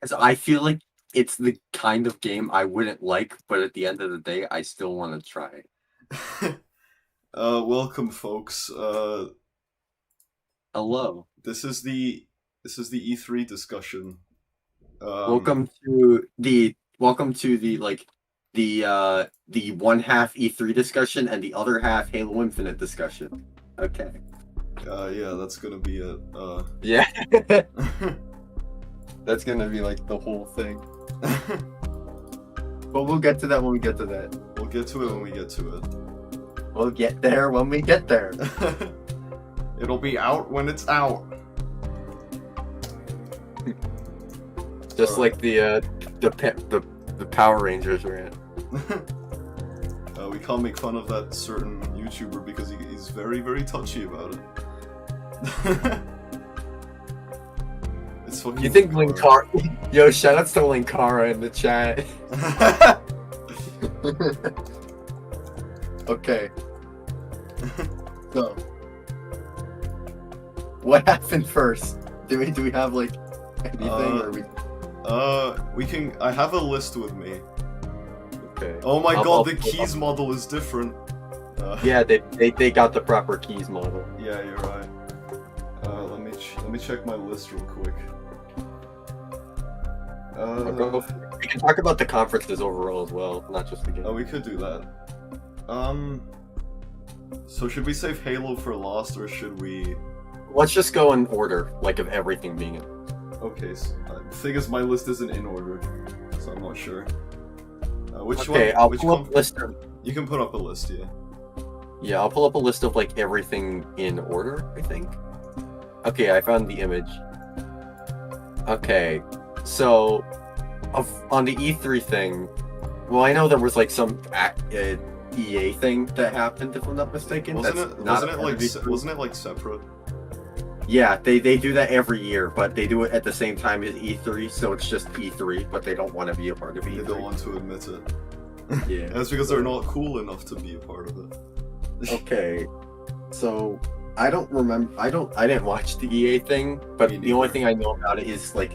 Because I feel like it's the kind of game I wouldn't like, but at the end of the day, I still want to try it. Welcome, folks. Hello. This is the E3 discussion. Um, Welcome to the one half E3 discussion and the other half Halo Infinite discussion. Okay. yeah, that's gonna be it. Yeah. That's gonna be like the whole thing. But we'll get to that when we get to that. We'll get to it when we get to it. We'll get there when we get there. It'll be out when it's out. Just like the Power Rangers rant. We can't make fun of that certain YouTuber because he's very, very touchy about it. It's fucking. You think Linkara? Yo, shoutouts to Linkara in the chat. Okay. So, what happened first? Do we have like anything, or we can. I have a list with me. Okay. Oh my god, the keys model is different. Yeah, they got the proper keys model. Yeah, you're right. Let me check my list real quick. We can talk about the conferences overall as well, not just the game. Oh, we could do that. So should we save Halo for last, or should we? Let's just go in order, like of everything being in. Okay, so, the thing is, my list isn't in order, so I'm not sure. Which okay, one? I'll which pull up a list of... You can put up a list, yeah. Yeah, I'll pull up a list of like everything in order, I think. Okay, I found the image. Okay, so on the E3 thing, well, I know there was like some EA thing that happened, if I'm not mistaken. Wasn't it like separate? Yeah, they do that every year, but they do it at the same time as E3, so it's just E3, but they don't want to be a part of E3. They don't want to admit it. Yeah. That's because they're not cool enough to be a part of it. Okay, so I don't remember. I didn't watch the EA thing, but the only thing I know about it is like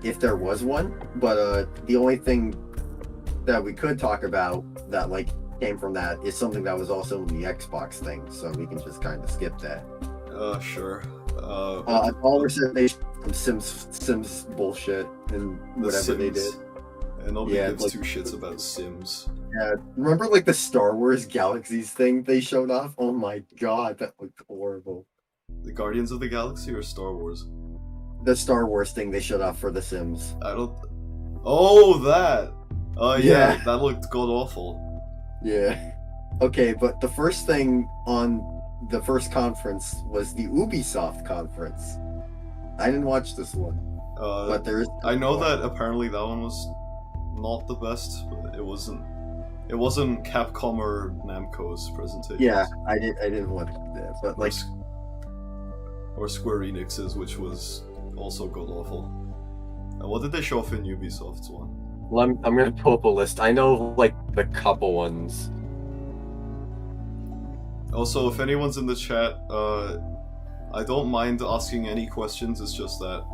if there was one. But the only thing that we could talk about that like came from that is something that was also in the Xbox thing, so we can just kind of skip that. Sure. All said they some Sims bullshit and whatever they did. And nobody gives two shits about Sims. Yeah, remember like the Star Wars Galaxies thing they showed off? Oh my god, that looked horrible. The Guardians of the Galaxy or Star Wars? The Star Wars thing they showed off for The Sims. Oh, that! Yeah, that looked god awful. Yeah. Okay, but the first thing on the first conference was the Ubisoft conference. I didn't watch this one. But there's. I know that apparently that one was not the best, but it wasn't Capcom or Namco's presentation. Yeah, I didn't want that, but like or Square Enix's, which was also god awful. What did they show off in Ubisoft's one? Well, I'm gonna pull up a list. I know like the couple ones. Also, if anyone's in the chat, I don't mind asking any questions. It's just that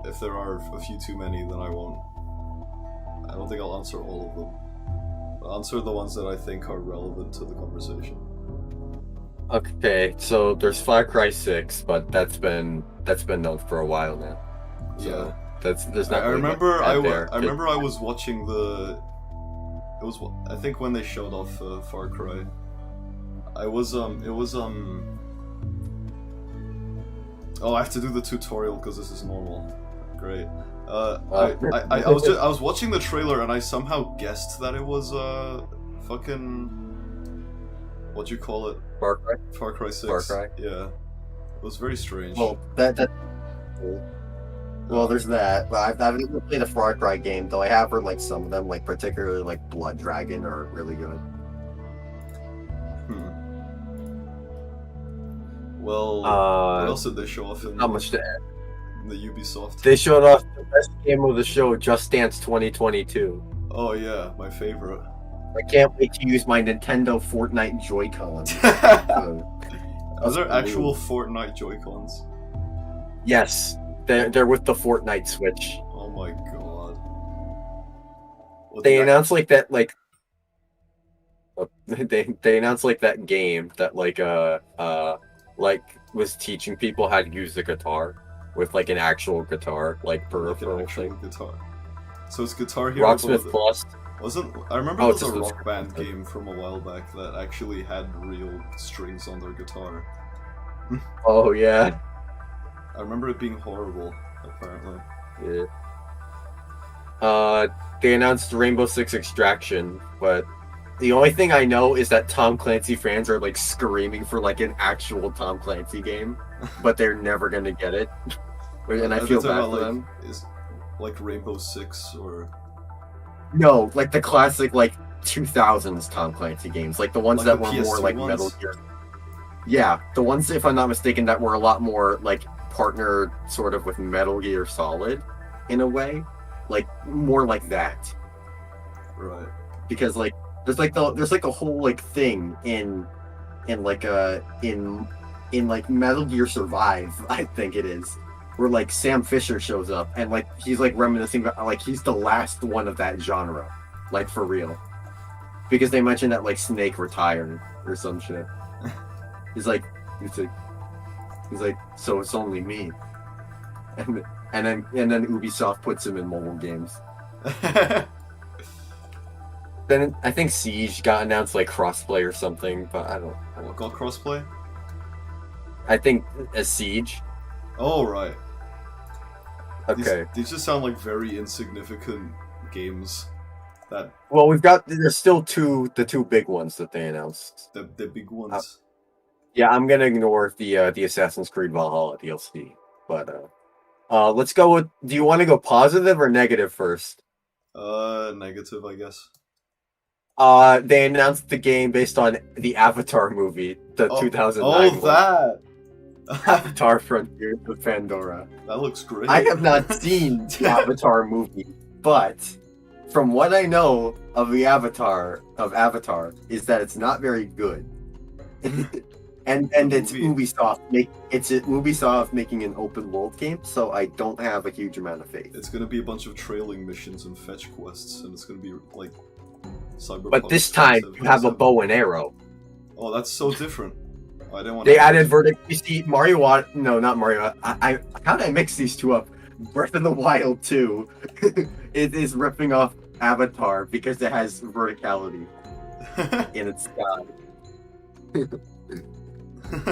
if there are a few too many, then I won't. I don't think I'll answer all of them. I'll answer the ones that I think are relevant to the conversation. Okay, so there's Far Cry 6, but that's been known for a while now. So yeah, there's not. I remember I was watching I think when they showed off Far Cry. Oh, I have to do the tutorial because this is normal. Great. I was watching the trailer and I somehow guessed that it was fucking what'd you call it? Far Cry? Far Cry 6. Far Cry? Yeah. It was very strange. Well, well, there's that. But I've never played a Far Cry game, though I have heard like some of them, like particularly like Blood Dragon, are really good. Well, what else did they show off in not much to add. The Ubisoft? They showed off the best game of the show, Just Dance 2022. Oh yeah, my favorite. I can't wait to use my Nintendo Fortnite Joy-Cons. Are there actual Fortnite Joy-Cons? Yes, they're with the Fortnite Switch. Oh my god. What They the announced like that they announced like that game that like was teaching people how to use the guitar with like an actual guitar like like an peripheral actual thing. guitar? So it's Guitar Hero, but Rocksmith Plus. wasn't I remember Oh, there it's was a a Rock subscription. Band game from a while back that actually had real strings on their guitar. Oh yeah. I remember it being horrible, apparently. Yeah. Uh, they announced Rainbow Six Extraction, but the only thing I know is that Tom Clancy fans are like screaming for like an actual Tom Clancy game, but they're never gonna get it, and I Are they feel talking bad about for like them. is like Rainbow Six or No, like the classic like 2000s Tom Clancy games, like the ones like that the were more PS2 like ones? Metal Gear. Yeah, the ones, if I'm not mistaken, that were a lot more like partnered sort of with Metal Gear Solid in a way, like more like that. Right. Because like there's like a whole like thing in like in like Metal Gear Survive, I think it is, where like Sam Fisher shows up and like he's like reminiscing about like he's the last one of that genre, like for real, because they mentioned that like Snake retired or some shit. He's like he's like he's like so it's only me, and then Ubisoft puts him in mobile games. Then I think Siege got announced like crossplay or something, but I don't. Got crossplay? I think a Siege. Oh right. Okay. These just sound like very insignificant games. That Well, there's still the two big ones that they announced. the big ones. Yeah, I'm gonna ignore the Assassin's Creed Valhalla DLC, but let's go with. Do you want to go positive or negative first? Negative, I guess. They announced the game based on the Avatar movie, the 2009 Oh, one. that! Avatar Frontiers of Pandora. That looks great. I have not seen the Avatar movie, but from what I know of the Avatar is that it's not very good. and it's Ubisoft making an open world game, so I don't have a huge amount of faith. It's gonna be a bunch of trailing missions and fetch quests, and it's gonna be like Cyberpunk. But this time you have a bow and arrow. Oh, that's so different. I didn't want. They added vertical. You see, no, not Mario. How did I mix these two up? Breath of the Wild 2 it is ripping off Avatar because it has verticality in its sky.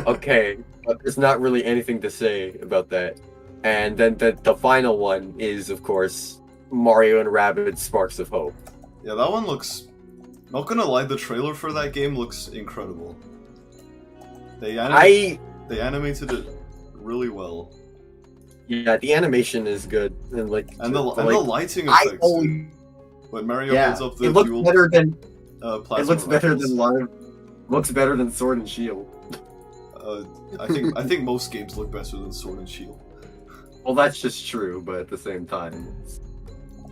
Okay, but there's not really anything to say about that. And then the final one is, of course, Mario and Rabbids Sparks of Hope. Yeah, that one looks. Not gonna lie, the trailer for that game looks incredible. They animated it really well. Yeah, the animation is good, and the lighting effects. When Mario holds up the it looks dual better than plasma it looks better rifles. than live. Looks better than Sword and Shield. I think most games look better than Sword and Shield. Well, that's just true, but at the same time,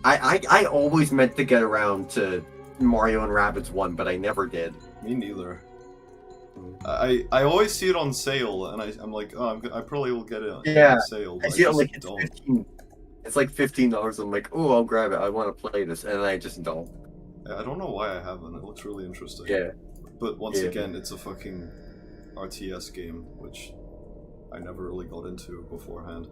I always meant to get around to Mario and Rabbids 1, but I never did. Me neither. I always see it on sale, and I'm like, oh, I probably will get it on sale. I see it like it's 15. It's like $15. I'm like, oh, I'll grab it. I want to play this, and I just don't. I don't know why I haven't. It looks really interesting. Yeah. But once again, it's a fucking RTS game, which I never really got into beforehand.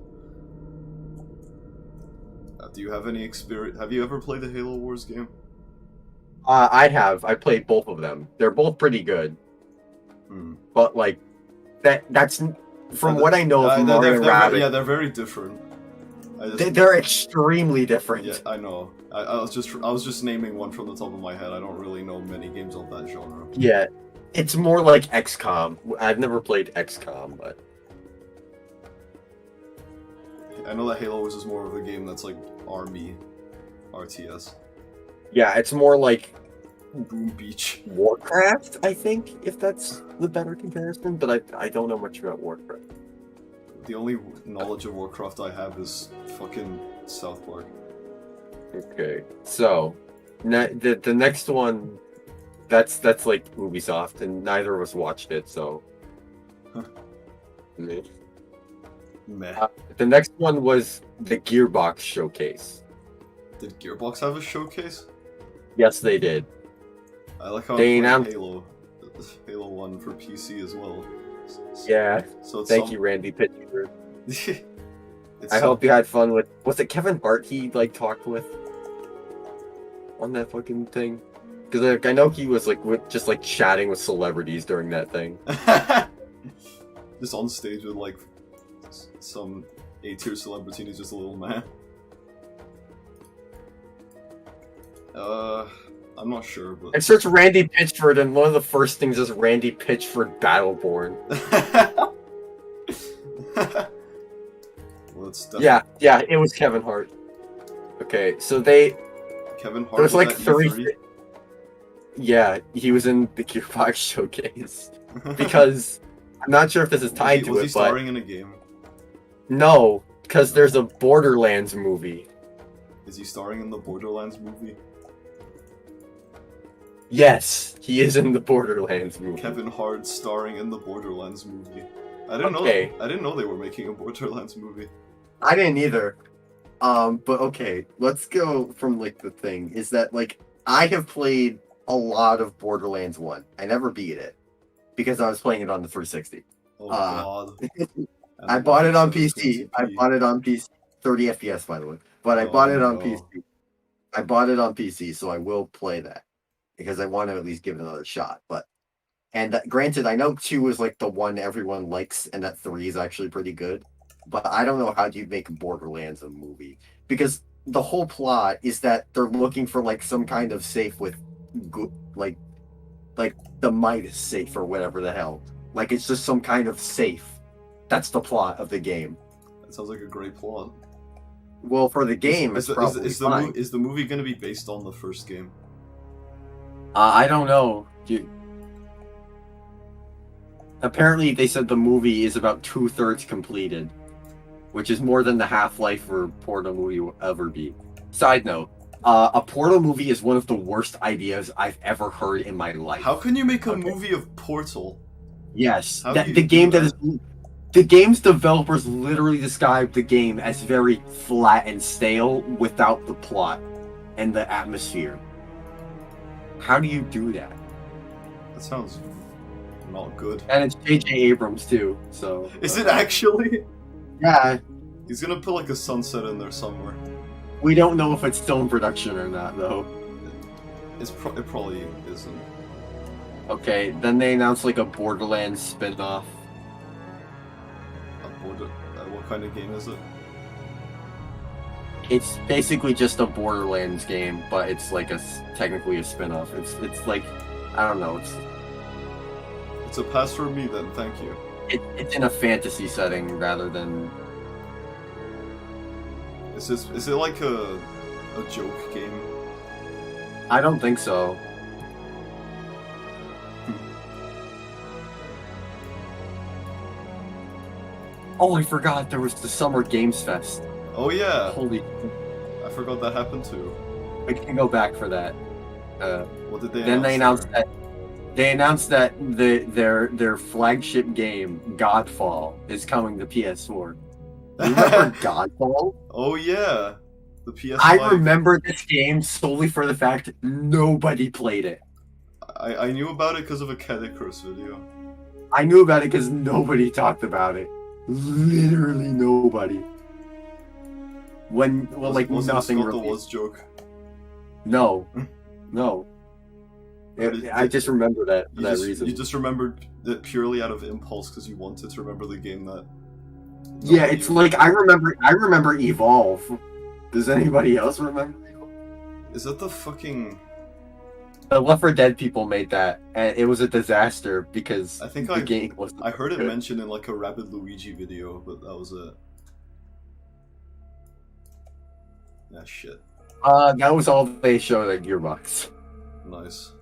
Do you have any experience? Have you ever played a Halo Wars game? I have. I played both of them. They're both pretty good. But like that's from what I know of Mario and Rabbids. Yeah, they're very different. They're extremely different. Yeah, I know. I was just naming one from the top of my head. I don't really know many games of that genre. Yeah, it's more like XCOM. I've never played XCOM, but I know that Halo Wars is more of a game that's like army RTS. Yeah, it's more like Boom Beach. Warcraft, I think, if that's the better comparison, but I don't know much about Warcraft. The only knowledge of Warcraft I have is fucking South Park. Okay, so the next one, that's like Ubisoft, and neither of us watched it, so. Meh. The next one was the Gearbox showcase. Did Gearbox have a showcase? Yes, they did. I like how They I'm playing announced. Halo 1 for PC as well. Yeah. So it's Thank you, Randy Pitchford. it's I hope you had fun with. Was it Kevin Hart he like talked with on that fucking thing? Because like, I know he was like just like chatting with celebrities during that thing. just on stage with like some A-tier celebrity and he's just a little man. I'm not sure, but I searched Randy Pitchford, and one of the first things is Randy Pitchford Battleborn. well, it's definitely... Yeah, it was Kevin Hart. Okay, so they. Kevin Hart There was like at three. E3? Yeah, he was in the Gearbox showcase because I'm not sure if this is tied to was it, he starring in a game? No, because there's a Borderlands movie. Is he starring in the Borderlands movie? Yes, he is in the Borderlands movie. Kevin Hart starring in the Borderlands movie. I didn't know they were making a Borderlands movie. I didn't either. But okay, let's go from like the thing is that like I have played a lot of Borderlands 1. I never beat it because I was playing it on the 360. Oh god. I bought it on PC. I bought it on PC. 30 FPS by the way. But I bought it on PC. I bought it on PC, so I will play that because I want to at least give it another shot. But granted, I know 2 is like the one everyone likes, and that 3 is actually pretty good. But I don't know how you make Borderlands a movie because the whole plot is that they're looking for like some kind of safe with good, like the Midas safe or whatever the hell. Like it's just some kind of safe. That's the plot of the game. That sounds like a great plot. Well, for the game, is the movie going to be based on the first game? I don't know. Apparently, they said the movie is about 2/3 completed, which is more than the half-life for Portal movie will ever be. Side note, a Portal movie is one of the worst ideas I've ever heard in my life. How can you make a movie of Portal? Yes, the game's developers literally described the game as very flat and stale without the plot and the atmosphere. How do you do that? That sounds not good. And it's J.J. Abrams too, so... Is it actually? Yeah. He's gonna put like a sunset in there somewhere. We don't know if it's still in production or not, though. It probably isn't. Okay, then they announced like a Borderlands spin-off. What kind of game is it? It's basically just a Borderlands game, but it's like technically a spin-off. It's like, I don't know, it's a pass for me then, thank you. It's in a fantasy setting rather than... Is it like a joke game? I don't think so. Oh, I forgot there was the Summer Games Fest. Oh yeah. Holy! I forgot that happened too. We can go back for that. What did they? Then they announced that their flagship game Godfall is coming to PS4. You remember Godfall? Oh yeah, the PS5. I remember this game solely for the fact nobody played it. I knew about it because of a Kedicross video. I knew about it because nobody talked about it. Literally nobody. Nothing really. Was joke. No. I just remember that for that reason. You just remembered that purely out of impulse because you wanted to remember the game that. Yeah, it's like I remember Evolve. Does anybody else remember Evolve? Is that the fucking? The Left 4 Dead people made that, and it was a disaster because I think the game was. I heard it mentioned in like a Rabid Luigi video, but that was it. Yeah, shit. That was all they showed at Gearbox. Nice.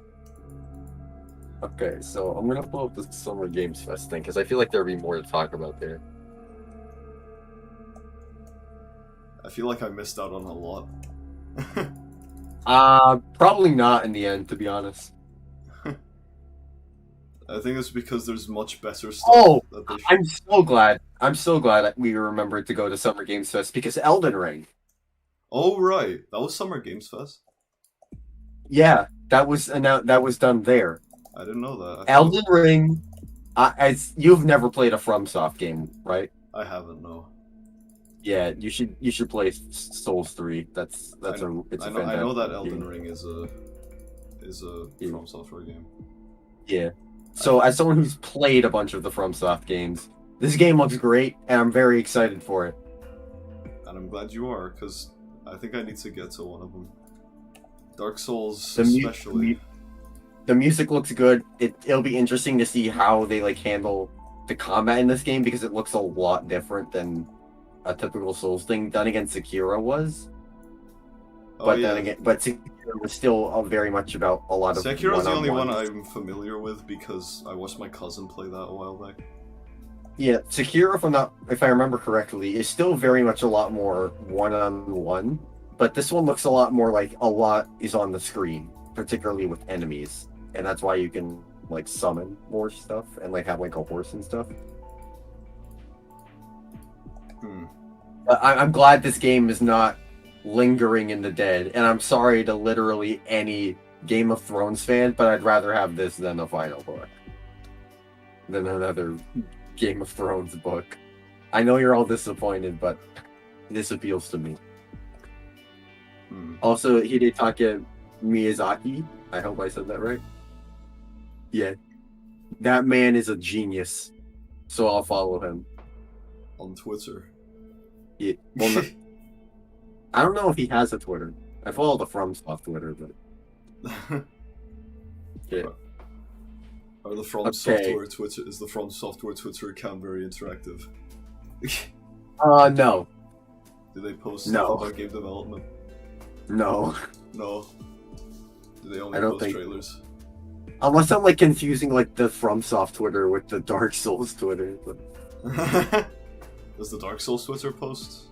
Okay, so I'm gonna pull up the Summer Games Fest thing because I feel like there'd be more to talk about there. I feel like I missed out on a lot. Probably not in the end, to be honest. I think it's because there's much better stuff. Oh, I'm so glad that we remembered to go to Summer Games Fest because Elden Ring. Oh right, that was Summer Games Fest. Yeah, that was done there. I didn't know that. I thought Elden Ring. As you've never played a FromSoft game, right? I haven't. No. Yeah, you should play Souls 3. I know. It's a I know that fantastic Elden game. Ring is a Yeah. From Software game. Yeah. I So as someone who's played a bunch of the FromSoft games, this game looks great, and I'm very excited for it. and I'm glad you are, because I think I need to get to one of them. Dark Souls, The mu- especially. the music looks good. It'll be interesting to see how they like handle the combat in this game because it looks a lot different than a typical Souls thing. Done against Sekiro was, Oh but yeah, then again, but Sekiro was still very much about a lot of Sekiro's the only one one-on-ones. I'm familiar with because I watched my cousin play that a while back. Yeah, Sekiro, if I remember correctly, is still very much a lot more one-on-one, but this one looks a lot more like a lot is on the screen, particularly with enemies, and that's why you can like summon more stuff and like have like a horse and stuff. Hmm. But I'm glad this game is not lingering in the dead, and I'm sorry to literally any Game of Thrones fan, but I'd rather have this than the final book, than another Game of Thrones book. I know you're all disappointed, but this appeals to me. Hmm. Also, Hidetaka Miyazaki. I hope I said that right. Yeah, that man is a genius. So I'll follow him. On Twitter. Yeah. Well, I don't know if he has a Twitter. I follow the FromSoft Twitter, but yeah. Are the From Okay. Software Twitter is the From Software Twitter account very interactive? No, Do they post No. stuff about game development? no. No. Do they only I don't post think- trailers? Unless I'm like confusing like the FromSoft Twitter with the Dark Souls Twitter. But Does the Dark Souls Twitter post?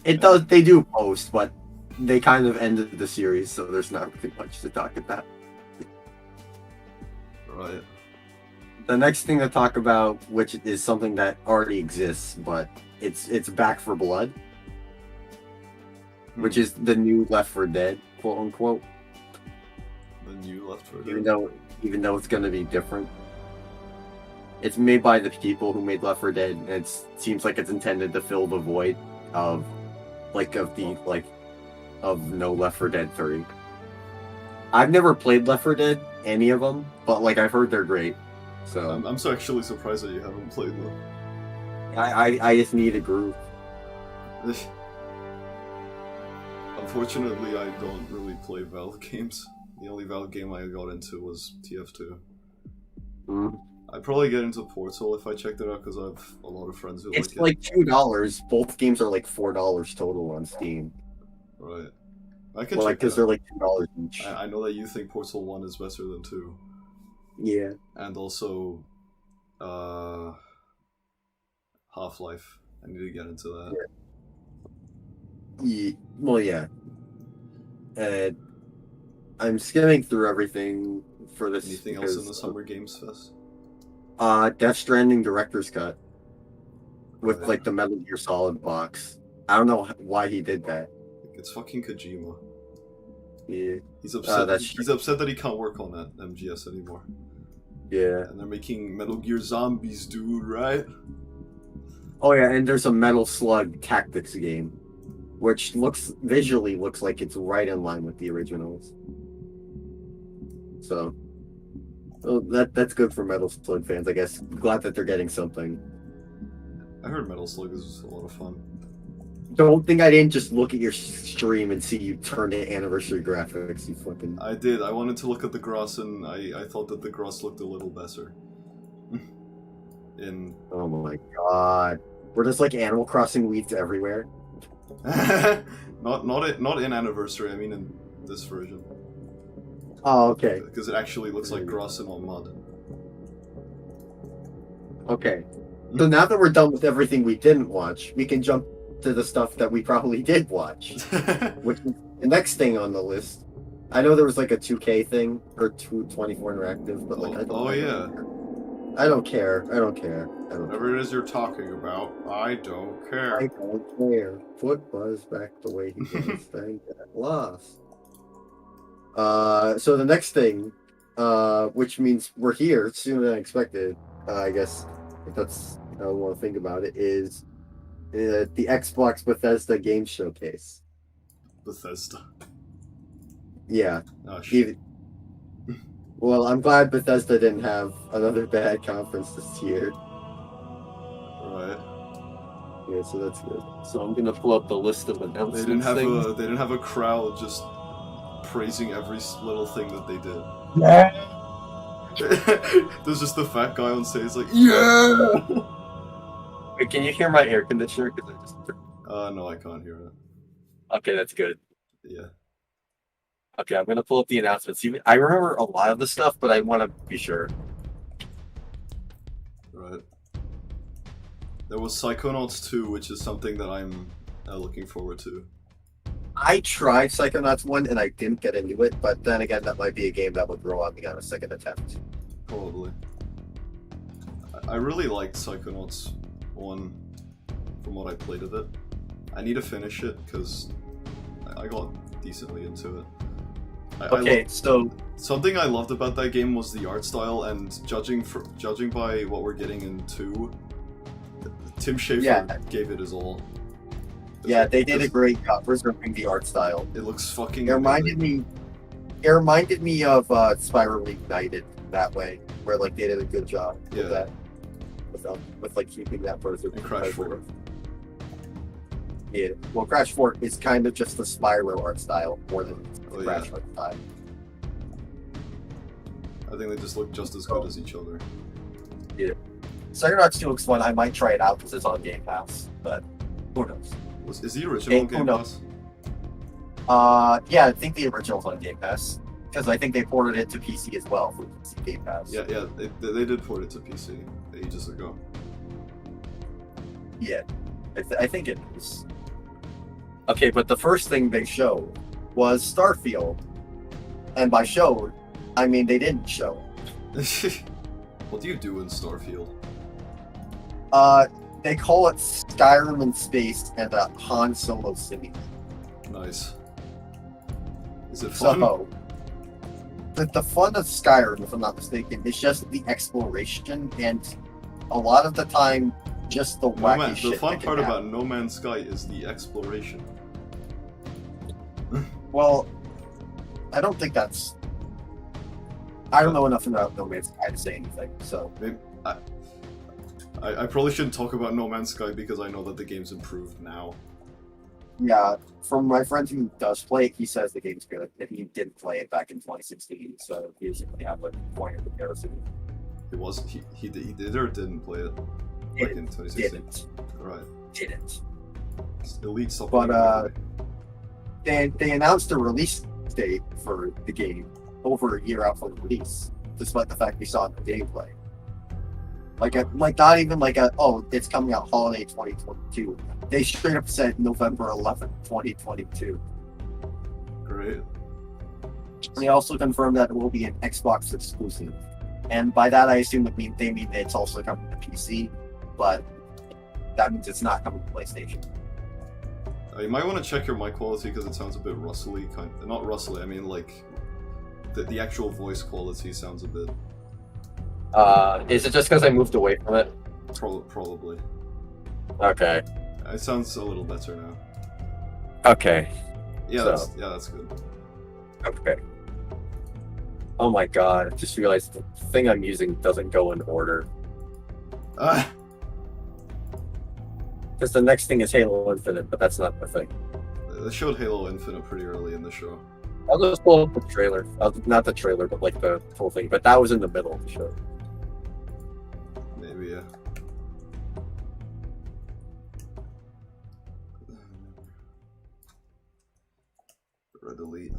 it does. They do post, but they kind of ended the series, so there's not really much to talk about. Right. The next thing to talk about, which is something that already exists, but it's Back for Blood, which is the new Left 4 Dead, quote unquote. The new Left 4 Even Dead. though it's gonna be different. It's made by the people who made Left 4 Dead, and it seems like it's intended to fill the void of of no Left 4 Dead 3. I've never played Left 4 Dead, any of them, but like I've heard they're great. So I'm so actually surprised that you haven't played them. I just need a groove. Unfortunately, I don't really play Valve games. The only Valve game I got into was TF2. Mm. I'd probably get into Portal if I checked it out because I have a lot of friends who It's like it. like $2. Both games are like $4 total on Steam. Right. I can Well, like check because it they're out. like $2 each. I know that you think Portal 1 is better than 2. Yeah. And also, Half-Life. I need to get into that. Well, yeah. I'm skimming through everything for this. Anything else in the Summer Games Fest? Death Stranding Director's Cut with Right. like the Metal Gear Solid box. I don't know why he did that. It's fucking Kojima. Yeah. He's upset. that's He's upset that he can't work on that MGS anymore. Yeah. And they're making Metal Gear Zombies, dude, right? Oh yeah, and there's a Metal Slug Tactics game, which visually looks like it's right in line with the originals. So, that's good for Metal Slug fans, I guess. Glad that they're getting something. I heard Metal Slug is a lot of fun. Don't think I didn't just look at your stream and see you turn to anniversary graphics. You fucking. I did. I wanted to look at the grass, and I thought that the grass looked a little better. Oh my god. We're just like Animal Crossing weeds everywhere. not in Anniversary. I mean in this version, Oh, okay. because it actually looks like grass and not mud. Okay. So now that we're done with everything we didn't watch, we can jump to the stuff that we probably did watch. Which is the next thing on the list. I know there was like a 2K thing or 224 Interactive, but like I don't. I don't care. I don't care. I don't care. Whatever it is you're talking about, I don't care. I don't care. Put Buzz back the way he was. Thank God. Lost. So the next thing, which means we're here sooner than expected, I guess, if that's how I want to think about it, is the Xbox Bethesda Game Showcase. Bethesda. Yeah. Oh shit. Well, I'm glad Bethesda didn't have another bad conference this year. Right. Yeah, so that's good. So I'm gonna pull up the list of announcements. They didn't have a crowd just praising every little thing that they did. Yeah. There's just the fat guy on stage like, yeah. Wait, can you hear my air conditioner? Because I just. No, I can't hear it. Okay, that's good. Yeah. Okay, I'm gonna pull up the announcements. I remember a lot of the stuff, but I want to be sure. Right. There was Psychonauts 2, which is something that I'm looking forward to. I tried Psychonauts 1 and I didn't get into it, but then again, that might be a game that would grow on me on a second attempt. Probably. I really liked Psychonauts 1 from what I played of it. I need to finish it because I got decently into it. So something I loved about that game was the art style, and judging by what we're getting in 2, Tim Schafer gave it his all. Yeah, they did a great job preserving the art style. It looks fucking. It reminded me of Spyro Reignited that way, where like they did a good job with that, with like keeping that preserved. And Crash 4. Yeah, well, Crash 4 is kind of just the Spyro art style more than Crash art style. I think they just look just as good as each other. Yeah, Psychonauts 2 looks fun. I might try it out because it's on Game Pass, but who knows? Is the original Game Pass? Yeah, I think the original's on Game Pass because I think they ported it to PC as well for PC Game Pass. Yeah, they did port it to PC ages ago. Yeah, I think it is. Okay, but the first thing they showed was Starfield, and by showed, I mean they didn't show. What do you do in Starfield? They call it Skyrim in space and a Han Solo simulator. Nice. Is it fun? So, the fun of Skyrim, if I'm not mistaken, is just the exploration, and a lot of the time, just the wacky shit. The fun part about No Man's Sky is the exploration. Well, I don't think that's. I don't know enough about No Man's Sky to say anything, so. I probably shouldn't talk about No Man's Sky because I know that the game's improved now. Yeah, from my friend who does play it, he says the game's good, and he didn't play it back in 2016, so he doesn't really have a point of comparison. It was he did or didn't play it back in 2016? Didn't. Right. Didn't. Elite stuff. But they announced a release date for the game over a year out from release, despite the fact we saw the gameplay. Like not even like it's coming out holiday 2022. They straight up said November 11th, 2022. Great. And they also confirmed that it will be an Xbox exclusive. And by that I assume that they mean that it's also coming to PC, but that means it's not coming to PlayStation. You might want to check your mic quality because it sounds a bit rustly. Not rustly, I mean like the actual voice quality sounds a bit. Is it just because I moved away from it? Probably. Okay. It sounds a little better now. Okay. Yeah, that's good. Okay. Oh my god, I just realized the thing I'm using doesn't go in order. Because the next thing is Halo Infinite, but that's not the thing. They showed Halo Infinite pretty early in the show. I'll just pull up the trailer. Not the trailer, but like the whole thing. But that was in the middle of the show. Maybe, yeah. Red Elite.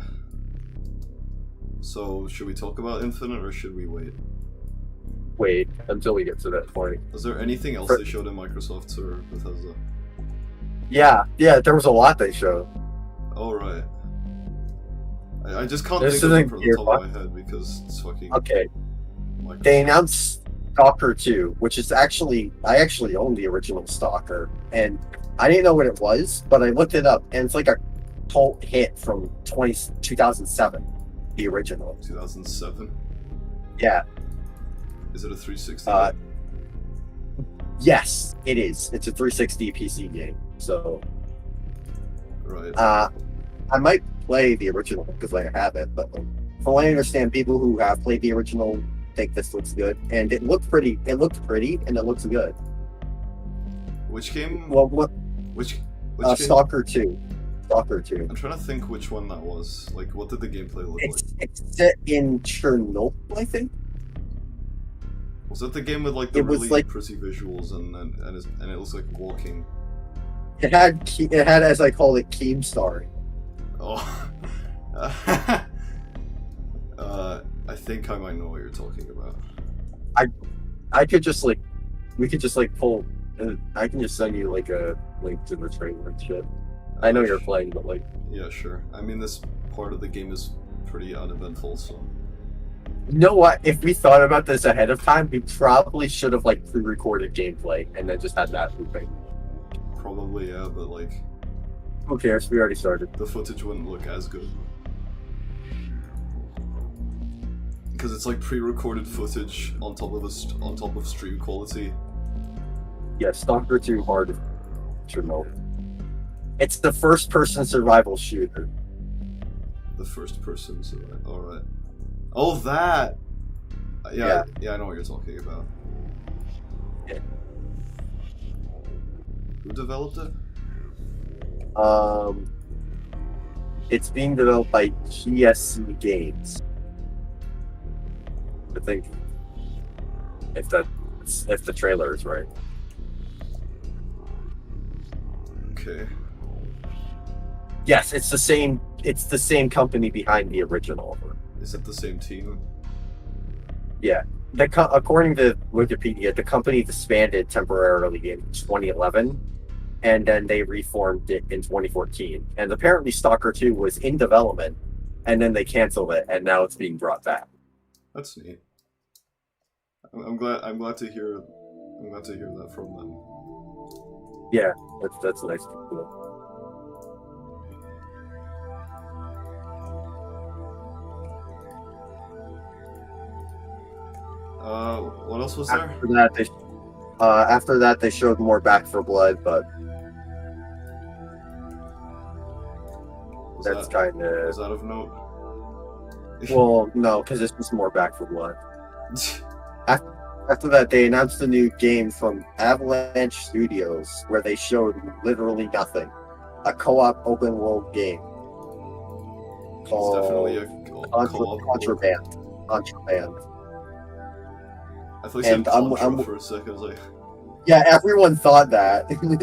So, should we talk about Infinite or should we wait? Wait until we get to that point. Was there anything else they showed in Microsoft or Bethesda? Yeah, there was a lot they showed. Oh, right. I just can't This think of it isn't from the top of my head because it's fucking... Okay. Microsoft. They announced Stalker 2, which is I actually own the original Stalker, and I didn't know what it was, but I looked it up, and it's like a cult hit from 2007. the original. 2007. Yeah. Is it a 360? Yes, it is. It's a 360 PC game. So, Right. I might play the original because I have it, but from what I understand, people who have played the original think this looks good, and it looked pretty. It looked pretty, and it looks good. Which game? Well, what? Which game? Stalker 2. Stalker 2. I'm trying to think which one that was. Like, what did the gameplay look like? It's set in Chernobyl, I think. Was that the game with like the It was, really like- pretty visuals and it was like walking? It had, as I call it, Keemstar. Oh. I think I might know what you're talking about. I could just like, we could just like pull. I can just send you like a link to the trailer and shit. I know you're playing, but like, Yeah, sure. I mean, this part of the game is pretty uneventful, so. you know what? If we thought about this ahead of time, we probably should have like pre-recorded gameplay and then just had that looping. Probably, yeah, but like, Who cares? We already started. the footage wouldn't look as good. Because it's like pre-recorded footage on top of stream quality. Yeah, Stalker 2 hard Chernobyl. It's the first-person survival shooter. The first person, so alright. Oh, that! Yeah, I know what you're talking about. Yeah. Who developed it? It's being developed by GSC Games. I think, if the trailer is right. Okay. Yes, it's the same. It's the same company behind the original. Is it the same team? Yeah. According to Wikipedia, the company disbanded temporarily in 2011, and then they reformed it in 2014. And apparently, Stalker 2 was in development, and then they canceled it, and now it's being brought back. That's neat. I'm glad to hear that from them. Yeah, that's nice. Cool. What else was there? After that, they showed more Back for Blood, but Was that's that, kind was of that of note? well, no, because it's just more Back for Blood. After that, they announced a new game from Avalanche Studios where they showed literally nothing. A co-op open world game It's called definitely a co-op. Contraband. Contraband. I thought you said And Contra for a second. I was like, Yeah, everyone thought that, and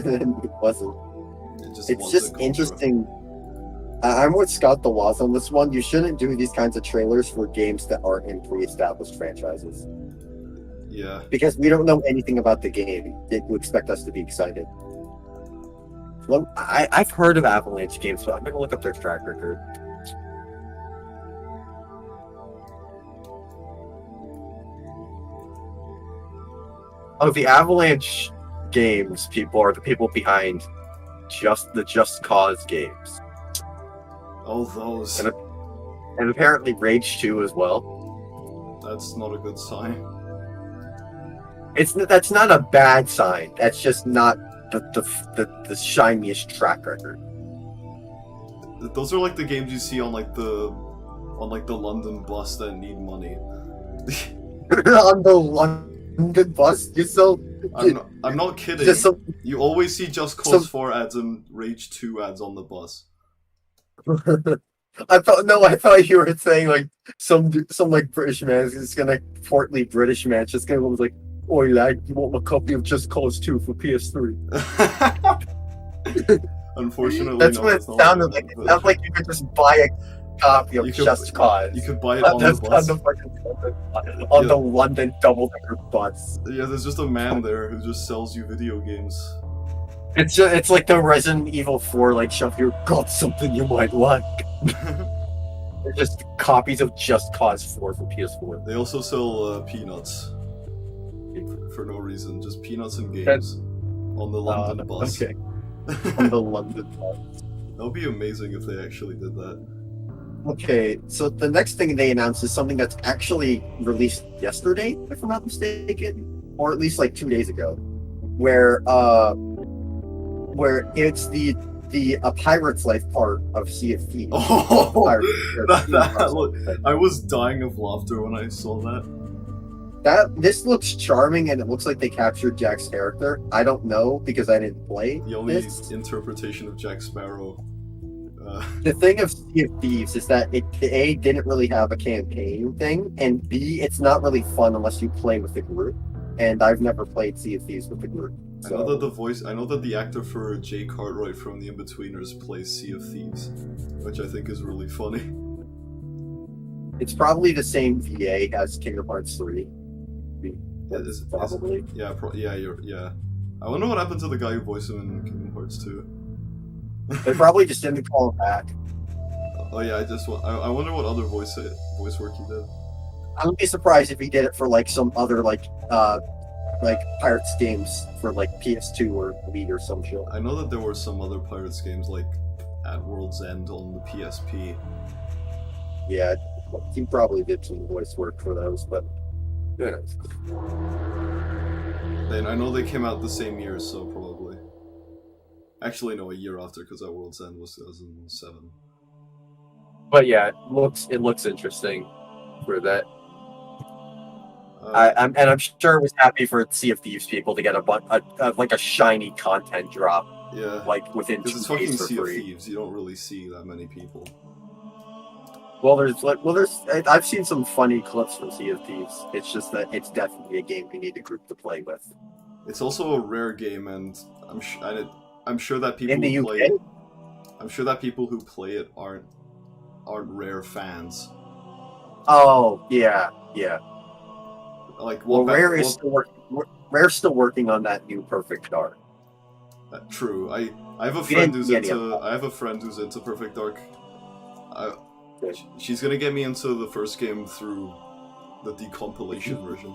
then it wasn't. it It's wasn't just Contra. interesting. I'm with Scott the Waz on this one. You shouldn't do these kinds of trailers for games that aren't in pre-established franchises. Yeah. Because we don't know anything about the game. You expect us to be excited. Well, I've heard of Avalanche games, so I'm going to look up their track record. Oh, the Avalanche games people are the people behind the Just Cause games. Oh, those. And apparently Rage 2 as well. That's not a good sign. That's not a bad sign. That's just not the shiniest track record. Those are like the games you see on like the London bus that need money. On the London bus, you're so. I'm not kidding. Just so, You always see Just Cause 4 ads and Rage 2 ads on the bus. I thought you were saying like some like British man is gonna portly British man just gonna be like, "Oi lad, you want a copy of Just Cause 2 for PS3?" Unfortunately, That's no, what it that's not sounded what like. it It is, sounded like you could just buy a copy of You could- Just Cause. You could buy it on the That's bus. on the fucking on the London double-decker bus. Yeah, there's just a man there who just sells you video games. It's like the Resident Evil 4 like shove your got something you might like. They're just copies of Just Cause 4 for PS4. They also sell peanuts for no reason, just peanuts and games on the London bus. Okay. On the London bus. That would be amazing if they actually did that. Okay, so the next thing they announced is something that's actually released yesterday, if I'm not mistaken, or at least like 2 days ago, where it's the a pirate's life part of Sea of Thieves. Oh, Look, I was dying of laughter when I saw that. this looks charming, and it looks like they captured Jack's character. I don't know because I didn't play The only this. interpretation of Jack Sparrow. The thing of Sea of Thieves is that it A didn't really have a campaign thing, and B it's not really fun unless you play with the group. And I've never played Sea of Thieves with the group. I know that the actor for Jay Cartwright from The Inbetweeners plays Sea of Thieves, which I think is really funny. It's probably the same VA as Kingdom Hearts 3. Probably. Yeah, yeah. I wonder what happened to the guy who voiced him in Kingdom Hearts 2. They probably just didn't call him back. Oh yeah, I wonder what other voice work he did. I would be surprised if he did it for like some other like Pirates games for like PS2 or Wii or some shit. I know that there were some other Pirates games like At World's End on the PSP. Yeah, he probably did some voice work for those, but who knows? Then I know they came out the same year, so probably. Actually, no, a year after, because At World's End was 2007. But yeah, it looks interesting for that. I'm sure it was happy for Sea of Thieves people to get a shiny content drop. Yeah, like within 2 it's fucking days for Sea of free. Thieves. You don't really see that many people. I've seen some funny clips from Sea of Thieves. It's just that it's definitely a game you need a group to play with. It's also a rare game, and I'm sure that people In the who UK? play it, I'm sure that people who play it aren't rare fans. Oh yeah. Like Rare's still working on that new Perfect Dark. True. I have a friend who's into Perfect Dark. She's gonna get me into the first game through the decompilation version.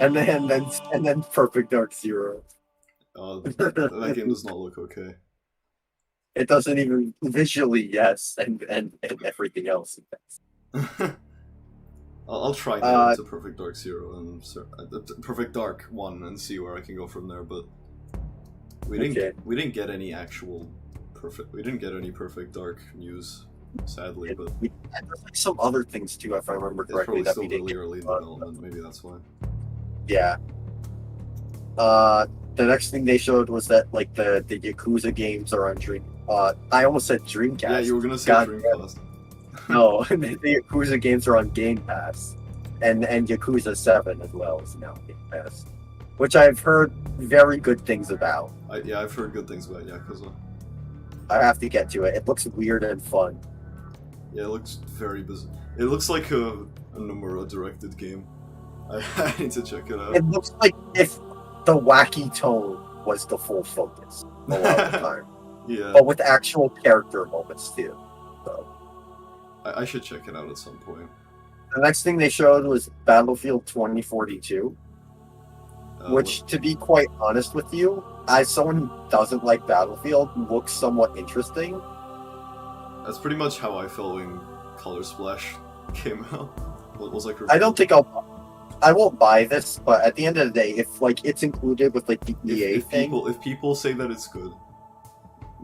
and then Perfect Dark Zero. That game does not look okay. It doesn't even visually, yes, and everything else. I'll try to get into Perfect Dark Zero and Perfect Dark 1 and see where I can go from there. But we didn't get any Perfect Dark news, sadly. But there's like some other things too, if I remember correctly. It's probably still really early in development. Maybe that's why. Yeah. The next thing they showed was that like the Yakuza games are on Dream. I almost said Dreamcast. Yeah, you were gonna say Dreamcast. No, the Yakuza games are on Game Pass, and Yakuza 7 as well is now Game Pass, which I've heard very good things about. I've heard good things about Yakuza. I have to get to it. It looks weird and fun. Yeah, it looks very bizarre. It looks like a Nomura directed game. I need to check it out. It looks like if the wacky tone was the full focus a lot of the time. Yeah. But with actual character moments too. So I should check it out at some point. the next thing they showed was Battlefield 2042. Which, to be quite honest with you, as someone who doesn't like Battlefield, looks somewhat interesting. That's pretty much how I felt when Color Splash came out. What was like? I don't think I won't buy this, but at the end of the day, if like it's included with like the EA thing, if people say that it's good,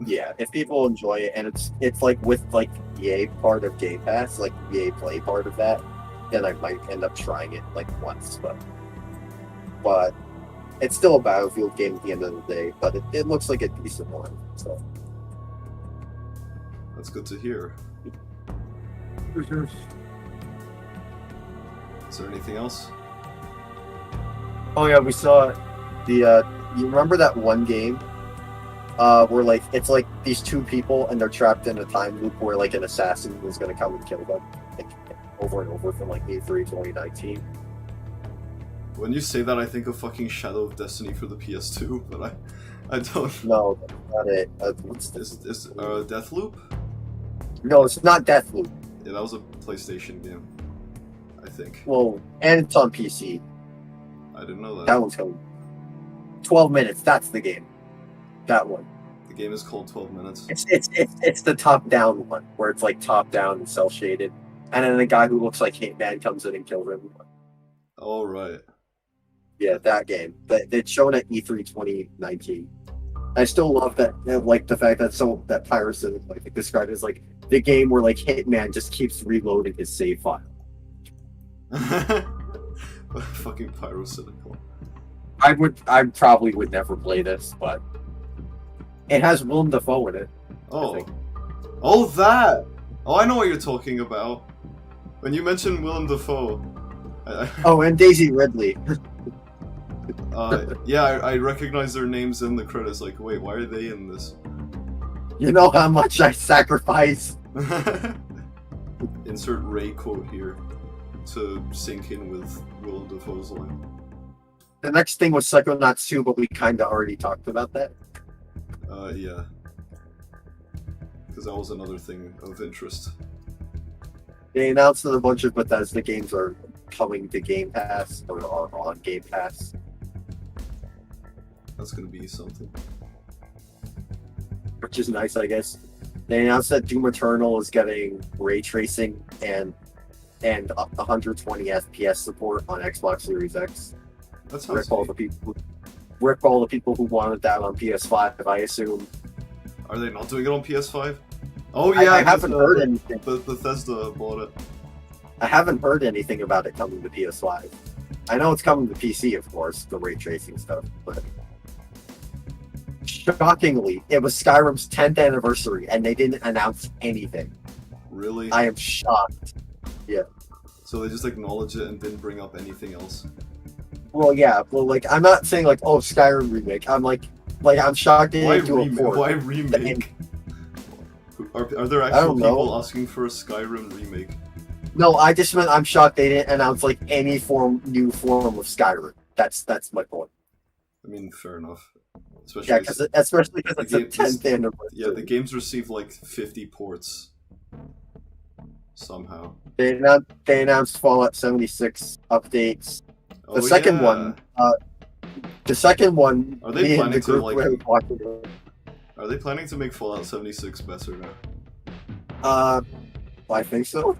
yeah, if people enjoy it and it's like with like EA part of Game Pass, like EA Play part of that, then I might end up trying it like once, but it's still a Battlefield game at the end of the day, but it looks like a decent one. So that's good to hear. Is there anything else? Oh yeah, we saw the. You remember that one game where like it's like these two people and they're trapped in a time loop where like an assassin is going to come and kill them, like over and over from like E3 2019. When you say that, I think of fucking Shadow of Destiny for the PS2, but I don't. No, that's not it. What's this? Is Deathloop? No, it's not Deathloop. Yeah, that was a PlayStation game, I think. Well, and it's on PC. I didn't know that. That one's coming. 12 minutes. That's the game. That one. game is called 12 Minutes. It's the top down one where it's like top down and cell shaded, and then the guy who looks like Hitman comes in and kills everyone. Oh right. Yeah, that game. It's shown at E3 2019. I still love that, like the fact that that Piracy like described as like the game where like Hitman just keeps reloading his save file. Fucking pyrocynical. I probably would never play this, but it has Willem Dafoe in it. Oh, oh that! Oh, I know what you're talking about. When you mentioned Willem Dafoe. Oh, and Daisy Ridley. Yeah, I recognize their names in the credits. Like, wait, why are they in this? You know how much I sacrifice. Insert Ray quote here to sync in with Willem Dafoe's line. The next thing was Psychonauts 2, but we kind of already talked about that. Yeah. Because that was another thing of interest. They announced that a bunch of Bethesda games are coming to Game Pass, or are on Game Pass. That's gonna be something. Which is nice, I guess. They announced that Doom Eternal is getting ray tracing and 120 FPS support on Xbox Series X. That sounds Rip all the people who wanted that on PS5, I assume. Are they not doing it on PS5? Oh yeah, I haven't heard anything. Bethesda bought it. I haven't heard anything about it coming to PS5. I know it's coming to PC, of course, the ray tracing stuff, but shockingly, it was Skyrim's 10th anniversary, and they didn't announce anything. Really? I am shocked. Yeah. So they just acknowledged it and didn't bring up anything else. Well, yeah. Well, like, I'm not saying like, oh, Skyrim remake. I'm like I'm shocked they didn't do a port. Why remake? Are there actual people asking for a Skyrim remake? No, I just meant I'm shocked they didn't announce like any new form of Skyrim. That's my point. I mean, fair enough. Especially because it's the 10th anniversary. Yeah, the game's received like 50 ports. Somehow. They announced Fallout 76 updates. The second one. Are they planning to like? Are they planning to make Fallout 76 better now? I think so.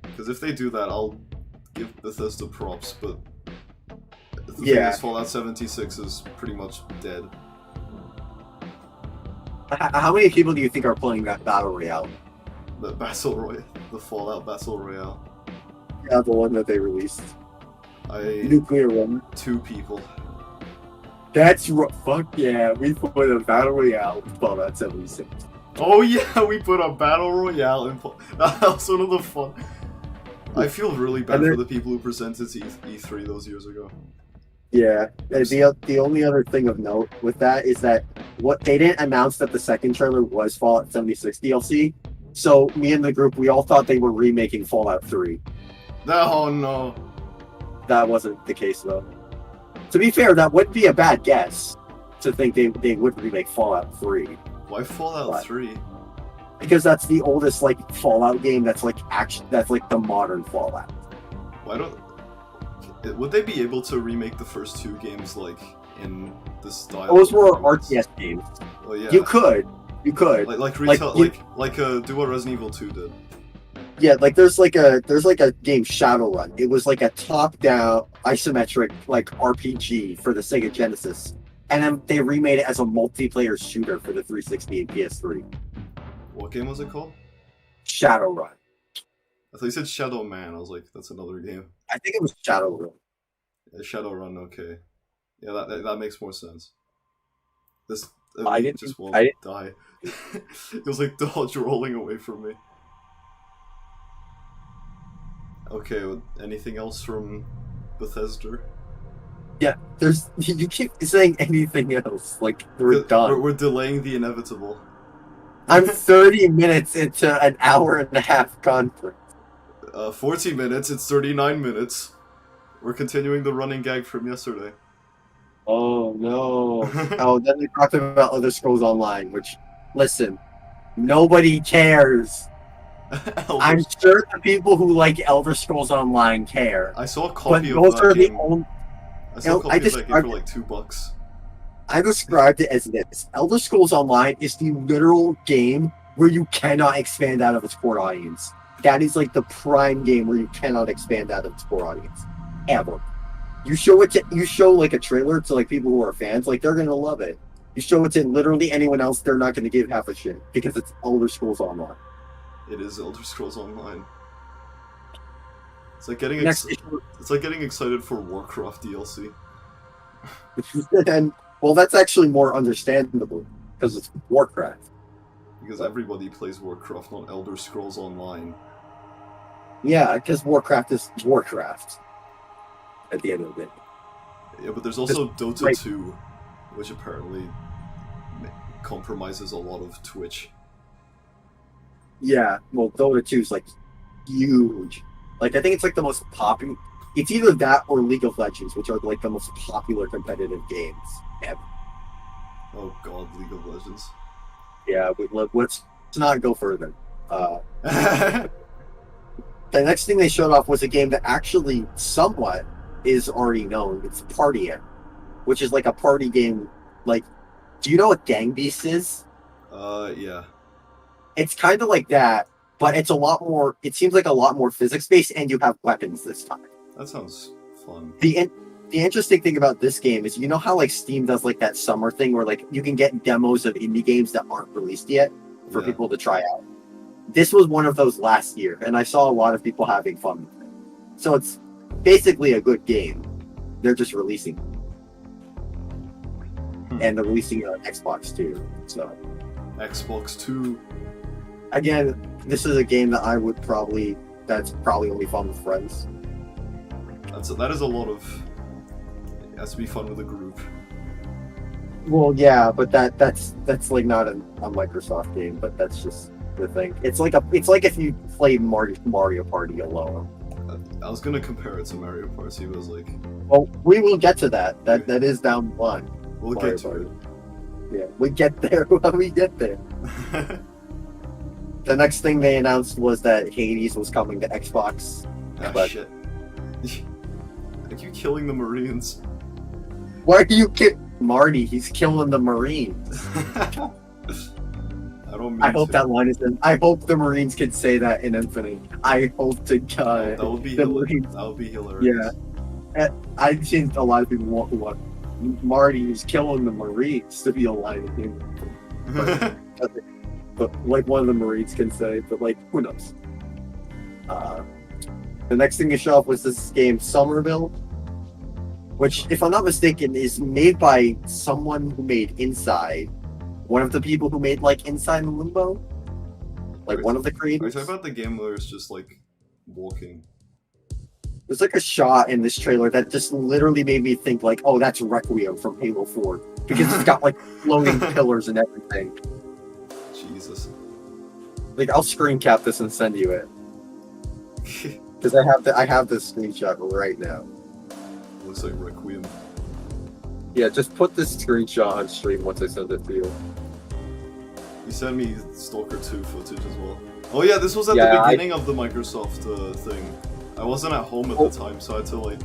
Because if they do that, I'll give Bethesda props. But the thing is, Fallout 76 is pretty much dead. How many people do you think are playing that Battle Royale? The Fallout Battle Royale. Yeah, the one that they released. Nuclear one. 2 people. Fuck yeah, we put a Battle Royale in Fallout 76. Oh yeah, we put a Battle Royale in that was one of the fun. I feel really bad for the people who presented to E3 those years ago. Yeah, the only other thing of note with that is that they didn't announce that the second trailer was Fallout 76 DLC. So me and the group, we all thought they were remaking Fallout 3. Oh no. That wasn't the case though. To be fair, that wouldn't be a bad guess to think they would remake Fallout 3. Why Fallout 3? Because that's the oldest like Fallout game that's like the modern Fallout. Why don't would they be able to remake the first 2 games like in the style? Those were RTS games. Oh yeah. You could. Like retail do what Resident Evil 2 did. Yeah, like there's like a game Shadowrun. It was like a top-down isometric like RPG for the Sega Genesis, and then they remade it as a multiplayer shooter for the 360 and PS3. What game was it called? Shadowrun. I thought you said Shadow Man. I was like, that's another game. I think it was Shadowrun. Yeah, Shadowrun. Okay. Yeah, that makes more sense. This just won't die. It was like Dodge rolling away from me. Okay, anything else from Bethesda? Yeah, you keep saying anything else, like we're done. We're delaying the inevitable. I'm 30 minutes into an hour and a half conference. 40 minutes, it's 39 minutes. We're continuing the running gag from yesterday. Oh no. Oh, then they talked about Elder Scrolls Online, which, listen, nobody cares. I'm sure the people who like Elder Scrolls Online care. I saw a copy of that game. I saw a copy of that game for like $2. I described it as this. Elder Scrolls Online is the literal game where you cannot expand out of its core audience. That is like the prime game where you cannot expand out of its core audience. Ever. You show like a trailer to like people who are fans, like they're gonna love it. You show it to literally anyone else, they're not gonna give half a shit because it's Elder Scrolls Online. It is Elder Scrolls Online. It's like getting it's like getting excited for Warcraft DLC. And well, that's actually more understandable because it's Warcraft. Because everybody plays Warcraft, not Elder Scrolls Online. Yeah, because Warcraft is Warcraft. At the end of it. Yeah, but there's also Dota 2, which apparently compromises a lot of Twitch. Yeah, well, Dota 2 is like huge. Like, I think it's like the most popular. It's either that or League of Legends, which are like the most popular competitive games ever. Oh god, League of Legends. Yeah, let's not go further. The next thing they showed off was a game that actually somewhat is already known. It's Party It, which is like a party game. Like, do you know what Gang Beasts is? Yeah. It's kind of like that, but it's a lot more. It seems like a lot more physics based, and you have weapons this time. That sounds fun. The interesting thing about this game is, you know how like Steam does like that summer thing where like you can get demos of indie games that aren't released yet for people to try out. This was one of those last year, and I saw a lot of people having fun with it. So it's basically a good game. They're just releasing it. And they're releasing it on Xbox too. So Xbox 2. Again, this is a game that that's probably only fun with friends. That is a lot of. It has to be fun with a group. Well, yeah, but that's like not a Microsoft game, but that's just the thing. It's like if you played Mario Party alone. I was gonna compare it to Mario Party, but I was like, well, we will get to that. That is down the line. We'll get to it. Yeah, we get there when we get there. The next thing they announced was that Hades was coming to Xbox. Ah, shit. Are you killing the Marines? Why are you Marty? He's killing the Marines. I hope that line is in. I hope the Marines can say that in Infinite. I hope to God. That would be Marines. That would be hilarious. Yeah. I've seen a lot of people want Marty is killing the Marines to be a line of him. But like one of the Marines can say, but like who knows? The next thing to show up was this game Somerville, which, if I'm not mistaken, is made by someone who made Inside. One of the people who made like Inside and Limbo, like one of the creators. Are you talking about the game where it's just like walking? There's like a shot in this trailer that just literally made me think like, oh, that's Requiem from Halo 4 because it's got like floating pillars and everything. Jesus. Like, I'll screen cap this and send you it because I have this screenshot right now. Looks like Requiem. Yeah, just put this screenshot on stream once I send it to you. You sent me Stalker 2 footage as well. Oh yeah, this was at the beginning of the Microsoft thing. I wasn't at home at the time, so I had to like...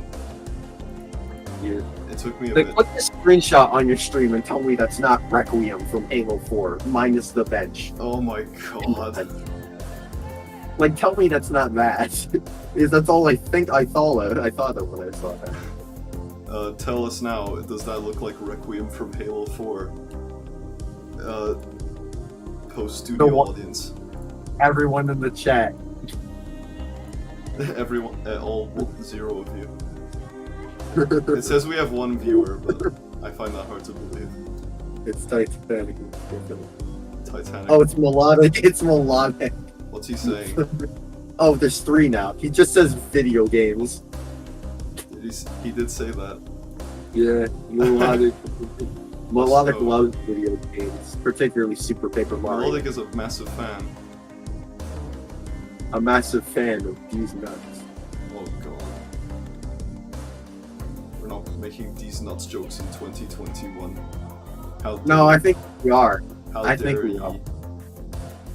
Yeah. It took me a bit. Put this screenshot on your stream and tell me that's not Requiem from Halo 4, minus the bench. Oh my god. Like, tell me that's not that. Because that's all I think I thought of when I saw that. Tell us now, does that look like Requiem from Halo 4? Post-studio audience. Everyone in the chat. Everyone, all 0 of you. It says we have 1 viewer, but I find that hard to believe. It's Titanic. Titanic. Oh, it's melodic. It's melodic. What's he saying? Oh, there's 3 now. He just says video games. He did say that. Yeah, melodic. Melodic loves video games, particularly Super Paper Mario. Melodic is a massive fan. A massive fan of these nuts. Oh god. We're not making these nuts jokes in 2021. No, I think we are. I think we are.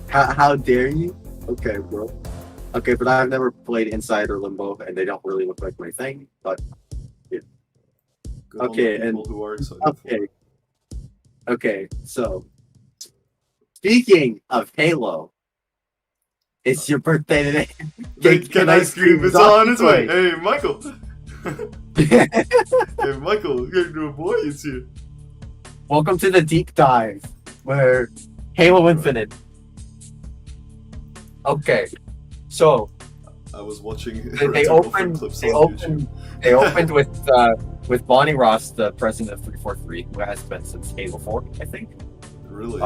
How dare you? Okay, bro. Okay, but I've never played Inside or Limbo, and they don't really look like my thing. But yeah. Good Okay, on the and people who are excited okay. Okay, so speaking of Halo, it's your birthday today. Can ice cream is on its way. Hey, Michael. Hey, Michael, your boy is here. Welcome to the deep dive, where Halo Infinite. Okay, so I was watching. they opened with Bonnie Ross, the president of 343, who has been since Halo 4, I think. Really?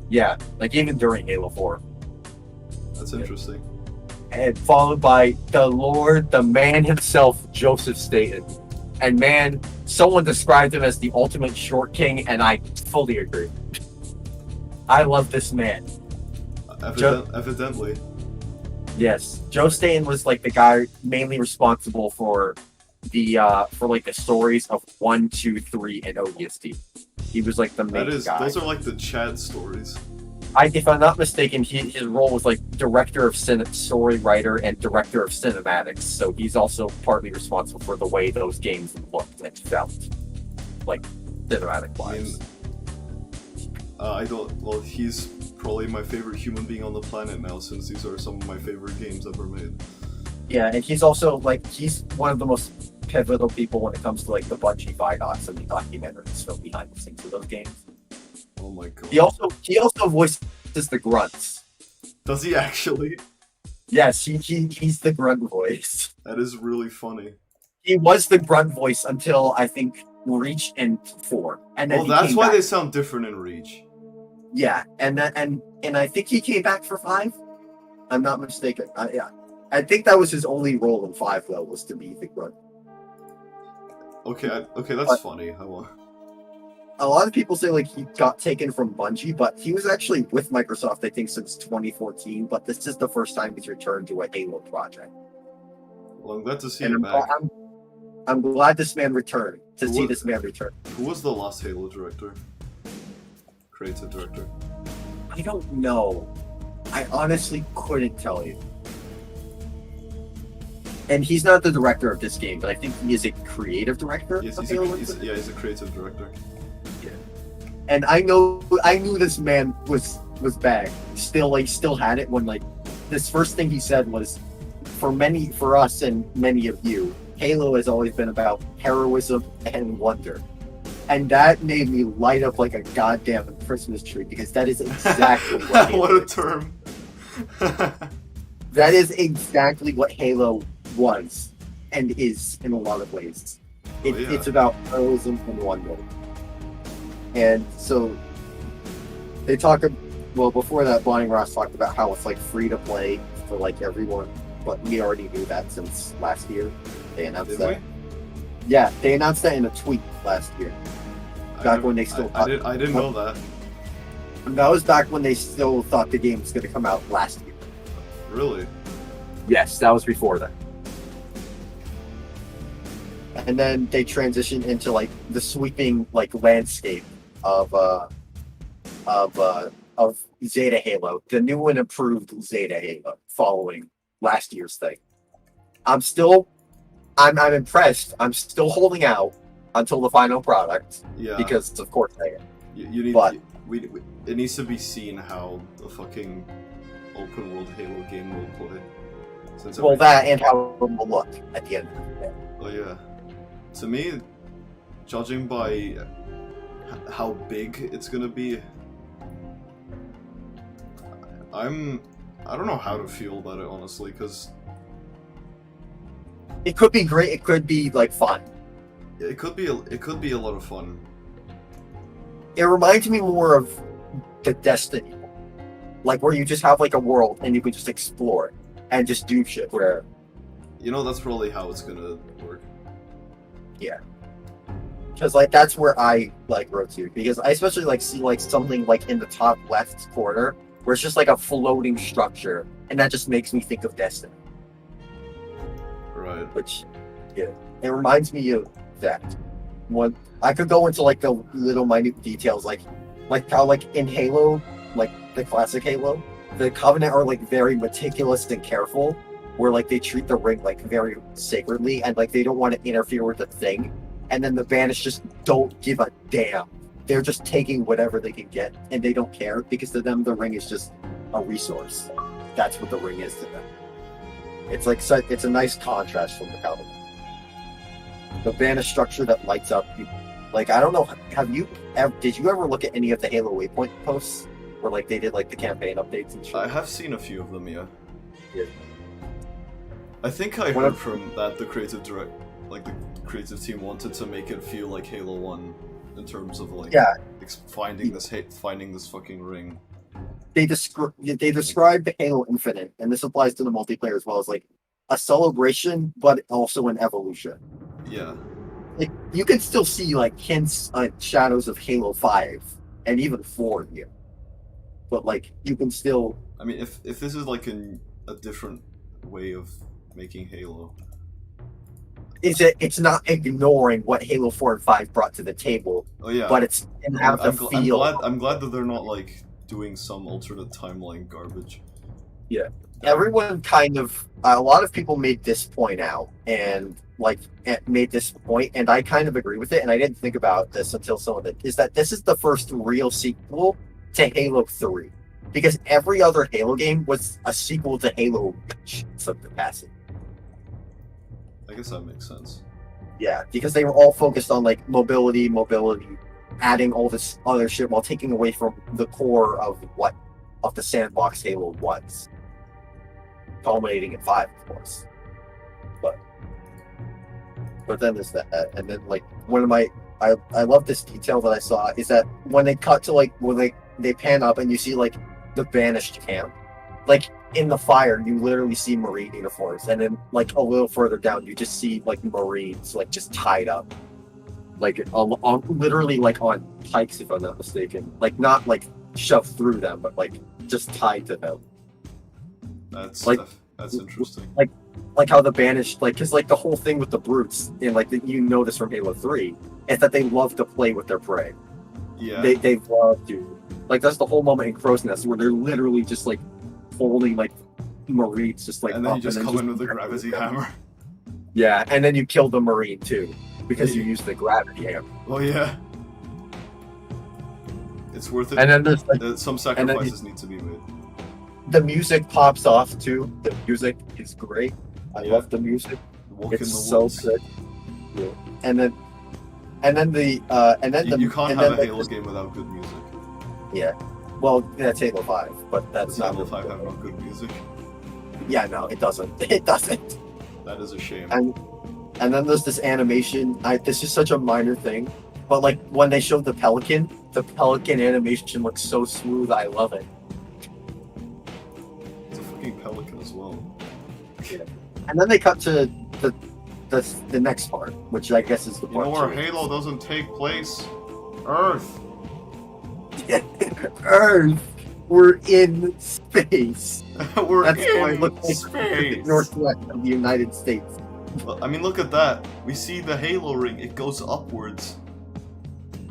Yeah, like even during Halo 4. That's interesting. And followed by the man himself, Joseph Staten. And man, someone described him as the ultimate short king, and I fully agree. I love this man. Evidently. Yes, Joe Staten was like the guy mainly responsible for the stories of 1, 2, 3, and ODST. He was like the main guy. Those are like the Chad stories. If I'm not mistaken, his role was like director of story writer and director of cinematics. So he's also partly responsible for the way those games looked and felt, like cinematic wise. I don't. Well, he's probably my favorite human being on the planet now, since these are some of my favorite games ever made. Yeah, and he's also he's one of the most pivotal people when it comes to like the Bungie Vidocs and the documentaries film behind the scenes of those games. Oh my god. He also voices the grunts. Does he actually? Yes, he's the grunt voice. That is really funny. He was the grunt voice until I think Reach and 4, and then that's why they sound different in Reach. Yeah, and I think he came back for 5. I'm not mistaken. Yeah, I think that was his only role in 5 though, was to be the grunt. Okay, that's funny. A lot of people say like he got taken from Bungie, but he was actually with Microsoft, I think, since 2014. But this is the first time he's returned to a Halo project. Well, I'm glad to see him back. I'm glad this man returned. This man return. Who was the last Halo director? Creative director? I don't know. I honestly couldn't tell you. And he's not the director of this game, but I think he is a creative director. Yes, he's a creative director. And I knew this man was back. Still had it when this first thing he said was, for us and many of you, Halo has always been about heroism and wonder. And that made me light up like a goddamn Christmas tree, because that is exactly what Halo what a is. term. That is exactly what Halo was and is in a lot of ways. It's about heroism and wonder. And so they talk. Well, before that, Bonnie Ross talked about how it's free to play for everyone, but we already knew that since last year. They announced that. Yeah, they announced that in a tweet last year. Back when they still. I didn't know that. That was back when they still thought the game was going to come out last year. Really? Yes, that was before that. And then they transitioned into the sweeping landscape of Zeta Halo, the new and improved Zeta Halo, following last year's thing. I'm impressed. I'm still holding out until the final product. Yeah. Because of course I am. It needs to be seen how the fucking open world Halo game will play. That and how it will look at the end of the day. Oh yeah. To me, judging by how big it's gonna be, I don't know how to feel about it, honestly, because it could be great. It could be fun. It could be a lot of fun. It reminds me more of the Destiny, where you just have a world and you can just explore and just do shit. Where, that's probably how it's gonna work. Yeah, because that's where I wrote to, because I especially see something in the top left corner where it's just a floating structure, and that just makes me think of Destiny. Right. Which, yeah, it reminds me of that. When I could go into the little minute details, like how in Halo, the classic Halo, the Covenant are very meticulous and careful, where they treat the ring very sacredly, and they don't want to interfere with the thing, and then the Banished just don't give a damn they're just taking whatever they can get, and they don't care because to them the ring is just a resource. That's what the ring is to them. It's like it's a nice contrast from the Paladin. The banish structure that lights up. Like I don't know, did you ever look at any of the Halo Waypoint posts where like they did like the campaign updates and shit? I have seen a few of them, yeah. Yeah. I think I heard from that the creative team wanted to make it feel like Halo 1 in terms of like finding this fucking ring. They described Halo Infinite, and this applies to the multiplayer as well, as like a celebration, but also an evolution. Yeah. Like you can still see like hints, shadows of Halo 5 and even 4 here, but like you can still. I mean, if this is like a different way of making Halo, it's not ignoring what Halo 4 and 5 brought to the table. Oh yeah. But it's I'm glad that they're not like doing some alternate timeline garbage. Yeah. Everyone kind of a lot of people made this point out and made this point, and I kind of agree with it, and I didn't think about this until some of it, is that this is the first real sequel to Halo 3. Because every other Halo game was a sequel to Halo Reach in some capacity. I guess that makes sense. Yeah, because they were all focused on like mobility, adding all this other shit while taking away from the core of the sandbox Halo was. Culminating in 5, of course. But then there's that, and then like I love this detail that I saw is that when they cut to like when they pan up and you see like the banished camp, like in the fire you literally see Marine uniforms, and then like a little further down you just see like Marines like just tied up, like literally like on pikes if I'm not mistaken, like not like shoved through them but like just tied to them. That's interesting. Like how the banished, like, because like the whole thing with the brutes, and like you know this from Halo 3, is that they love to play with their prey. Yeah. They love to. Like that's the whole moment in Crow's Nest where they're literally just like holding like Marines just like and then up, you just come in with the gravity hammer. Yeah, and then you kill the Marine too because you use the gravity hammer. Oh yeah. It's worth it. And then there's like, some sacrifices need to be made. The music pops off too. The music is great. I love the music. It's so good. Yeah. And then you can't have a Halo game without good music. Yeah. Well, that's Halo 5, but that's not Halo 5 have no good music. Yeah, no, it doesn't. It doesn't. That is a shame. And then there's this animation. This is such a minor thing, but like when they showed the Pelican animation looks so smooth. I love it. Pelican as well. Yeah. And then they cut to the next part, which I guess is the part. You know where Halo doesn't take place? Earth. Earth. We're in space. That's why it looks like the northwest of the United States. Well, I mean, look at that. We see the Halo ring. It goes upwards.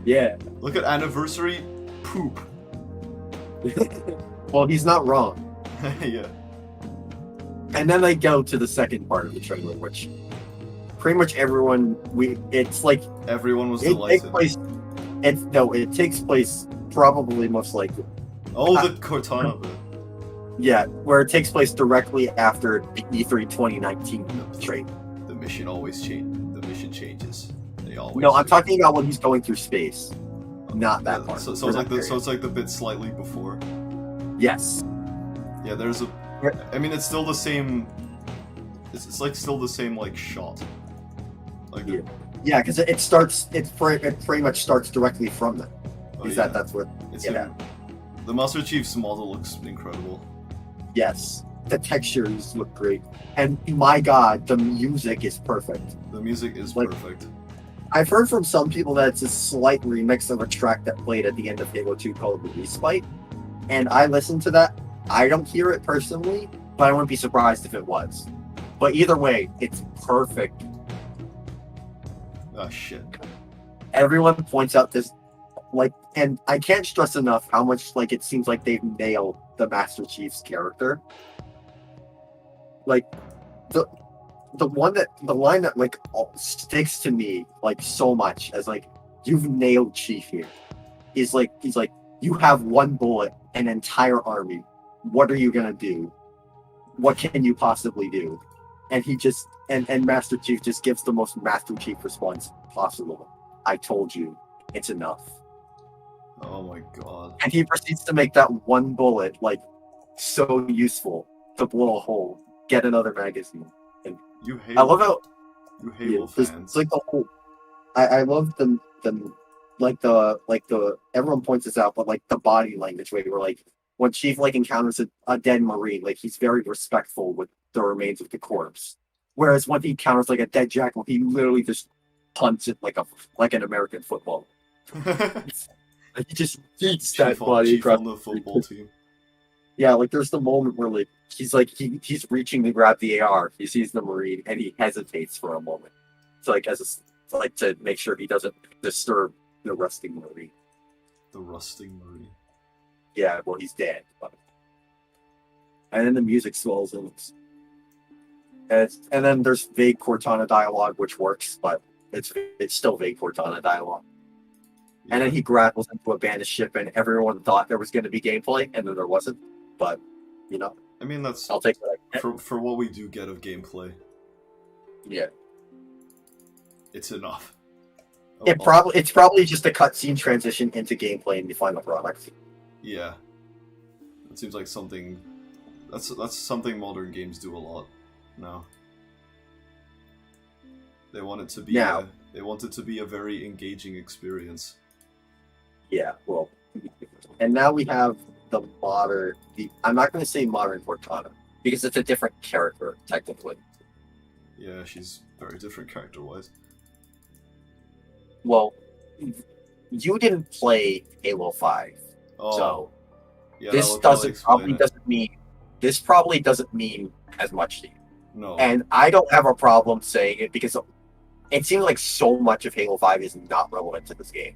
Yeah. Look at anniversary. Poop. Well, he's not wrong. Yeah. And then they go to the second part of the trailer, which pretty much everyone it's like everyone was delighted. It takes place probably most likely. Oh, the Cortana bit. Yeah, where it takes place directly after the E3 2019 trailer. The mission always changes. The mission changes. They always. No, I'm talking about when he's going through space, not that part. So it's like the bit slightly before. Yes. Yeah, there's a. I mean, it's still the same. It's like still the same like shot. Like yeah, because it starts. It pretty much starts directly from them. That's what. The Master Chief's model looks incredible. Yes, the textures look great, and my God, the music is perfect. The music is perfect. I've heard from some people that it's a slight remix of a track that played at the end of Halo 2 called Respite, and I listened to that. I don't hear it personally, but I wouldn't be surprised if it was. But either way, it's perfect. Oh shit. Everyone points out this, and I can't stress enough how much it seems like they've nailed the Master Chief's character. Like the line that sticks to me so much as you've nailed Chief here. he's like, you have one bullet, an entire army. What are you gonna do? What can you possibly do? And he just and Master Chief just gives the most Master Chief response possible. I told you, it's enough. Oh my god. And he proceeds to make that one bullet like so useful to blow a hole, get another magazine. And You I love how you Halo there's- fans. it's like the whole. I love the everyone points this out, but like the body language way where like when Chief like encounters a dead Marine, like he's very respectful with the remains of the corpse. Whereas when he encounters like a dead jackal, he literally just punts it like an American football. Like, he just eats that body Chief across on the football team. Yeah, like there's the moment where like he's reaching to grab the AR. He sees the Marine and he hesitates for a moment. It's like to make sure he doesn't disturb the resting Marine. The rusting Marine. Yeah, well he's dead. And then the music swells and then there's vague Cortana dialogue which works, but it's still vague Cortana dialogue. And then he grapples into a bandit ship, and everyone thought there was going to be gameplay, and then there wasn't. But, you know, I mean, that's I'll take that. for what we do get of gameplay. Yeah, It's enough. it's probably just a cutscene transition into gameplay in the final product. Yeah, it seems like something. That's something modern games do a lot now. They want it to be. They want it to be a very engaging experience. Yeah, well, and now we have I'm not going to say modern Cortana because it's a different character technically. Yeah, she's very different character-wise. Well, you didn't play Halo 5, so yeah, this probably doesn't mean as much to you. No, And I don't have a problem saying it because it seems like so much of Halo 5 is not relevant to this game.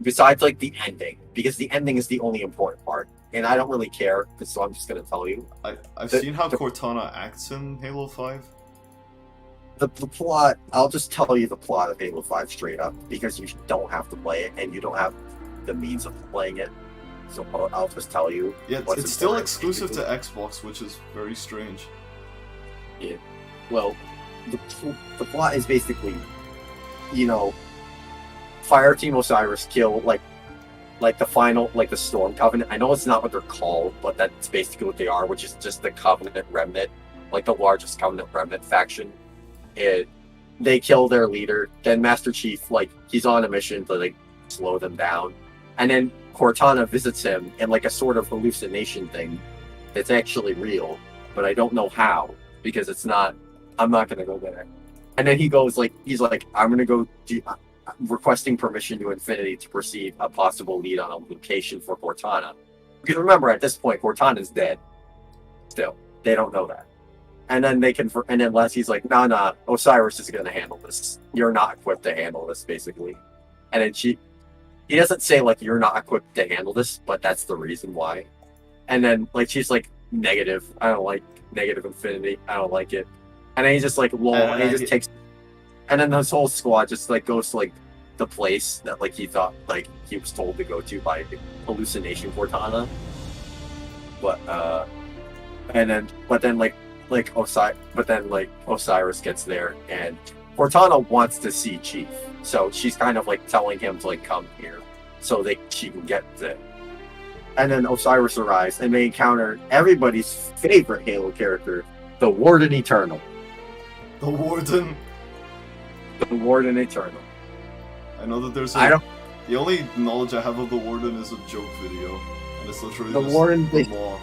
Besides, like, the ending. Because the ending is the only important part. And I don't really care, so I'm just going to tell you. I've seen how Cortana acts in Halo 5. The plot, I'll just tell you the plot of Halo 5 straight up. Because you don't have to play it, and you don't have the means of playing it. So I'll just tell you. Yeah, it's still exclusive to Xbox, which is very strange. Yeah. Well, the plot is basically, Fireteam Osiris kill like the final, like the Storm Covenant. I know it's not what they're called, but that's basically what they are, which is just the Covenant Remnant, like the largest Covenant Remnant faction. They kill their leader. Then Master Chief, like, he's on a mission to like slow them down, and then Cortana visits him in like a sort of hallucination thing that's actually real, but I don't know how because it's not. I'm not gonna go there. And then he goes like, he's like, I'm gonna go requesting permission to Infinity to proceed a possible lead on a location for Cortana. Because remember, at this point, Cortana's dead. Still, they don't know that. And then and then Leslie's like, nah, Osiris is gonna handle this. You're not equipped to handle this, basically. And then he doesn't say like you're not equipped to handle this, but that's the reason why. And then like she's like, negative. I don't like negative Infinity. I don't like it. And then he's just like, lol, and he just takes. And then this whole squad just like goes to like the place that like he thought like he was told to go to by hallucination Cortana. But Osiris gets there and Cortana wants to see Chief, so she's kind of like telling him to like come here so she can get there. And then Osiris arrives and they encounter everybody's favorite Halo character, the Warden Eternal. The Warden. The Warden Eternal. I know that there's the only knowledge I have of the Warden is a joke video, and it's literally the just Warden. the law.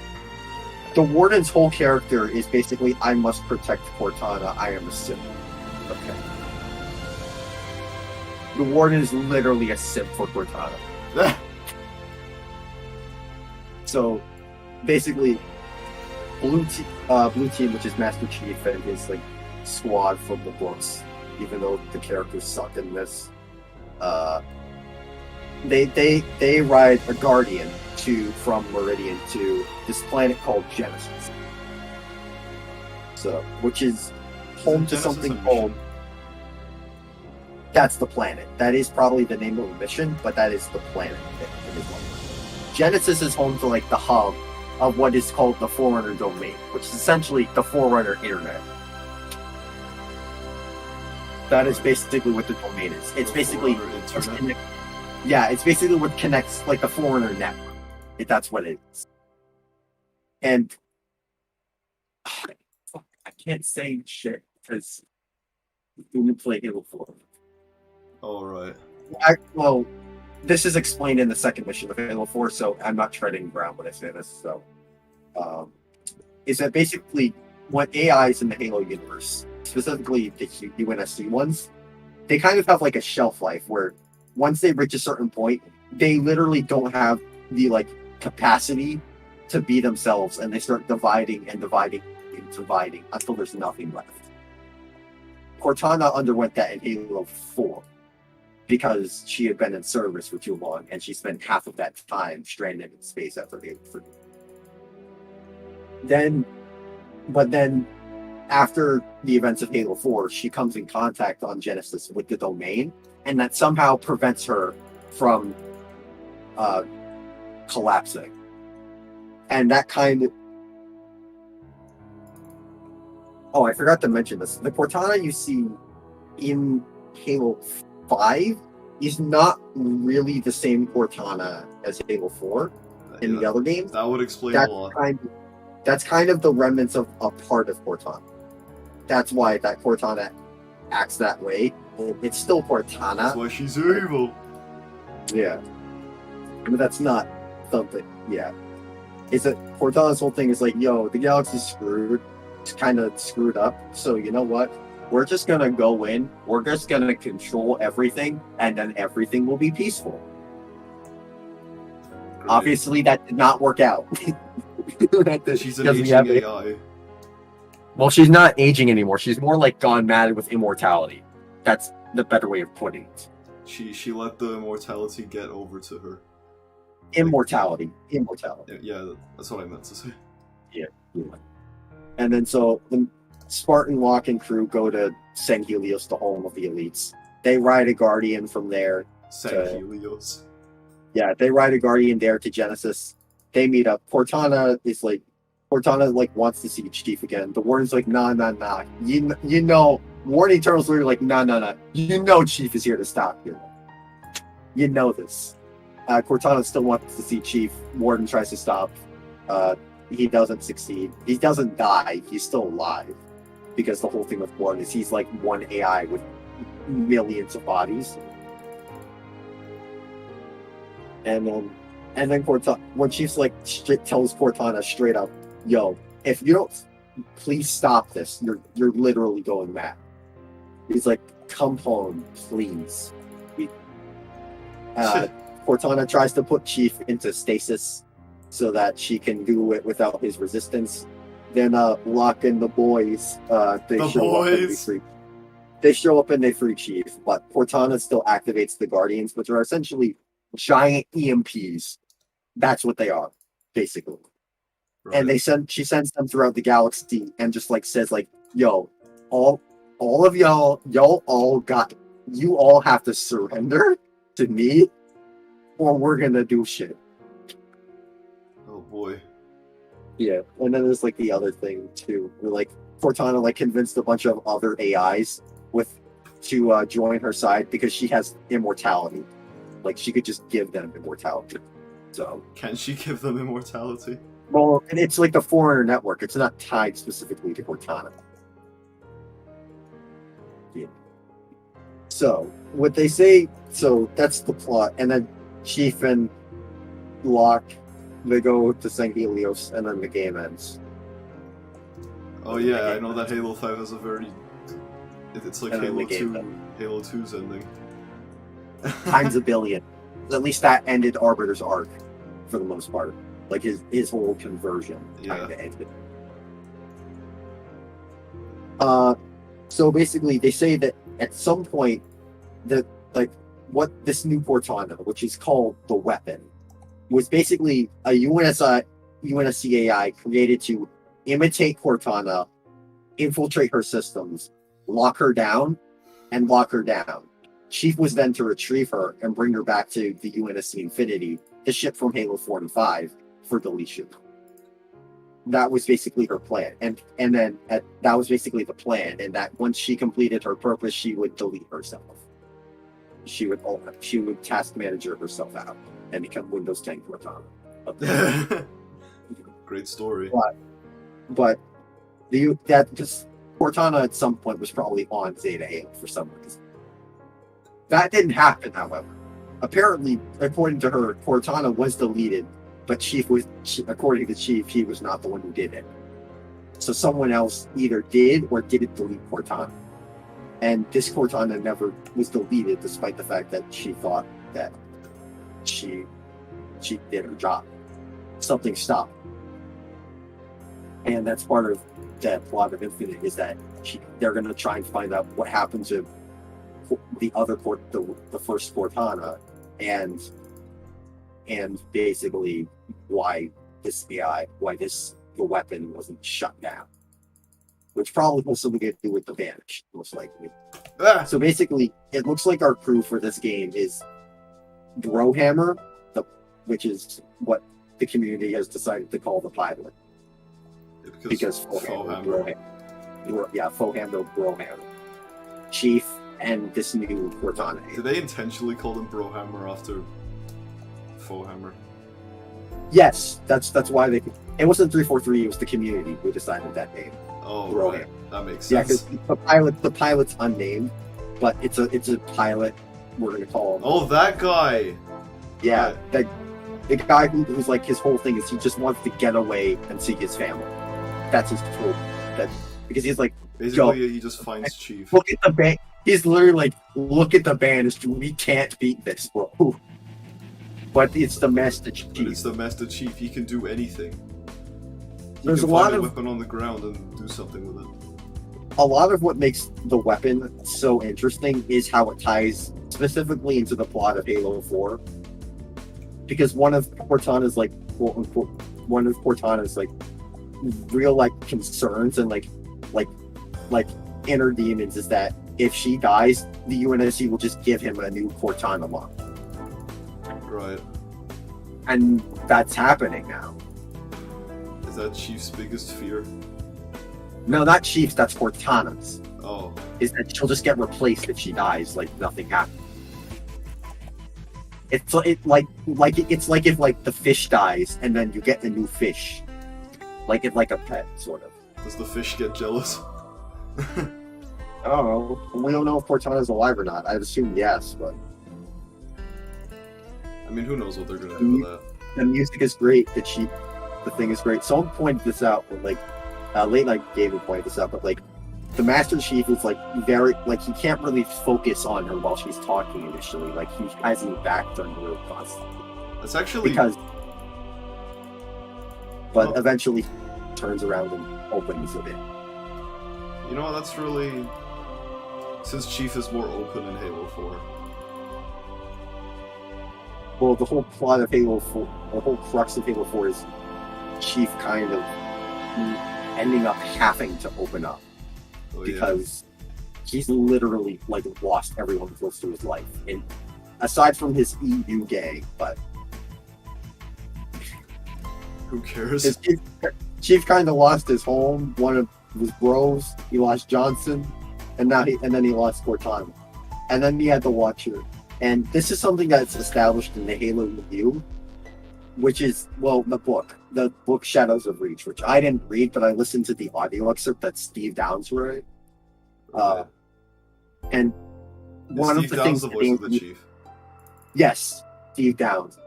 The Warden's whole character is basically, I must protect Cortana. I am a simp. Okay. The Warden is literally a simp for Cortana. So, basically, Blue Team, which is Master Chief and his like squad from the books, even though the characters suck in this, they ride a Guardian from Meridian to this planet called Genesis. So, which is home to something called. That's the planet. That is probably the name of the mission, but that is the planet. It is one. Genesis is home to like the hub of what is called the Forerunner domain, which is essentially the Forerunner internet. That is basically what the domain is. It's basically it's basically what connects like the Forerunner network. That's what it is. And I can't say shit because we didn't play Halo 4. All right. Well, this is explained in the second mission of Halo 4, so I'm not treading ground when I say this. So, is that basically what AIs in the Halo universe, specifically the UNSC ones, they kind of have like a shelf life where once they reach a certain point, they literally don't have the like capacity to be themselves, and they start dividing and dividing and dividing until there's nothing left. Cortana underwent that in Halo 4 because she had been in service for too long, and she spent half of that time stranded in space after Halo 3. But then, after the events of Halo 4, she comes in contact on Genesis with the domain, and that somehow prevents her from collapsing. And that kind of... Oh, I forgot to mention this. The Cortana you see in Halo 5 is not really the same Cortana as Halo 4 in the other games. That would explain a lot. That's kind of the remnants of a part of Cortana. That's why that Cortana acts that way. It's still Cortana. That's why she's evil. Yeah. But that's not something. Yeah. Is that Cortana's whole thing is like, yo, the galaxy's screwed. It's kind of screwed up. So you know what? We're just going to go in. We're just going to control everything. And then everything will be peaceful. Great. Obviously, that did not work out. She's an aging AI. Well, she's not aging anymore. She's more like gone mad with immortality. That's the better way of putting it. She let the immortality get over to her. Immortality. Yeah, that's what I meant to say. Yeah. And then so the Spartan Locke and crew go to San Helios, the home of the elites. They ride a Guardian from there. San Helios. Yeah, they ride a Guardian there to Genesis. They meet up. Cortana wants to see Chief again. The Warden's like, nah. You know, Warden Eternal's literally like, nah. You know Chief is here to stop you. You know this. Cortana still wants to see Chief. Warden tries to stop. He doesn't succeed. He doesn't die. He's still alive. Because the whole thing with Warden is he's like one AI with millions of bodies. And then Cortana, when Chief's like tells Cortana straight up, yo, if you don't please stop this, you're literally going mad. He's like, come home, please. Cortana tries to put Chief into stasis so that she can do it without his resistance. Then Locke and the boys, they show up and they free Chief, but Cortana still activates the Guardians, which are essentially giant EMPs. That's what they are, basically. Right. And she sends them throughout the galaxy and just like says like, yo, all of y'all have to surrender to me or we're gonna do shit. Oh boy. Yeah, and then there's like the other thing too, where like Cortana like convinced a bunch of other AIs to join her side because she has immortality. Like she could just give them immortality. So can she give them immortality? Well, and it's like the Forerunner network. It's not tied specifically to Cortana. Yeah. So what they say, so that's the plot, and then Chief and Locke, they go to San Helios, and then the game ends. Oh yeah, I know that Halo 5 has a very... It's like Halo 2, Halo 2's ending. Times a billion. At least that ended Arbiter's arc, for the most part. Like his whole conversion kind of ended. So basically, they say that at some point, that like what this new Cortana, which is called the Weapon, was basically a UNSC AI created to imitate Cortana, infiltrate her systems, lock her down, and lock her down. Chief was then to retrieve her and bring her back to the UNSC Infinity, the ship from Halo 4 and 5, for deletion. That was basically her plan, and then that was basically the plan. And that once she completed her purpose, she would delete herself. She would task manager herself out and become Windows 10 Cortana. Great story. But Cortana at some point was probably on Zeta Halo for some reason. That didn't happen, however. Apparently, according to her, Cortana was deleted, but according to Chief, he was not the one who did it. So someone else either did or didn't delete Cortana. And this Cortana never was deleted, despite the fact that she thought that she did her job. Something stopped. And that's part of that plot of Infinite, is that they're going to try and find out what happened to the first Cortana, and basically why the weapon wasn't shut down, which probably has something to do with the Vanish, most likely. So basically, it looks like our crew for this game is Brohammer, which is what the community has decided to call the pilot. Because Fohammer, Brohammer, Chief, and this new Cortana. Did they intentionally call him Brohammer after Fohammer? Yes, that's why they. It wasn't 343. It was the community who decided that name. Oh, Brohammer. Right. That makes Yeah, sense. because the pilot's unnamed, but it's a pilot. We're gonna call him. Oh, that guy. Yeah, the guy who's like, his whole thing is he just wants to get away and see his family. That's his whole. Because he's like, basically, he just finds Chief. Look at the band. He's literally like, look at the band. We can't beat this, bro. But it's the Master Chief. But it's the Master Chief. He can do anything. There's can a lot find of weapon on the ground and do something with it. A lot of what makes the weapon so interesting is how it ties specifically into the plot of Halo 4. Because one of Cortana's like, quote unquote, real like concerns and like inner demons is that if she dies, the UNSC will just give him a new Cortana model. Right. And that's happening now. Is that Chief's biggest fear? No, not Chief's, that's Cortana's. Oh. Is that she'll just get replaced if she dies, like nothing happened. It's like if like the fish dies and then you get the new fish. Like it's like a pet, sort of. Does the fish get jealous? I don't know. We don't know if Cortana's alive or not. I'd assume yes, but I mean, who knows what they're gonna do with that? the music is great. The thing is great. Someone pointed this out, but like Late Night Gaming pointed this out, but like the Master Chief is like very like he can't really focus on her while she's talking initially. Like he has his back turned to her constantly. It's actually but eventually he turns around and opens a bit. You know, that's really, since Chief is more open in Halo 4. Well, the whole plot of Halo 4, the whole crux of Halo 4 is Chief kind of ending up having to open up. Because he's literally like lost everyone close to his life. And aside from his EU gang, but who cares? Chief kind of lost his home, one of his bros. He lost Johnson, and then he lost Cortana, and then he had the Watcher. And this is something that's established in the Halo review, which is the book Shadows of Reach, which I didn't read, but I listened to the audio excerpt that Steve Downes wrote. And one of the things the voice of the Chief. Yes, Steve Downes.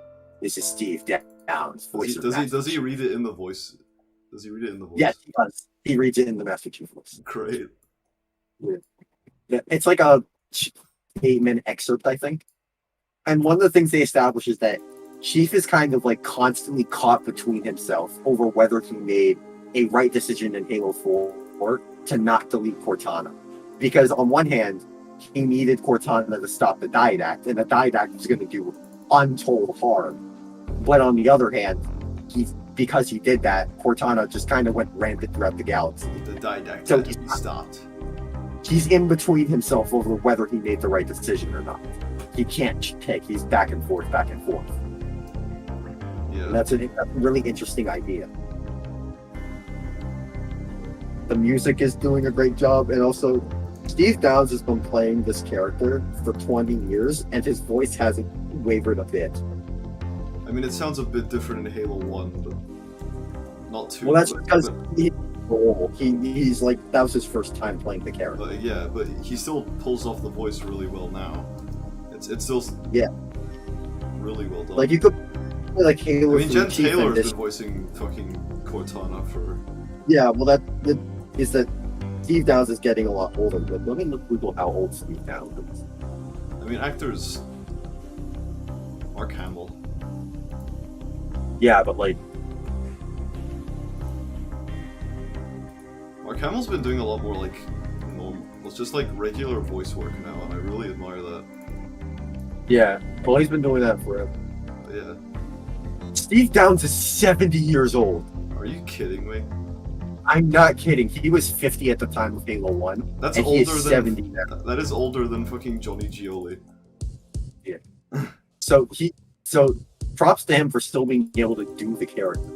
This is Steve Downes, voice of Master Does he Chief. read it in the voice? Does he read it in the voice? Yes, he does. He reads it in the Master Chief voice. Great. Yeah, it's like a 8-minute excerpt, I think. And one of the things they establish is that Chief is kind of like constantly caught between himself over whether he made a right decision in Halo 4 to not delete Cortana. Because on one hand, he needed Cortana to stop the Diet Act, and the Diet Act was going to do untold harm. But on the other hand, because he did that, Cortana just kind of went rampant throughout the galaxy. The Diet Act So had to be stopped. he's in between himself over whether he made the right decision or not. He can't pick. He's back and forth, back and forth. Yeah. And that's a really interesting idea. The music is doing a great job, and also Steve Downes has been playing this character for 20 years, and his voice hasn't wavered a bit. I mean, it sounds a bit different in Halo 1, but not too. Well, that's but, because he's like, that was his first time playing the character. But yeah, but he still pulls off the voice really well now. It's still really well done. Like you could like Halo. I mean, Jen Chief Taylor's Edition. been voicing fucking Cortana for. Yeah, well, that is that Steve Downes is getting a lot older. But let me Google how old Steve Downes is. I mean, actors. Mark Hamill. Yeah, but like, Mark Hamill's been doing a lot more like normal, it's just like regular voice work now, and I really admire that. yeah, well, he's been doing that forever. But yeah. Steve Downes is 70 years old. Are you kidding me? I'm not kidding. He was 50 at the time of Halo 1. That's and older he is than 70 now. that is older than fucking Johnny Gioli. So props to him for still being able to do the character.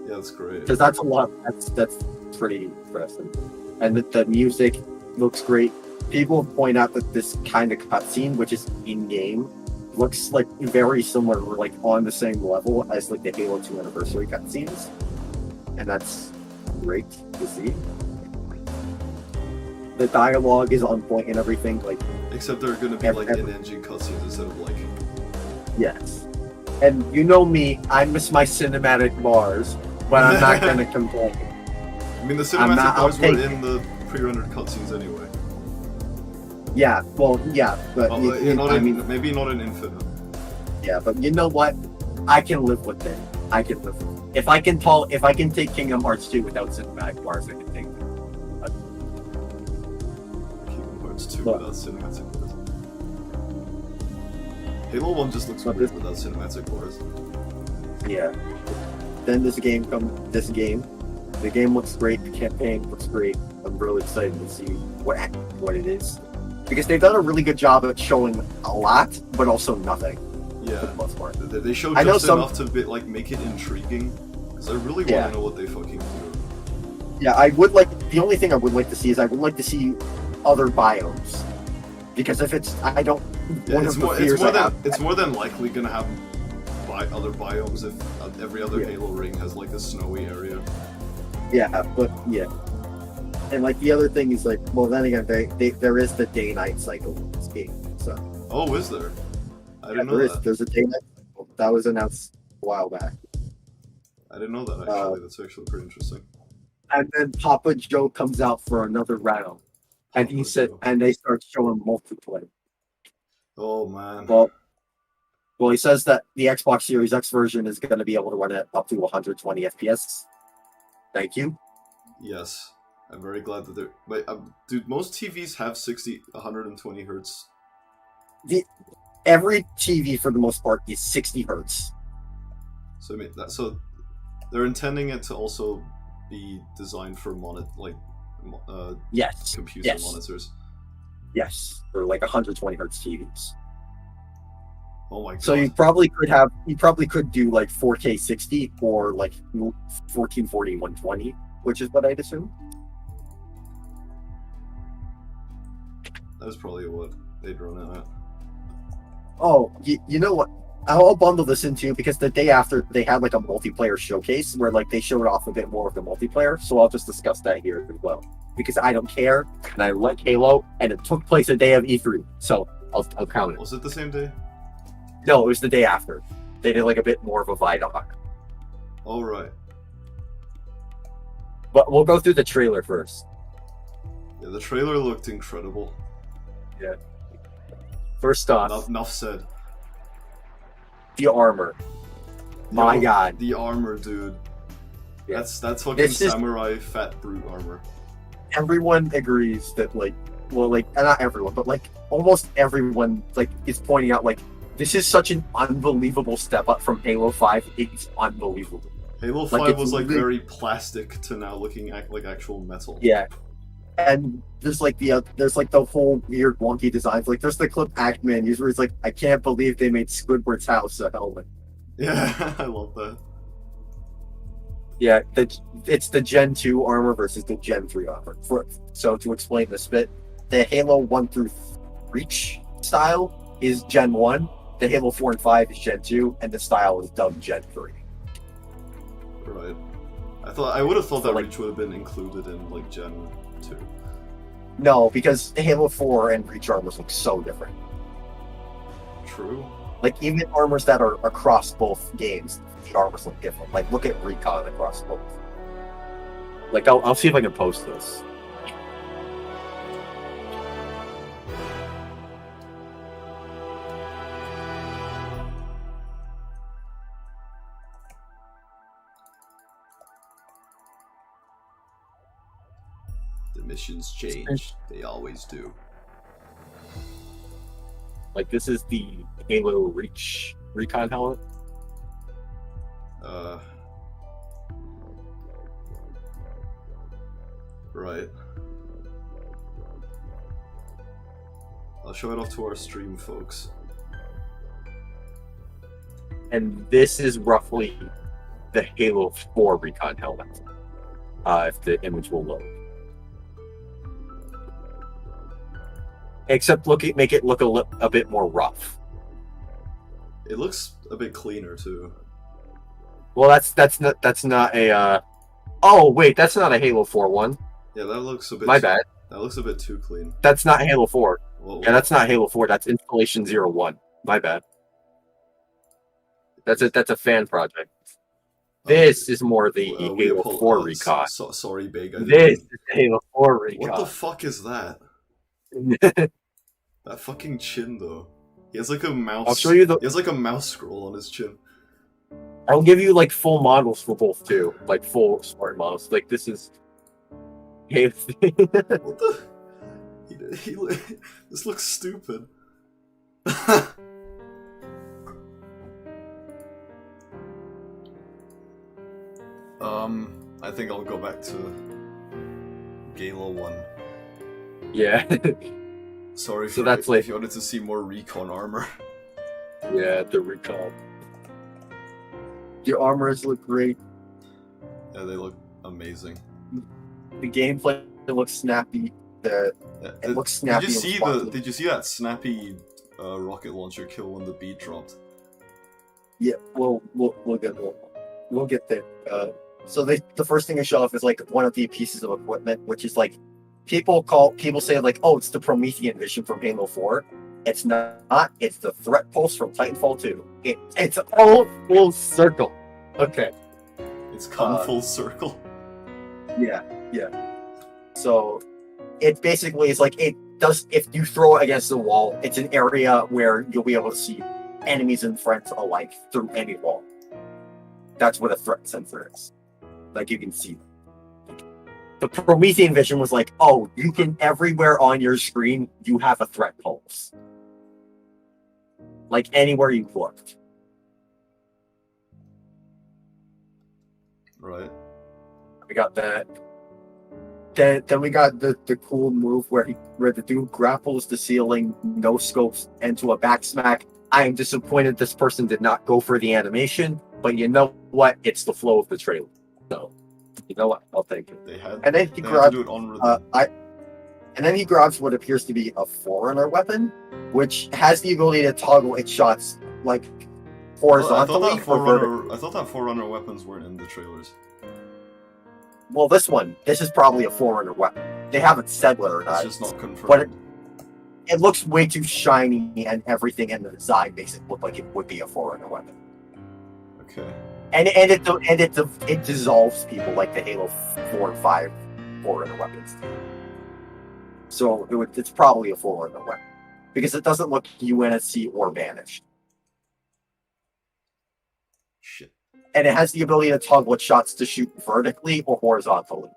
Yeah, that's great. Because that's a lot. That's pretty impressive. And the music looks great. People point out that this kind of cutscene, which is in-game, looks like very similar, or like on the same level as like the Halo 2 anniversary cutscenes. And that's great to see. The dialogue is on point and everything. Like, Except they're gonna be like in-engine cutscenes instead of like. yes. And you know me, I miss my cinematic bars, but I'm not gonna complain. I mean, the cinematic I'll bars were take in the pre-rendered cutscenes anyway. Yeah, well, yeah, but Maybe not in Infinite. yeah, but you know what? I can live with it. I can live with it. If I can take Kingdom Hearts 2 without cinematic bars, I can take it. Kingdom Hearts 2 Look. without cinematic bars. Halo 1 just looks But weird this- without cinematic bars. Yeah. Then the game looks great. The campaign looks great. I'm really excited to see what it is, because they've done a really good job at showing a lot, but also nothing for Yeah. the most part. They showed I know just some- enough to like make it intriguing, because I really Yeah. want to know what they fucking do. Yeah, the only thing I would like to see is I would like to see other biomes, because if it's I don't. Yeah, one of the fears I have- it's more than likely gonna have other biomes if every other Yeah. Halo ring has like a snowy area. Yeah, but yeah. And like the other thing is like, well, then again, there is the day-night cycle in this game. So Oh, is there? I yeah, didn't know that. there's a day-night cycle that was announced a while back. I didn't know that actually. That's actually pretty interesting. And then Papa Joe comes out for another round, and he Papa said, Joe. and they start showing multiplayer. Oh man. Well, he says that the Xbox Series X version is going to be able to run it up to 120 FPS. Thank you. Yes. I'm very glad that they're. Wait, dude, most TVs have 120 hertz. Every TV, for the most part, is 60 hertz. So I mean, they're intending it to also be designed for Yes. computer Yes. monitors. Yes, for like 120 hertz TVs. Oh my god. So you probably could do like 4K 60 or like 1440 120, which is what I'd assume. That was probably what they'd run it at. Oh, you know what? I'll bundle this into, because the day after they had like a multiplayer showcase where like they showed off a bit more of the multiplayer. So I'll just discuss that here as well, because I don't care and I like Halo, and it took place the day of E3, so I'll count it. Was it the same day? No, it was the day after. They did like a bit more of a Vidoc. Oh right. But we'll go through the trailer first. Yeah, the trailer looked incredible. First off, Enough said. the armor. My God. The armor, dude. Yeah. That's fucking It's just- samurai fat brute armor. Everyone agrees that not everyone, but like almost everyone like is pointing out like this is such an unbelievable step up from Halo 5. It's unbelievable. Halo Like, 5 it's was like really- very plastic to now looking like actual metal. Yeah. And there's like the whole weird wonky designs. Like there's the clip act menus where it's like, I can't believe they made Squidward's house a helmet. Yeah, I love that. Yeah, it's the Gen 2 armor versus the Gen 3 armor. So to explain this bit, the Halo 1 through Reach style is Gen 1, the Halo 4 and 5 is Gen 2, and the style is dubbed Gen 3. Right. I would have thought So, that like- Reach would have been included in like Gen 2. No, because Halo 4 and Reach armors look so different. True. Like, even armors that are across both games, the armors look different. Like, look at Recon across both. Like, I'll see if I can post this. The missions change. They always do. Like, this is the Halo Reach Recon helmet. Right. I'll show it off to our stream, folks. And this is roughly the Halo 4 Recon helmet. If the image will load. Except make it look a bit more rough. It looks a bit cleaner too. Well, that's not a. Oh wait, that's not a Halo 4 one. Yeah, that looks a bit. My bad. That looks a bit too clean. That's not Halo 4. Whoa. Yeah, that's not Halo 4. That's Installation 01. My bad. That's a fan project. This is more the Halo 4 Recon. Sorry, Big. This is Halo 4 Recon. What the fuck is that? That fucking chin, though. He has like a mouse. I'll show you He has like a mouse scroll on his chin. I'll give you like full models for both too, like full smart models. Like this is. What the? This looks stupid. I think I'll go back to Gala 1. Yeah. Sorry So that's like- if you wanted to see more recon armor. Yeah, the Recon. The armors look great. Yeah, they look amazing. The gameplay looks snappy. It looks snappy. Did you and see responsive. Did you see that snappy rocket launcher kill when the beat dropped? Yeah, we'll get there. So the first thing they show off is like one of the pieces of equipment, which is like people say like, oh, it's the Promethean vision from Halo 4. It's not. It's the threat pulse from Titanfall 2. It's all full circle. Okay. It's come full circle. Yeah. So it basically is like it does. If you throw it against the wall, it's an area where you'll be able to see enemies and friends alike through any wall. That's what a threat sensor is. Like you can see. The Promethean vision was like, oh, you can everywhere on your screen, you have a threat pulse. Like anywhere you looked. Right. We got that. Then we got the cool move where the dude grapples the ceiling, no scopes, into a back smack. I am disappointed this person did not go for the animation, but you know what? It's the flow of the trailer. So, you know what? I'll take it. They had. And then They he had to grabs do it on rhythm. and then he grabs what appears to be a Forerunner weapon, which has the ability to toggle its shots like horizontally or vertically. I thought that Forerunner weapons weren't in the trailers. Well, this is probably a Forerunner weapon. They haven't said whether or It's not. just not confirmed. But it looks way too shiny, and everything in the design makes it look like it would be a Forerunner weapon. Okay. And it dissolves people like the Halo 4 and 5 Forerunner weapons. So it's probably a Forerunner weapon because it doesn't look UNSC or banished. Shit. And it has the ability to toggle its shots to shoot vertically or horizontally.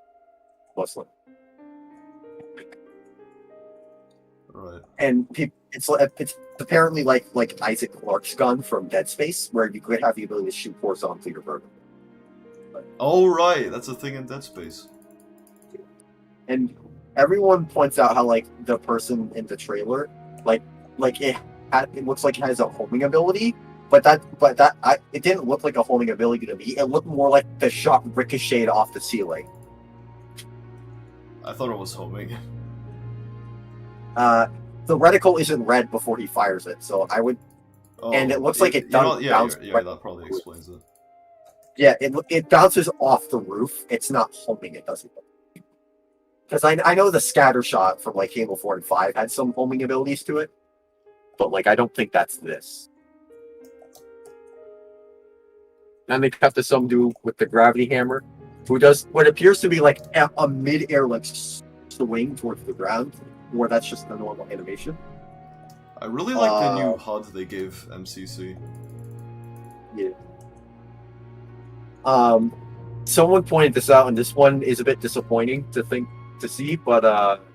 Mostly. Right. And it's apparently like Isaac Clarke's gun from Dead Space, where you could have the ability to shoot horizontally or vertically. Oh right, that's a thing in Dead Space. And everyone points out how like the person in the trailer, like it looks like it has a homing ability, but it didn't look like a homing ability to me. It looked more like the shot ricocheted off the ceiling. I thought it was homing. The reticle isn't red before he fires it, so I would. Oh, And it looks like it bounces. Yeah, that probably explains it. Yeah, it bounces off the roof. It's not homing. It doesn't. Because I know the scatter shot from like Halo 4 and 5 had some homing abilities to it, but like I don't think that's this. And they have to some dude with the gravity hammer, who does what appears to be like a mid-air like swing towards the ground, where that's just a normal animation. I really like the new HUD they gave MCC. Yeah. Someone pointed this out, and this one is a bit disappointing to see, but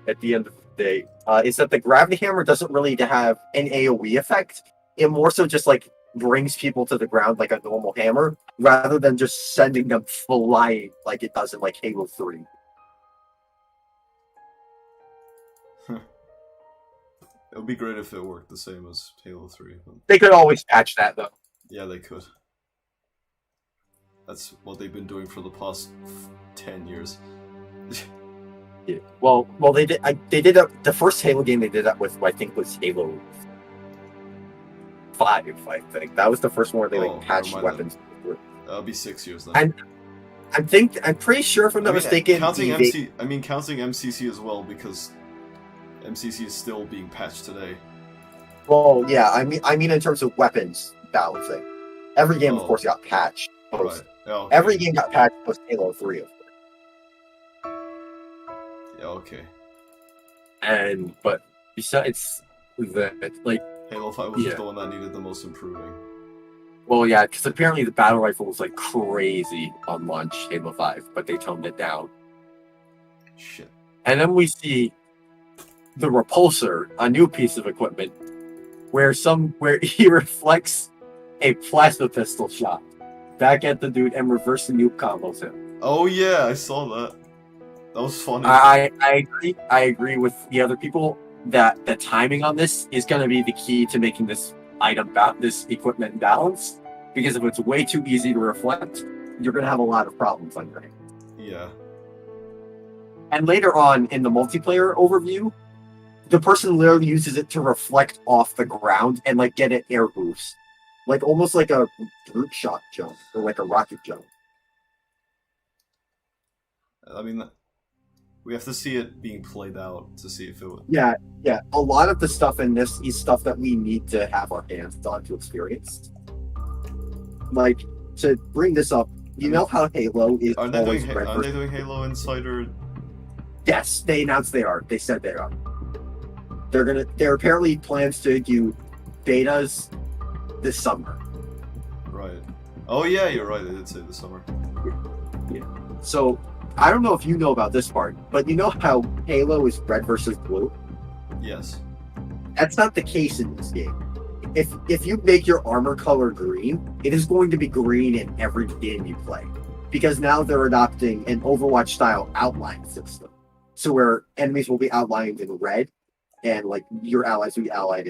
at the end of the day, is that the gravity hammer doesn't really have an AoE effect. It more so just like brings people to the ground like a normal hammer, rather than just sending them flying like it does in like Halo 3. It would be great if it worked the same as Halo 3. But... They could always patch that though. Yeah, they could. That's what they've been doing for the past 10 years. Yeah. Well, they did. They did that. The first Halo game they did that with, I think, was Halo 5. I think that was the first one where they like patched weapons. That'll be 6 years then. I'm pretty sure, if I'm not mistaken. Counting MCC as well, because MCC is still being patched today. Well, yeah. I mean, in terms of weapons balancing, every game, of course, got patched. Right. Yeah, okay. Every game got patched post Halo 3, of course. Yeah, okay. But besides that, like Halo 5 was just the one that needed the most improving. Well, yeah, because apparently the battle rifle was like crazy on launch Halo 5, but they toned it down. Shit. And then we see the repulsor, a new piece of equipment, where he reflects a plasma pistol shot back at the dude and reverse the nuke combos him. Oh yeah, I saw that. That was funny. I agree with the other people that the timing on this is going to be the key to making this this equipment balanced. Because if it's way too easy to reflect, you're going to have a lot of problems on your hands. Yeah. And later on in the multiplayer overview, the person literally uses it to reflect off the ground and like get an air boost. Like almost like a brute shot jump or like a rocket jump. I mean, we have to see it being played out to see if it would. Yeah. A lot of the stuff in this is stuff that we need to have our hands on to experience. Like, to bring this up, you know how Halo is Are they always doing Halo Insider? Yes, they announced they are. They said they are. There are apparently plans to do betas this summer. Right. Oh yeah, you're right. They did say this summer. Yeah. So I don't know if you know about this part, but you know how Halo is red versus blue? Yes. That's not the case in this game. If you make your armor color green, it is going to be green in every game you play. Because now they're adopting an Overwatch style outline system. So where enemies will be outlined in red, and like your allies will be allied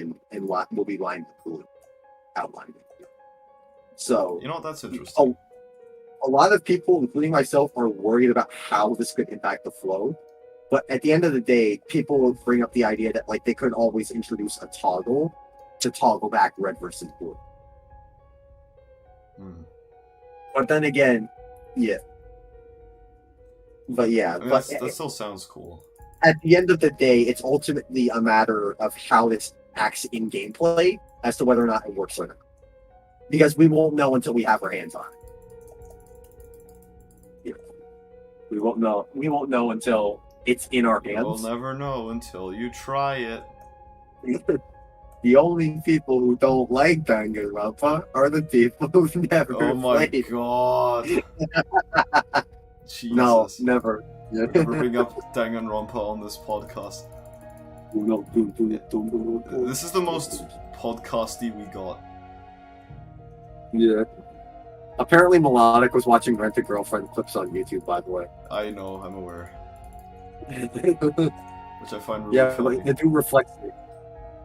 will be lined with blue outline. So you know what, that's interesting. A lot of people, including myself, are worried about how this could impact the flow. But at the end of the day, people will bring up the idea that like they could always introduce a toggle to toggle back red versus blue. But then again, yeah. But yeah, I mean, that still sounds cool. At the end of the day, it's ultimately a matter of how this acts in gameplay as to whether or not it works or not. Because we won't know until we have our hands on it. Yeah. We won't know. We won't know until it's in our hands. We'll never know until you try it. The only people who don't like Danganronpa are the people who've never played. Oh my god. Jesus. No, never. Never bring up Danganronpa on this podcast. This is the most podcasty we got. Yeah. Apparently Melodic was watching Rent a Girlfriend clips on YouTube, by the way. I know, I'm aware. which I find really Yeah, funny. like the dude reflects it.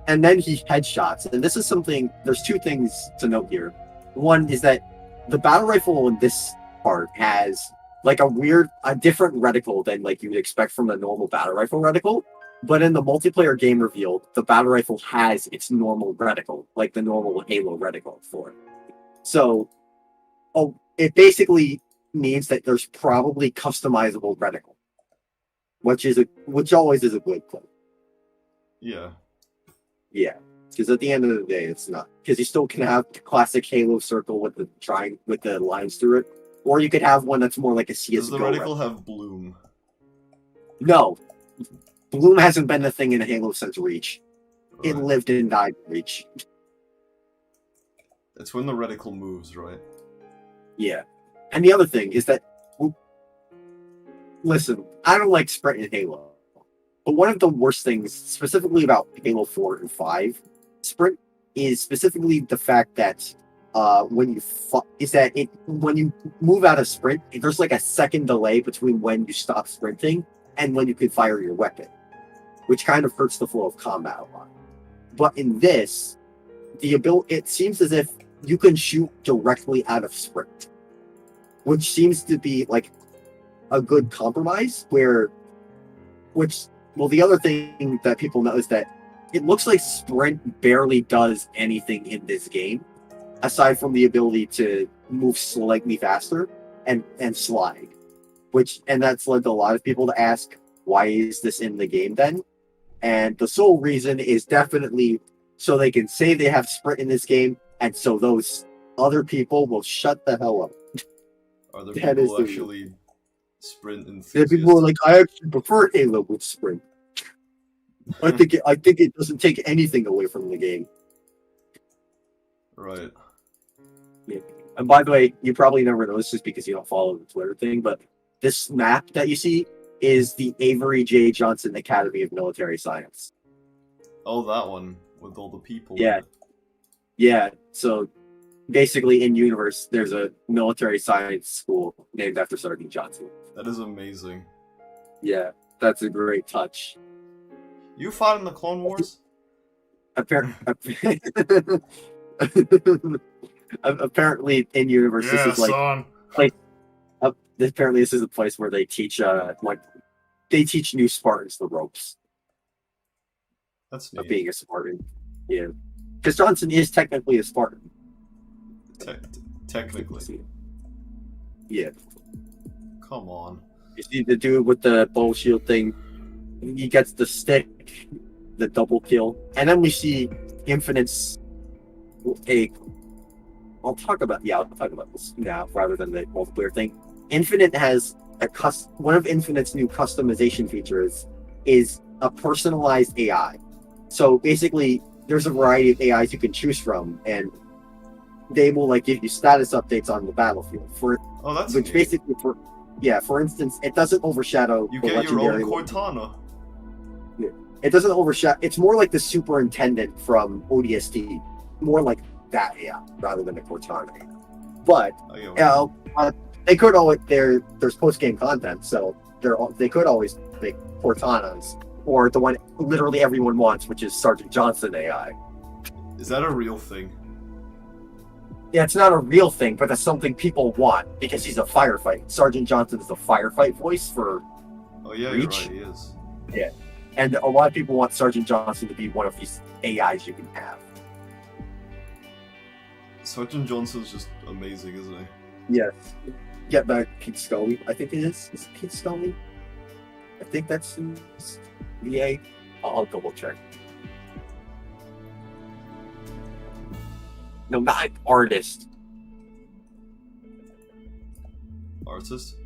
And then he headshots. And this is something, there's two things to note here. One is that the battle rifle in this part has like a different reticle than like you would expect from a normal battle rifle reticle. But in the multiplayer game reveal, the battle rifle has its normal reticle, like the normal Halo reticle for it. So, it basically means that there's probably customizable reticle, which always is a good thing. Yeah. Yeah, because at the end of the day, it's not, because you still can have the classic Halo circle with the lines through it, or you could have one that's more like a CS:GO. Does the reticle have bloom? No, bloom hasn't been a thing in Halo since Reach. Right. It lived and died in Reach. It's when the reticle moves, right? Yeah, and the other thing is that, listen, I don't like sprint in Halo. But one of the worst things, specifically about Halo 4 and 5 sprint, is specifically the fact that when you move out of sprint, there's like a second delay between when you stop sprinting and when you can fire your weapon, which kind of hurts the flow of combat a lot. But in this, it seems as if you can shoot directly out of sprint, which seems to be like a good compromise. Well, the other thing that people know is that it looks like sprint barely does anything in this game, aside from the ability to move slightly faster and slide. And that's led to a lot of people to ask, why is this in the game then? And the sole reason is definitely so they can say they have sprint in this game, and so those other people will shut the hell up. Are there That people is actually sprint And enthusiasts? people are like, I actually prefer Halo with sprint. I think it doesn't take anything away from the game. Right. Yeah. And by the way, you probably never noticed this because you don't follow the Twitter thing, but this map that you see is the Avery J. Johnson Academy of Military Science. Oh, that one with all the people. Yeah. Yeah. So basically, in universe, there's a military science school named after Sergeant Johnson. That is amazing. Yeah, that's a great touch. You fought in the Clone Wars? Apparently, in universe, this is like son. apparently this is a place where they teach new Spartans the ropes That's of neat. being a Spartan. Yeah, because Johnson is technically a Spartan. Technically. Yeah. Come on. You see the dude with the bow shield thing. He gets the stick, the double kill, and then we see Infinite's. I'll talk about this now rather than the multiplayer thing. Infinite has one of Infinite's new customization features is a personalized AI. So basically, there's a variety of AIs you can choose from, and they will like give you status updates on the battlefield. That's which neat. basically for instance, it doesn't overshadow You the get your legendary own Cortana. It doesn't overshadow. It's more like the superintendent from ODST, more like that AI rather than the Cortana. But they could always there's post game content, so they could always make Cortanas or the one literally everyone wants, which is Sergeant Johnson AI. Is that a real thing? Yeah, it's not a real thing, but that's something people want because he's a firefight. Sergeant Johnson is the firefight voice for Oh yeah, Reach? you're right, he is. Yeah. And a lot of people want Sergeant Johnson to be one of these AIs you can have. Sergeant Johnson's just amazing, isn't he? Yes. Get back Pete Scully, I think it is. Is it Pete Scully? I think that's his VA. I'll double check. No, not artist. Artist?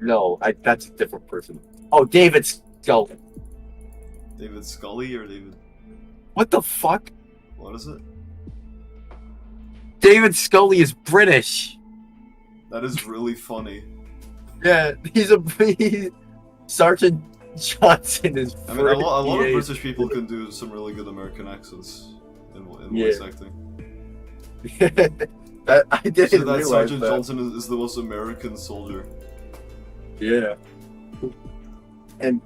No, that's a different person. Oh, David Scully. David Scully or David... What the fuck? What is it? David Scully is British. That is really funny. Yeah, Sergeant Johnson is I mean, a lot of British. British people can do some really good American accents in voice acting. I didn't So that realize Sergeant that. Johnson is the most American soldier. Yeah. And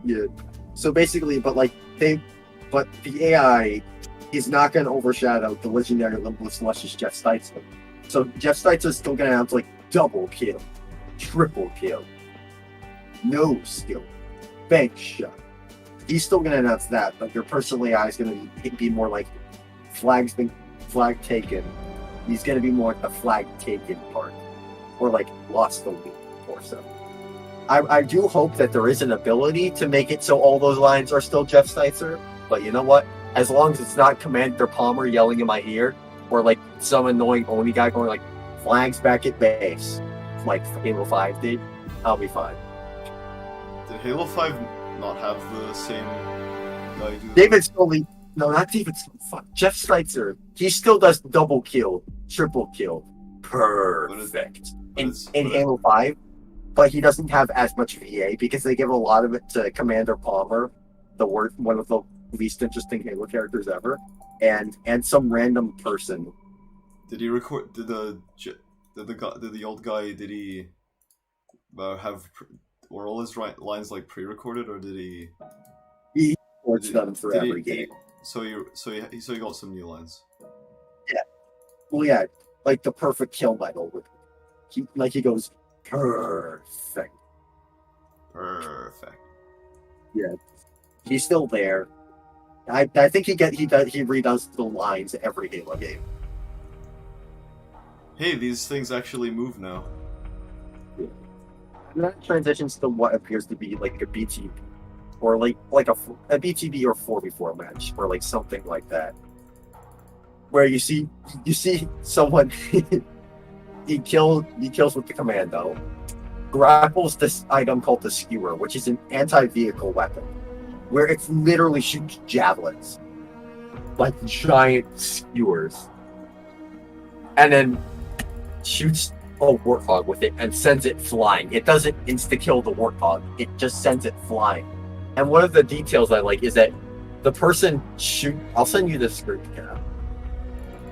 yeah, so basically, but the AI is not going to overshadow the legendary Limitless Luscious Jeff Steitzer. So Jeff Steitzer's still going to have like double kill, triple kill, no skill, bank shot. He's still going to announce that, but your personal AI is going to be more like flag taken. He's going to be more like the flag taken part, or like lost the lead or so. I do hope that there is an ability to make it so all those lines are still Jeff Steitzer, but you know what? As long as it's not Commander Palmer yelling in my ear, or like some annoying Oni guy going like, flags back at base, like Halo 5 did, I'll be fine. Did Halo 5 not have the same guy do that? David Scully, no, not David Scully, fuck, Jeff Steitzer, he still does double kill, triple kill, perfect in Halo 5. But he doesn't have as much VA because they give a lot of it to Commander Palmer, one of the least interesting Halo characters ever, and some random person. Did he record? Did the old guy? Did he were all his lines like pre-recorded, or did he? He records them for every game. So he got some new lines. Yeah. Well, yeah, like the perfect kill medal with. He goes. Perfect. Yeah, he's still there. I think he redoes the lines every Halo game. Hey, these things actually move now. Yeah. And that transitions to what appears to be like a BTB, or like a BTB or 4v4 match, or like something like that, where you see someone. He kills with the commando, grapples this item called the skewer, which is an anti-vehicle weapon, where it literally shoots javelins, like giant skewers, and then shoots a warthog with it and sends it flying. It doesn't insta-kill the warthog, it just sends it flying. And one of the details I like is that the person I'll send you this screen cap,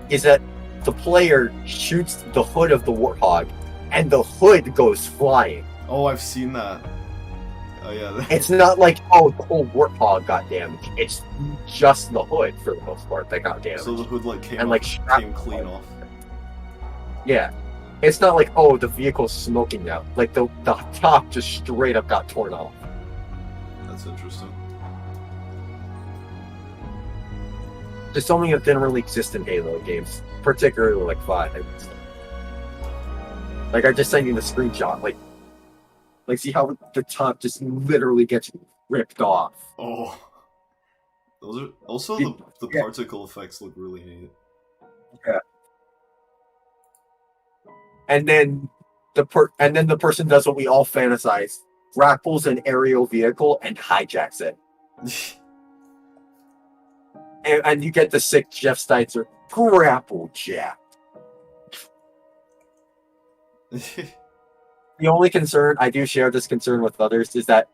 is that the player shoots the hood of the warthog, and the hood goes flying. Oh, I've seen that. Oh yeah. It's not like, oh, the whole warthog got damaged. It's just the hood for the most part that got damaged. So the hood came clean off. Yeah, it's not like, oh, the vehicle's smoking now. Like the top just straight up got torn off. That's interesting. There's something that didn't really exist in Halo games, particularly like 5. I would say. Like I just sent you the screenshot. Like see how the top just literally gets ripped off. Oh, those are also the particle effects look really neat. Yeah. And then the person does what we all fantasize: grapples an aerial vehicle and hijacks it. And you get the sick Jeff Steitzer grapple jack. The only concern, I do share this concern with others, is that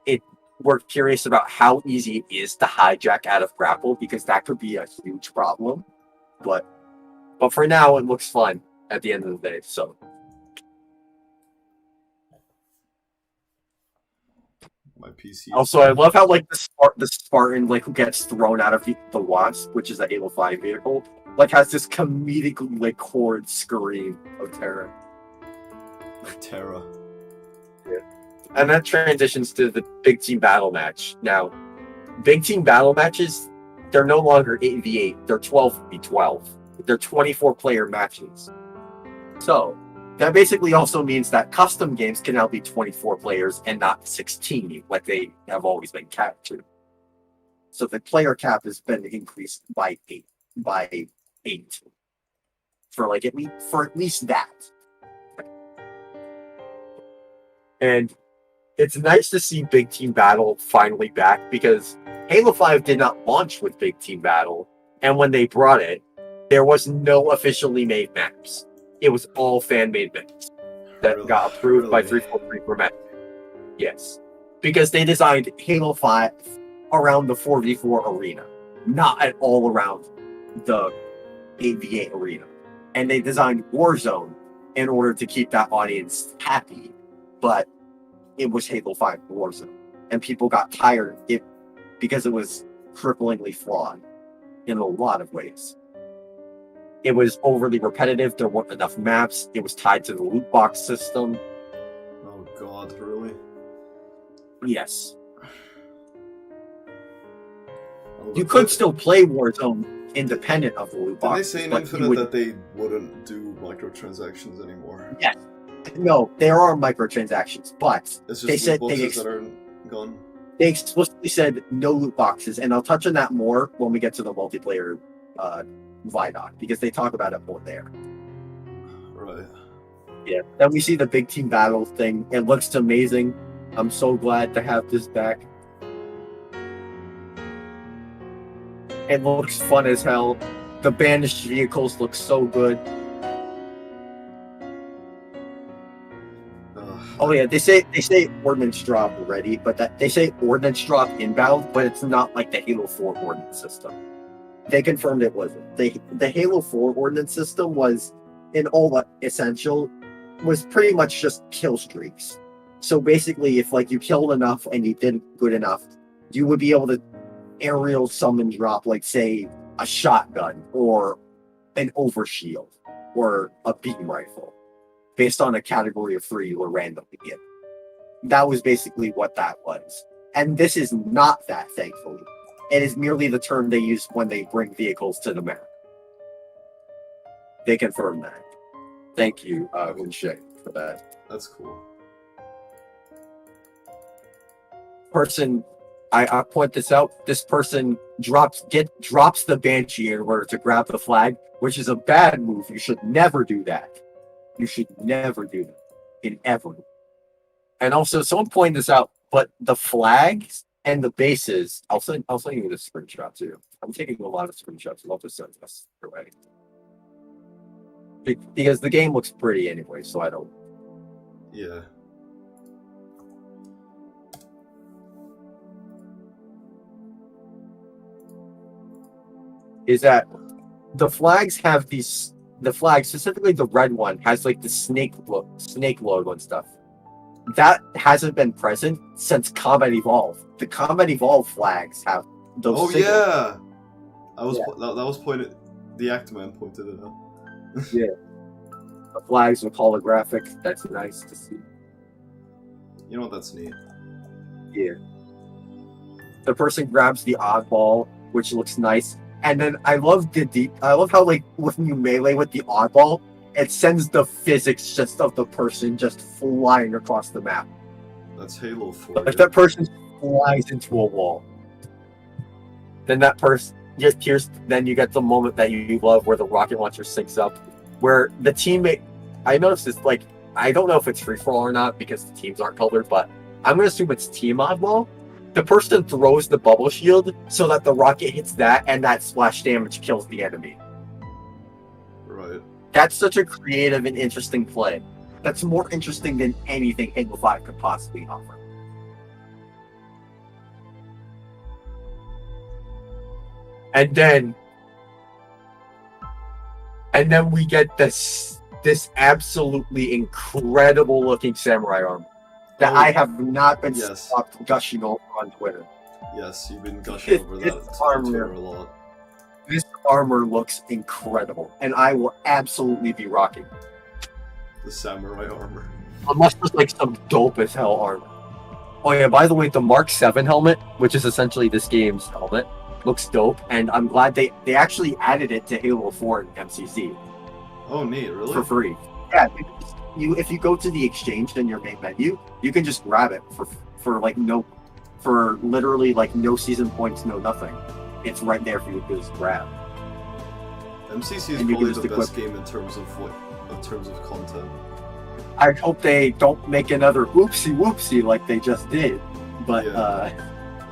we're curious about how easy it is to hijack out of grapple, because that could be a huge problem. But for now, it looks fun at the end of the day. So. My PC. Also, I love how like the Spartan like who gets thrown out of the Wasp, which is a Halo 5 vehicle, like has this comedically like chord scream of terror. Terror. Yeah. And that transitions to the big team battle match. Now, big team battle matches, they're no longer 8v8, they're 12v12. They're 24 player matches. So that basically also means that custom games can now be 24 players and not 16, like they have always been capped to. So the player cap has been increased by 8 for at least that. And it's nice to see Big Team Battle finally back, because Halo 5 did not launch with Big Team Battle, and when they brought it, there was no officially made maps. It was all fan-made maps that got approved by 343 for Met. Yes. Because they designed Halo 5 around the 4v4 arena, not at all around the 8v8 arena. And they designed Warzone in order to keep that audience happy, but it was Halo 5 Warzone. and people got tired of it because it was cripplingly flawed in a lot of ways. It was overly repetitive. There weren't enough maps. It was tied to the loot box system. Oh god, really? Yes. Well, You could still play Warzone independent of the loot Did they box. say in Infinite that they wouldn't do microtransactions anymore? Yes. No, there are microtransactions, but It's just they said loot boxes that are gone. they explicitly said no loot boxes, and I'll touch on that more when we get to the multiplayer Vidoc, because they talk about it more there. Right. Yeah. Then we see the big team battle thing. It looks amazing. I'm so glad to have this back. It looks fun as hell. The banished vehicles look so good. Oh yeah, they say ordnance drop already, but that they say ordnance drop inbound, but it's not like the Halo 4 ordnance system. They confirmed it wasn't. The Halo 4 ordnance system was, in all but essential, was pretty much just kill streaks. So basically, if like you killed enough and you did good enough, you would be able to aerial summon drop, like say a shotgun or an overshield or a beam rifle, based on a category of 3 you were randomly given. That was basically what that was. And this is not that, thankfully. It is merely the term they use when they bring vehicles to the map. They confirmed that. Thank you, Unshay, for that. That's cool. Person, I point this out, this person drops the Banshee in order to grab the flag, which is a bad move. You should never do that. You should never do that in ever. And also, someone pointed this out, but the flags and the bases, I'll send you this screenshot too. I'm taking a lot of screenshots. I'll just send this your way. Because the game looks pretty anyway, so I don't. Yeah. Is that the flags have these. The flag, specifically the red one, has like the snake logo and stuff. That hasn't been present since Combat Evolve. The Combat Evolve flags have those. Oh signals. yeah, Yeah. That was pointed. The Actman pointed it out. Yeah, the flags are holographic. That's nice to see. You know what? That's neat. Yeah. The person grabs the oddball, which looks nice. And then I love how like when you melee with the oddball, it sends the physics just of the person just flying across the map. That's Halo 4. If that person flies into a wall, then that person just here's. Then you get the moment that you love where the rocket launcher syncs up, where the teammate. I noticed this, like, I don't know if it's free for all or not because the teams aren't colored, but I'm gonna assume it's team oddball. The person throws the bubble shield so that the rocket hits that and that splash damage kills the enemy. Right. That's such a creative and interesting play. That's more interesting than anything Halo 5 could possibly offer. And then we get this absolutely incredible looking samurai armor that I have not been stopped gushing over on Twitter. Yes, you've been gushing over that on Twitter a lot. This armor looks incredible, and I will absolutely be rocking the samurai armor. Unless there's like some dope as hell armor. Oh yeah, by the way, the Mark 7 helmet, which is essentially this game's helmet, looks dope, and I'm glad they actually added it to Halo 4 and MCC. Oh neat, really? For free. Yeah, if you go to the exchange in your main menu, you can just grab it for literally like no season points, no nothing. It's right there for you to just grab. MCC is probably the best game in terms of content. I hope they don't make another whoopsie like they just did. But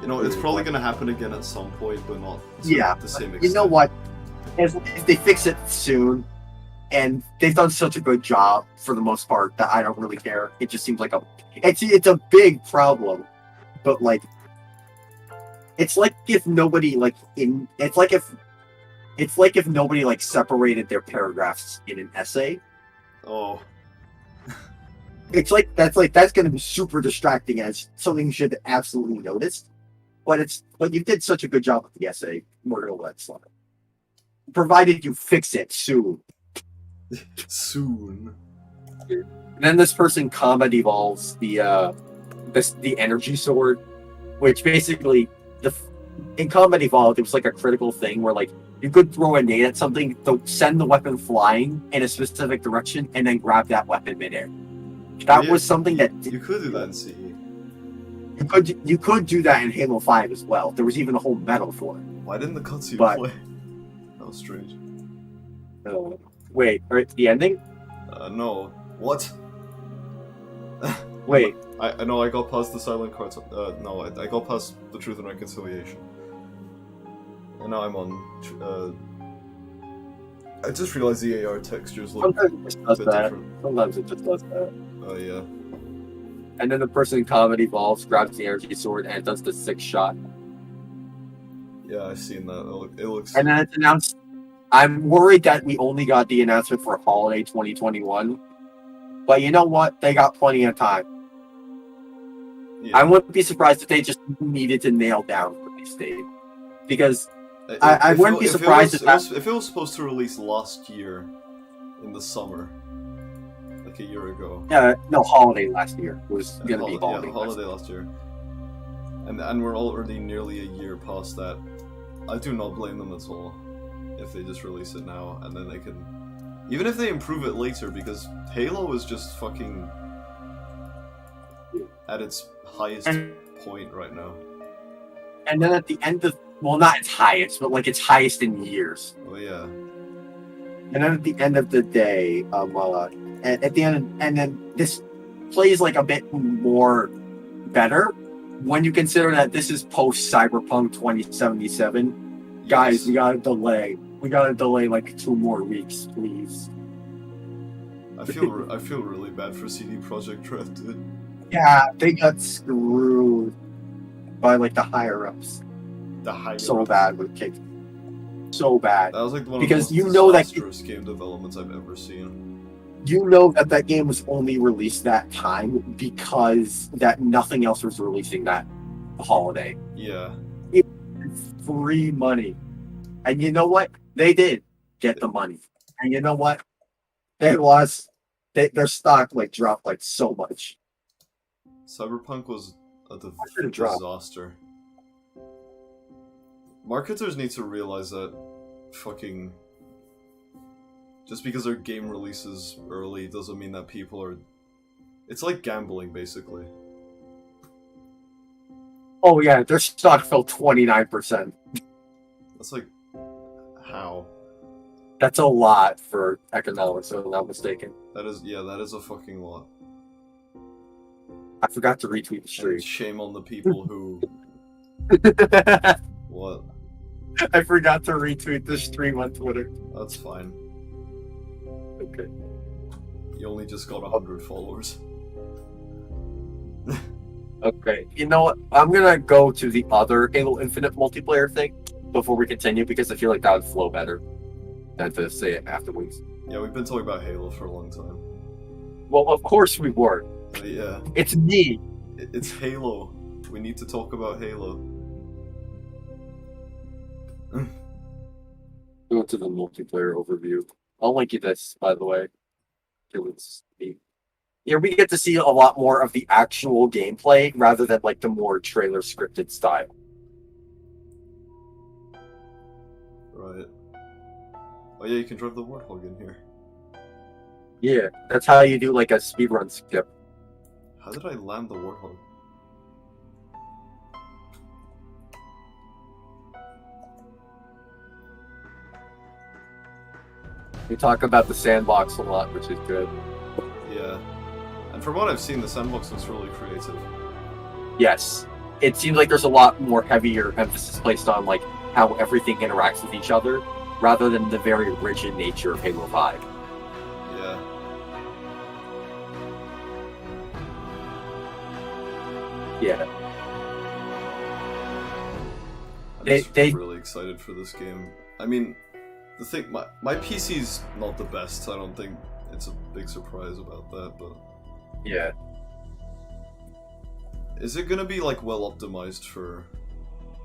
it's probably gonna happen again at some point, but not to the same extent. You know what? If they fix it soon, and they've done such a good job for the most part that I don't really care. It just seems like it's a big problem, but like it's like if nobody if nobody like separated their paragraphs in an essay. Oh. it's like that's going to be super distracting as something you should absolutely notice. But you did such a good job with the essay. We're going to let it slide. Provided you fix it soon. Soon. And then this person combat evolves the energy sword, which basically in combat evolved it was like a critical thing where like you could throw a nade at something, send the weapon flying in a specific direction, and then grab that weapon midair. That was something that you could do that in CE. You could do that in Halo 5 as well. There was even a whole medal for it. Why didn't the cutscene play? That was strange. Wait, the ending? No. What? Wait. I know I got past the silent cards. No, I got past the Truth and Reconciliation. And now I'm on. I just realized the AR textures look Sometimes it just does a bit that. different. Sometimes it just does that. Oh, yeah. And then the person in combat evolves, grabs the energy sword, and it does the 6 shot. Yeah, I've seen that. It looks. And then it's announced. I'm worried that we only got the announcement for Holiday 2021. But you know what? They got plenty of time. Yeah. I wouldn't be surprised if they just needed to nail down release date. Because I wouldn't be surprised if it was supposed to release last year in the summer, like a year ago. No, Holiday last year was going to be Holiday. Yeah, Holiday last year. And we're already nearly a year past that. I do not blame them at all if they just release it now, and then they can... Even if they improve it later, because Halo is just fucking at its highest point right now. And then at the end of... Well, not its highest, but like its highest in years. Oh, yeah. And then at the end of the day, at the end, and then this plays like a bit more better when you consider that this is post Cyberpunk 2077. Yes. Guys, we gotta delay. We gotta delay like 2 more weeks, please. I feel really bad for CD Projekt Red, dude. Yeah, they got screwed by like the higher ups. So bad with Kick. So bad. That was like one because of the you most know that disastrous game developments I've ever seen. You know that game was only released that time because that nothing else was releasing that holiday. Yeah. It was free money. And you know what? They did get the money. And you know what? They lost. Their stock like dropped like so much. Cyberpunk was a disaster. Marketers need to realize that fucking... Just because their game releases early doesn't mean that people are... It's like gambling, basically. Oh yeah, their stock fell 29%. That's like... How? That's a lot for economics, if I'm not mistaken. That is a fucking lot. I forgot to retweet the stream. And shame on the people who... What? I forgot to retweet the stream on Twitter. That's fine. Okay. You only just got 100 followers. Okay. You know what? I'm gonna go to the other Halo Infinite multiplayer thing before we continue because I feel like that would flow better than to say it afterwards. Yeah, we've been talking about Halo for a long time. Well, of course we were. Yeah. It's me. It's Halo. We need to talk about Halo. Go to the multiplayer overview. I'll link you this, by the way. Here we get to see a lot more of the actual gameplay rather than like the more trailer scripted style. Right. Oh yeah, you can drive the Warthog in here. Yeah, that's how you do like a speedrun skip. How did I land the Warthog? We talk about the sandbox a lot, which is good. Yeah. And from what I've seen, the sandbox looks really creative. Yes. It seems like there's a lot more heavier emphasis placed on like how everything interacts with each other, rather than the very rigid nature of Halo 5. Yeah. Yeah. I'm really excited for this game. I mean, the thing, my PC's not the best, so I don't think it's a big surprise about that, but... Yeah. Is it gonna be like well optimized for?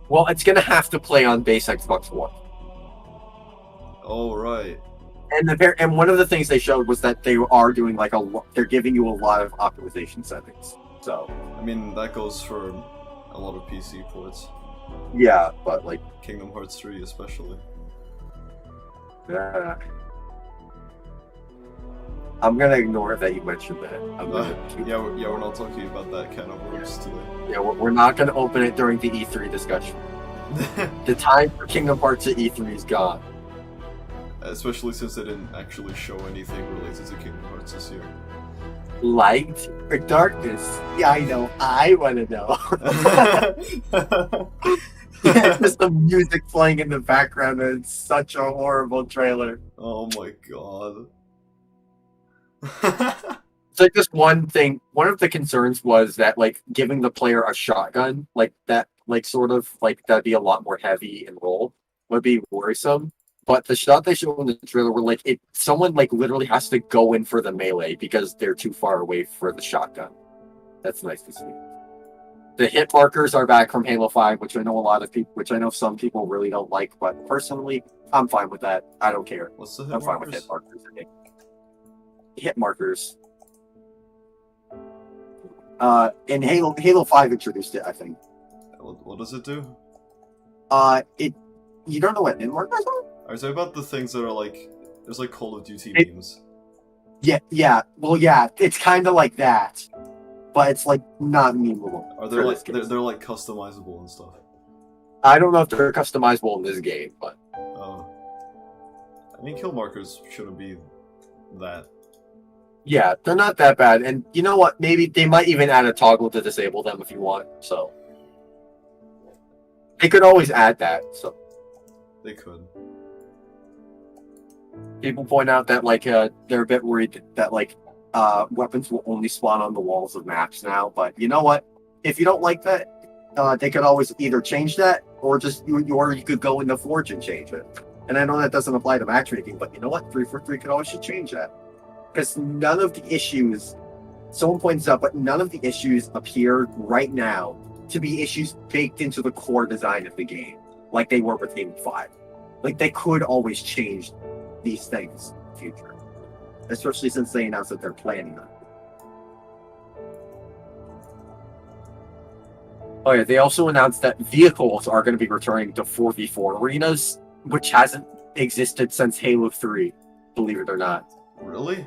Well, it's gonna have to play on base Xbox One. Oh right. And one of the things they showed was that they are doing like they're giving you a lot of optimization settings. So I mean that goes for a lot of PC ports. yeah, but like Kingdom Hearts 3 especially. I'm gonna ignore that you mentioned that. We're not talking about that kind of works today. Yeah, we're not gonna open it during the E3 discussion. The time for Kingdom Hearts at E3 is gone. Especially since they didn't actually show anything related to Kingdom Hearts this year. Light or darkness? Yeah, I know. I want to know. Just the music playing in the background, and it's such a horrible trailer. Oh my god. It's like just one thing. One of the concerns was that like giving the player a shotgun, like that, like sort of like that'd be a lot more heavy and roll, would be worrisome. But the shot they showed in the trailer were like someone like literally has to go in for the melee because they're too far away for the shotgun. That's nice to see. The hit markers are back from Halo 5, which I know some people really don't like, but personally, I'm fine with that. I don't care. What's the hit I'm fine with hit markers. Hit markers. In Halo 5 introduced it, I think. What does it do? You don't know what hit markers are? Are they about the things that are like there's like Call of Duty memes? Yeah. Well, yeah, it's kind of like that, but it's like not memeable. Are they like they're like customizable and stuff? I don't know if they're customizable in this game, but I mean, kill markers shouldn't be that. Yeah, they're not that bad, and you know what? Maybe they might even add a toggle to disable them if you want. So they could always add that. So they could. People point out that like they're a bit worried that like weapons will only spawn on the walls of maps now. But you know what? If you don't like that, they could always either change that or you could go in the Forge and change it. And I know that doesn't apply to matchmaking, but you know what? 343 could always should change that because none of the issues. Someone points out, but none of the issues appear right now to be issues baked into the core design of the game, like they were with Halo 5. Like they could always change these things in the future, especially since they announced that they're planning on it. Oh yeah, they also announced that vehicles are going to be returning to 4v4 arenas, which hasn't existed since Halo 3, believe it or not. Really?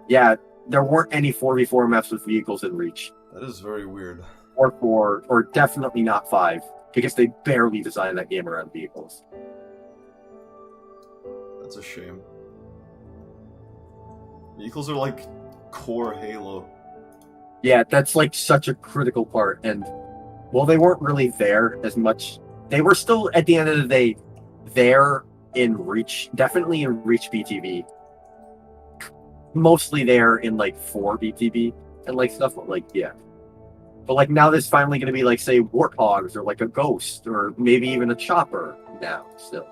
Yeah, there weren't any 4v4 maps with vehicles in Reach. That is very weird. Or 4, or definitely not 5, because they barely designed that game around vehicles. That's a shame. Vehicles are like core Halo. Yeah, that's like such a critical part, and well, they weren't really there as much. They were still, at the end of the day, there in Reach, definitely in Reach BTB. Mostly there in like 4 BTB and like stuff like, yeah. But like now there's finally going to be like, say, Warthogs or like a Ghost or maybe even a Chopper now still.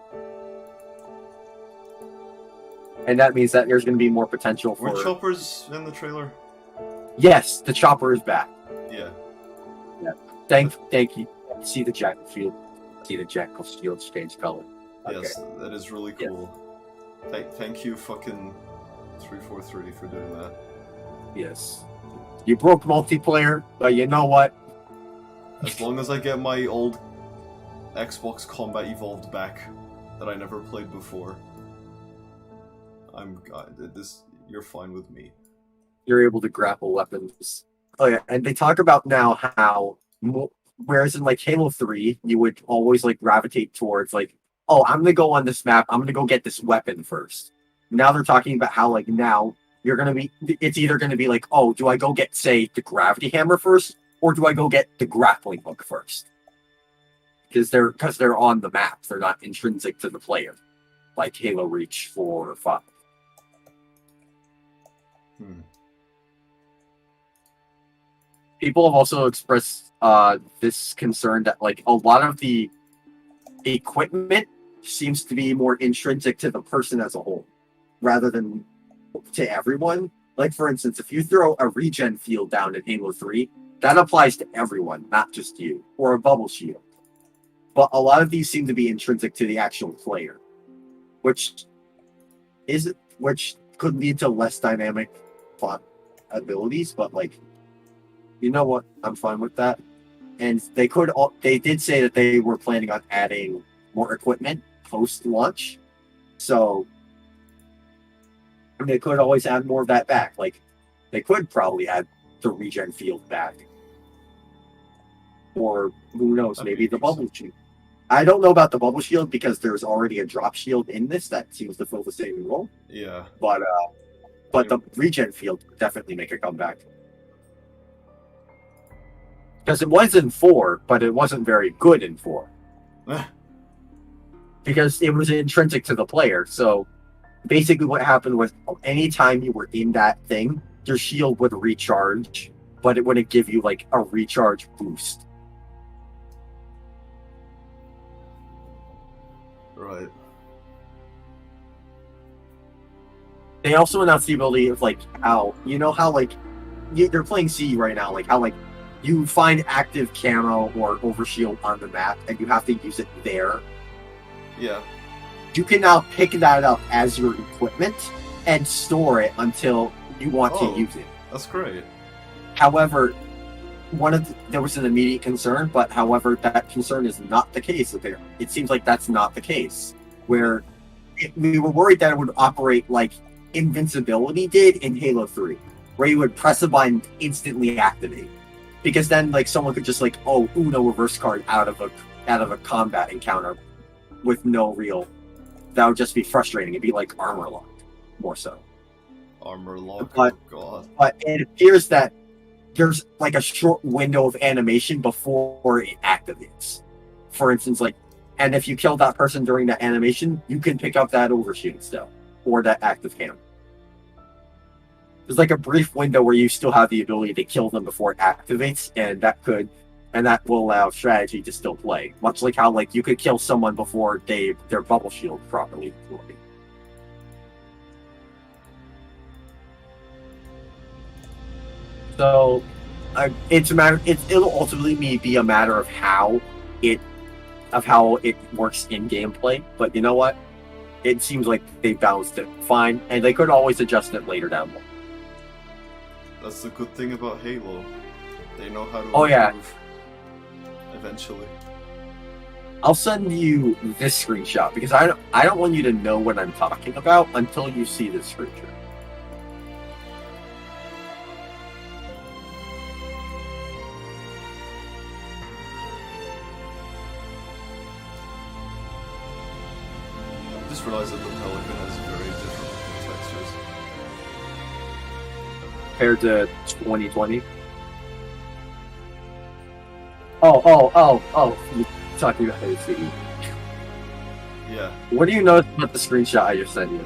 And that means that there's going to be more potential for... Were Choppers in the trailer? Yes, the Chopper is back. Yeah. Yeah. Thank you. See the Jackal Shield. See the Jackal Shield change color. Okay. Yes, that is really cool. Yes. Thank you, fucking 343, for doing that. Yes. You broke multiplayer, but you know what? As long as I get my old Xbox Combat Evolved back that I never played before, you're fine with me. You're able to grapple weapons. Oh yeah, and they talk about now how, whereas in like Halo 3, you would always like gravitate towards like, oh, I'm gonna go on this map, I'm gonna go get this weapon first. Now they're talking about how like now it's either gonna be like, oh, do I go get, say, the gravity hammer first, or do I go get the grappling hook first? Because they're on the map, they're not intrinsic to the player, like Halo Reach 4 or 5. People have also expressed this concern that like a lot of the equipment seems to be more intrinsic to the person as a whole, rather than to everyone. Like, for instance, if you throw a regen field down in Halo 3, that applies to everyone, not just you, or a bubble shield. But a lot of these seem to be intrinsic to the actual player, which which could lead to less dynamic plot abilities. But like, you know what? I'm fine with that. And they did say that they were planning on adding more equipment post launch, so they could always add more of that back. Like, they could probably add the regen field back, or who knows, maybe the bubble shield. I don't know about the bubble shield because there's already a drop shield in this that seems to fill the same role. Yeah. But the regen field would definitely make a comeback. Because it was in 4, but it wasn't very good in 4. Because it was intrinsic to the player. So basically what happened was anytime you were in that thing, your shield would recharge, but it wouldn't give you like a recharge boost. Right. They also announced the ability of like how, you know how like you're playing C right now, like how like you find active camo or overshield on the map and you have to use it there. Yeah. You can now pick that up as your equipment and store it until you want to use it. That's great. However, there was an immediate concern, but however, that concern is not the case there. It seems like that's not the case. Where we were worried that it would operate like invincibility did in Halo 3, where you would press a button instantly activate. Because then like someone could just like Uno reverse card out of a combat encounter with no real. That would just be frustrating. It'd be like armor lock, more so. Armor lock. But, oh God. But it appears that there's like a short window of animation before it activates. For instance, like, and if you kill that person during that animation, you can pick up that overshoot still, or that active cam. There's like a brief window where you still have the ability to kill them before it activates, and that will allow strategy to still play. Much like how like you could kill someone before their bubble shield properly deployed. So it'll ultimately be a matter of how it works in gameplay. But you know what? It seems like they balanced it fine, and they could always adjust it later down the line. That's the good thing about Halo. They know how to improve eventually. I'll send you this screenshot because I don't want you to know what I'm talking about until you see this screenshot. I just realized that the Pelican has very different textures. Compared to 2020. Oh, you're talking about ACE. Yeah. What do you know about the screenshot I just sent you?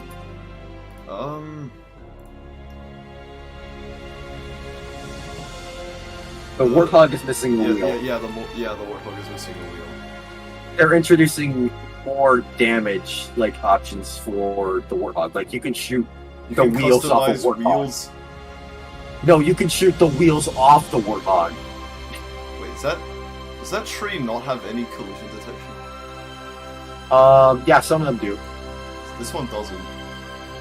The Warthog is missing the wheel. Yeah, the Warthog is missing the wheel. They're introducing more damage like options for the Warthog. Like you can shoot the wheels off of Warthog. Wheels. No, you can shoot the wheels off the Warthog. Wait, does that tree not have any collision detection? Yeah, some of them do. This one doesn't.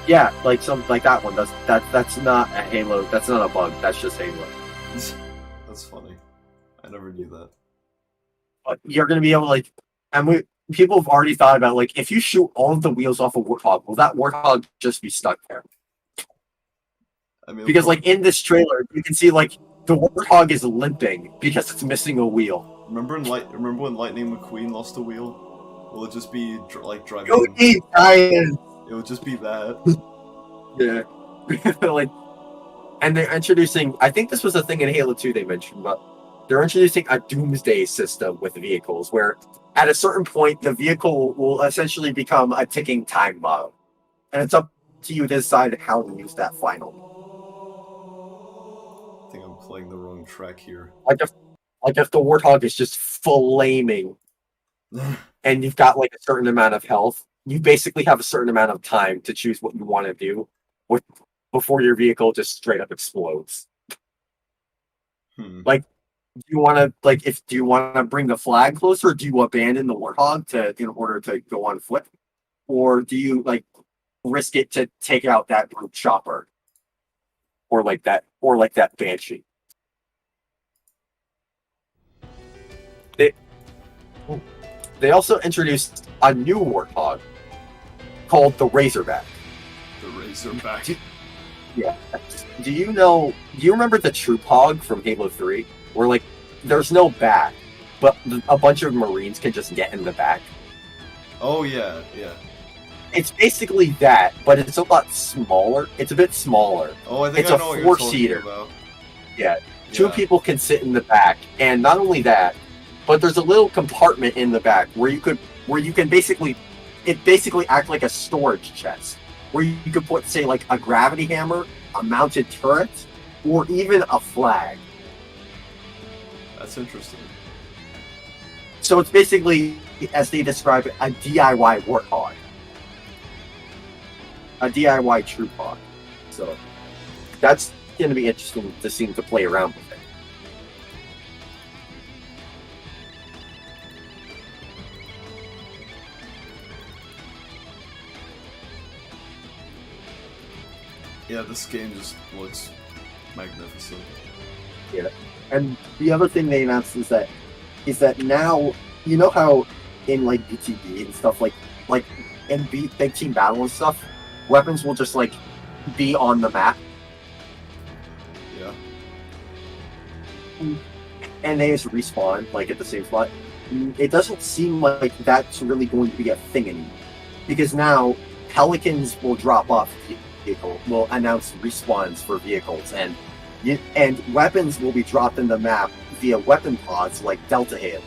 Yeah, like that one does. That's not a Halo. That's not a bug. That's just Halo. That's funny. I never knew that. But you're gonna be able to like, and people have already thought about like if you shoot all of the wheels off a Warthog, will that Warthog just be stuck there? I mean, because like in this trailer, you can see like the Warthog is limping because it's missing a wheel. Remember when Lightning McQueen lost a wheel? Will it just be like driving? Go eat, Ryan! It would just be that. Yeah. Like, and they're introducing. I think this was a thing in Halo 2 they mentioned, but they're introducing a doomsday system with vehicles, where at a certain point the vehicle will essentially become a ticking time bomb, and it's up to you to decide how to use that finally. I think I'm playing the wrong track here. Like if the Warthog is just flaming, and you've got like a certain amount of health, you basically have a certain amount of time to choose what you want to do. before your vehicle just straight up explodes. Hmm. Like, do you want to do you want to bring the flag closer? Or do you abandon the warthog in order to go on foot, or do you risk it to take out that brute chopper, or that banshee? They also introduced a new warthog called the Razorback. The Razorback. Yeah. Do you remember the Troop Hog from Halo 3? Where there's no back, but a bunch of Marines can just get in the back. Oh yeah. It's basically that, but it's a lot smaller. It's a bit smaller. Oh, I think it's a know what you're talking four-seater. about. Yeah. Two people can sit in the back, and not only that, but there's a little compartment in the back where you can basically act like a storage chest, where you could put, say, a gravity hammer, a mounted turret, or even a flag. That's interesting. So it's basically, as they describe it, a DIY warthog. A DIY troop hog. So that's going to be interesting to see to play around with it. Yeah, this game just looks magnificent. Yeah. And the other thing they announced is that now, you know how in BTB and stuff, in Big Team Battle and stuff, weapons will just be on the map. Yeah. And they just respawn at the same spot. It doesn't seem like that's really going to be a thing anymore, because now Pelicans will drop off vehicle, will announce respawns for vehicles, and weapons will be dropped in the map via weapon pods like Delta Halo.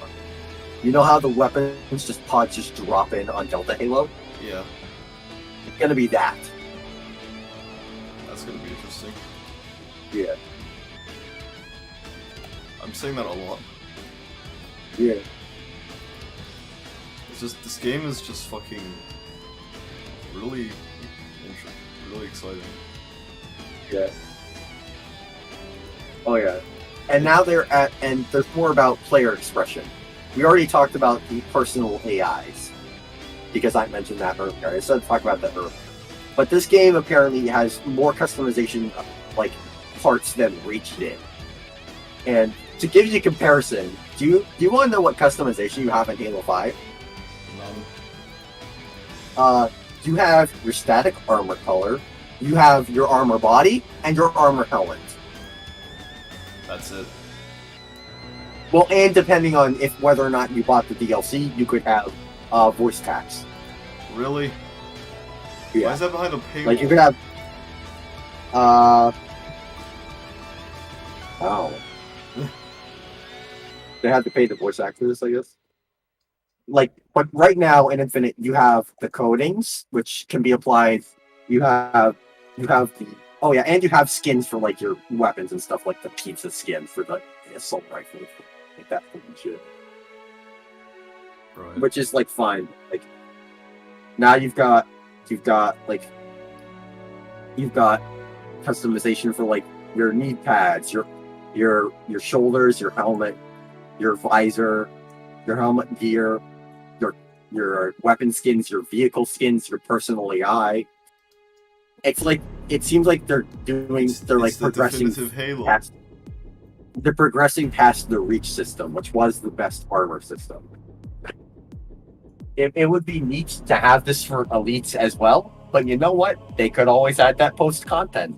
You know how the pods just drop in on Delta Halo? Yeah. It's gonna be that. That's gonna be interesting. Yeah. I'm saying that a lot. Yeah. It's just, this game is just fucking really exciting. Yeah. Oh yeah. And now there's more about player expression. We already talked about the personal AIs, because I mentioned that earlier. I said talk about that earlier. But this game apparently has more customization parts than Reach did. And to give you a comparison, do you want to know what customization you have in Halo 5? None. You have your static armor color, you have your armor body, and your armor helmet. That's it. Well, and depending on whether or not you bought the DLC, you could have voice packs. Really? Yeah. Why is that behind a paywall? You could have. Oh. They had to pay the voice actors, I guess. But right now in Infinite, you have the coatings, which can be applied. You have the and you have skins for your weapons and stuff, like the pizza skin for the assault rifle, that kind of shit. Right. Which is fine. Now you've got customization for your knee pads, your shoulders, your helmet, your visor, your helmet gear, your weapon skins, your vehicle skins, your personal AI. It seems like they're progressing past. They're progressing past the Reach system, which was the best armor system. It would be neat to have this for elites as well, but you know what? They could always add that post content.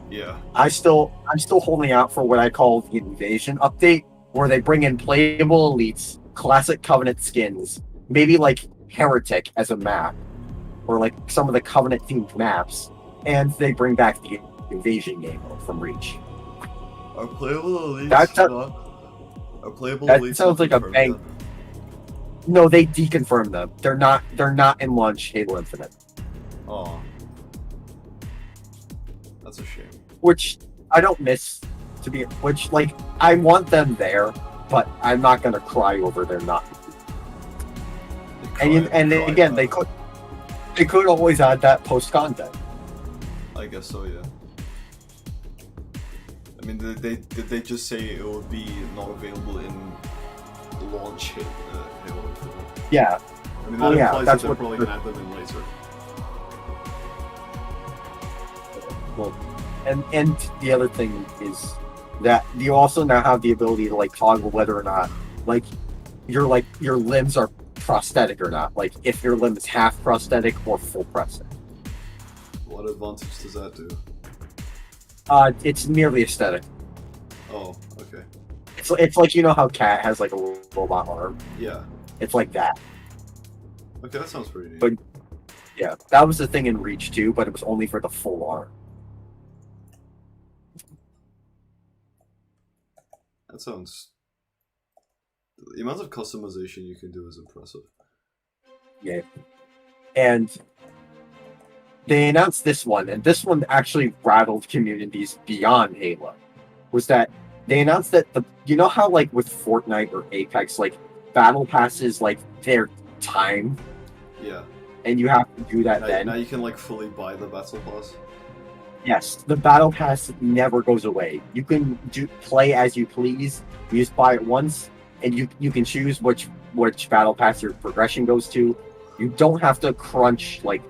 Yeah. I'm still holding out for what I call the Invasion update, where they bring in playable elites, classic Covenant skins, maybe Heretic as a map, or some of the Covenant themed maps, and they bring back the Invasion game from Reach. Are playable elites That sounds like a bang. No, they deconfirmed them. They're not in launch Halo Infinite. Oh. That's a shame. Which I don't miss I want them there, but I'm not gonna cry over their not. Again, they could always add that post content. I guess so, yeah. I mean, did they just say it would be not available in launch Halo Infinite? Yeah. I mean, that implies that they're probably gonna add them in later. Well, and the other thing is that you also now have the ability to like toggle whether or not like your limbs are prosthetic or not. Like if your limb is half prosthetic or full prosthetic. What advantage does that do? It's merely aesthetic. Oh, okay. It's like, you know how Cat has like a robot arm? Yeah. It's like that. Okay, that sounds pretty neat. But yeah, that was the thing in Reach too, but it was only for the full arm. That sounds... The amount of customization you can do is impressive. Yeah. And they announced this one, and this one actually rattled communities beyond Halo. Was that they announced that you know how like with Fortnite or Apex, like battle passes, like they're timed. Yeah. And you have to do that then. Now you can like fully buy the battle pass. Yes, the battle pass never goes away. You can play as you please. You just buy it once, and you can choose which battle pass your progression goes to. You don't have to crunch like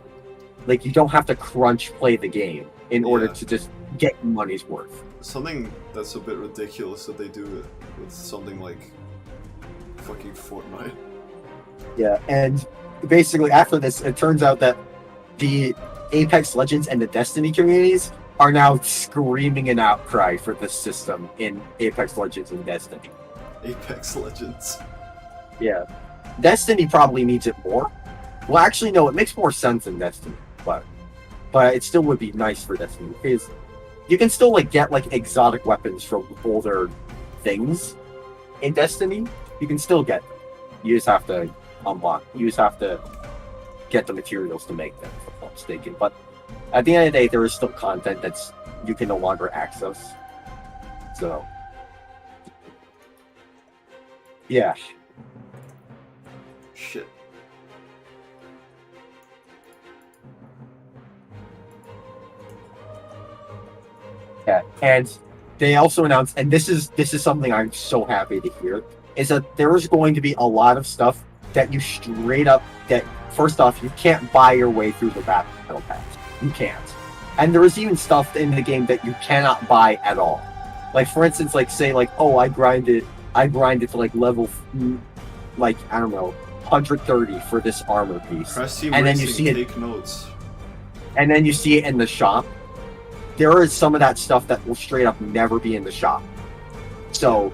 you don't have to crunch play the game in order to just get your money's worth. Something that's a bit ridiculous that they do with something like fucking Fortnite. Yeah, and basically after this, it turns out that the Apex Legends and the Destiny communities are now screaming an outcry for this system in Apex Legends and Destiny. Apex Legends. Yeah. Destiny probably needs it more. Well, actually, no, it makes more sense in Destiny, but it still would be nice for Destiny because you can still like get like exotic weapons from older things in Destiny. You can still get them. You just have to unlock. You just have to get the materials to make them, if I'm not mistaken. But at the end of the day, there is still content that's you can no longer access. So, yeah. Shit. Yeah, and they also announced, and this is something I'm so happy to hear, is that there is going to be a lot of stuff that you straight up that first off you can't buy your way through the battle pass. You can't, and there is even stuff in the game that you cannot buy at all. Like for instance, like say like I grinded to like level like I don't know 130 for this armor piece, and then you see it. Take notes. And then you see it in the shop. There is some of that stuff that will straight up never be in the shop. So,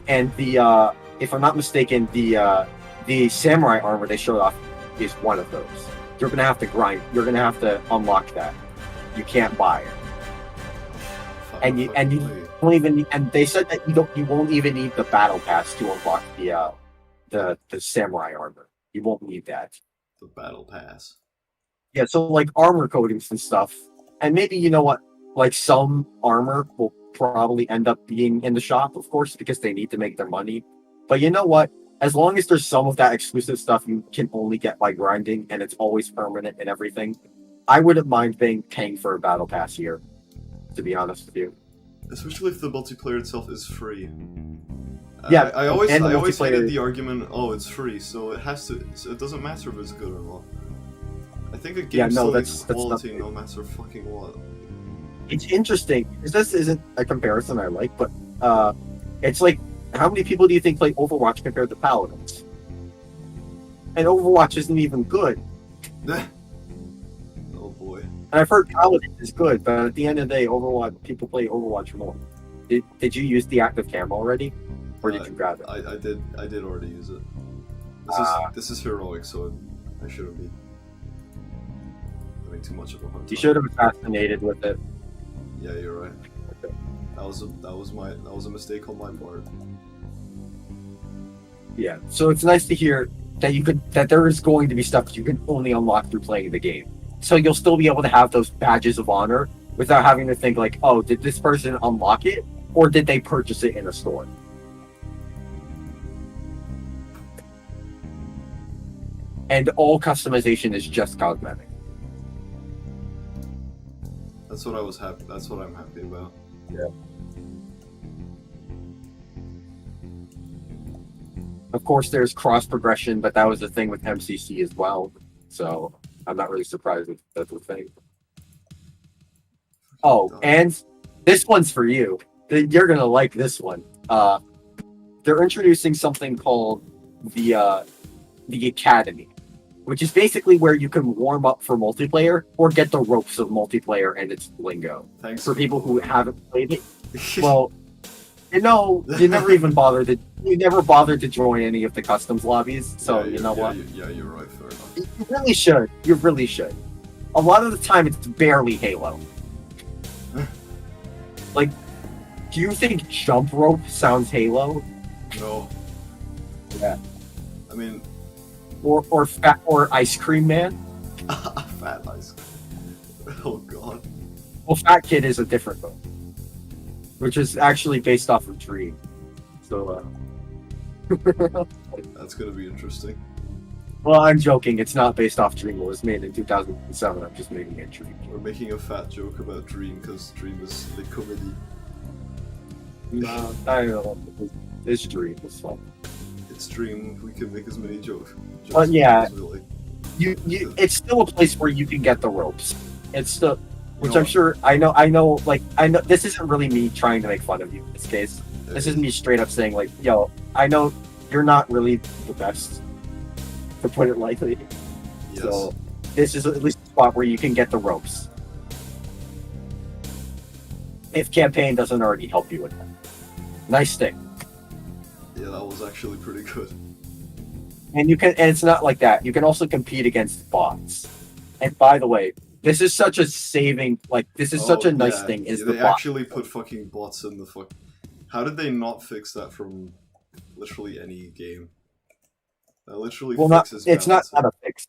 and the if I'm not mistaken, the samurai armor they showed off is one of those. You're gonna have to grind. You're gonna have to unlock that. You can't buy it. And you don't even. And they said that you won't even need the battle pass to unlock the samurai armor. You won't need that. The battle pass. Yeah. So like armor coatings and stuff. And maybe, you know what, like some armor will probably end up being in the shop, of course, because they need to make their money. But you know what? As long as there's some of that exclusive stuff you can only get by grinding and it's always permanent and everything, I wouldn't mind paying for a battle pass here, to be honest with you. Especially if the multiplayer itself is free. Yeah, I always hated the argument, oh, it's free, so it doesn't matter if it's good or not. I think a game still needs quality no matter fucking what. It's interesting, because this isn't a comparison I like, but it's like, how many people do you think play Overwatch compared to Paladins? And Overwatch isn't even good. Oh boy. And I've heard Paladin is good, but at the end of the day, people play Overwatch more. Did you use the active cam already? Or did you grab it? I did already use it. This is heroic, so I shouldn't be having too much of a hard time. You should have assassinated with it. Yeah, you're right. Okay. That was a mistake on my part. Yeah, so it's nice to hear that there is going to be stuff that you can only unlock through playing the game. So you'll still be able to have those badges of honor without having to think like, oh, did this person unlock it or did they purchase it in a store? And all customization is just cosmetic. That's what I was happy. That's what I'm happy about. Yeah. Of course, there's cross progression, but that was the thing with MCC as well. So I'm not really surprised if that's the thing. Oh, and this one's for you. You're gonna like this one. They're introducing something called the Academy, which is basically where you can warm up for multiplayer or get the ropes of multiplayer and its lingo. Thanks for people who haven't played it. Well, you never even bothered to. You never bothered to join any of the customs lobbies. So yeah, you know what? Yeah, you're right. Fair enough. You really should. You really should. A lot of the time, it's barely Halo. Like, do you think jump rope sounds Halo? No. Yeah. I mean, or Ice Cream Man. Fat Ice Cream. Oh god. Well, Fat Kid is a different one, which is actually based off of Dream. So. That's gonna be interesting. Well, I'm joking. It's not based off Dream. It was made in 2007. I'm just making it Dream. We're making a fat joke about Dream because Dream is the comedy. No, I don't know. It's Dream. It's fun. It's Dream. We can make as many jokes. Yeah. As we like. It's still a place where you can get the ropes. It's still, which No. I'm sure. I know. This isn't really me trying to make fun of you in this case. This is me straight up saying, like, yo, I know you're not really the best, to put it lightly. Yes. So this is at least a spot where you can get the ropes. If campaign doesn't already help you with that. Nice thing. Yeah, that was actually pretty good. And it's not like that. You can also compete against bots. And by the way, this is such a such a nice thing. Is they the bot. actually put fucking bots in the fuck? How did they not fix that from literally any game? That literally fixes. It's not balancing. a fix.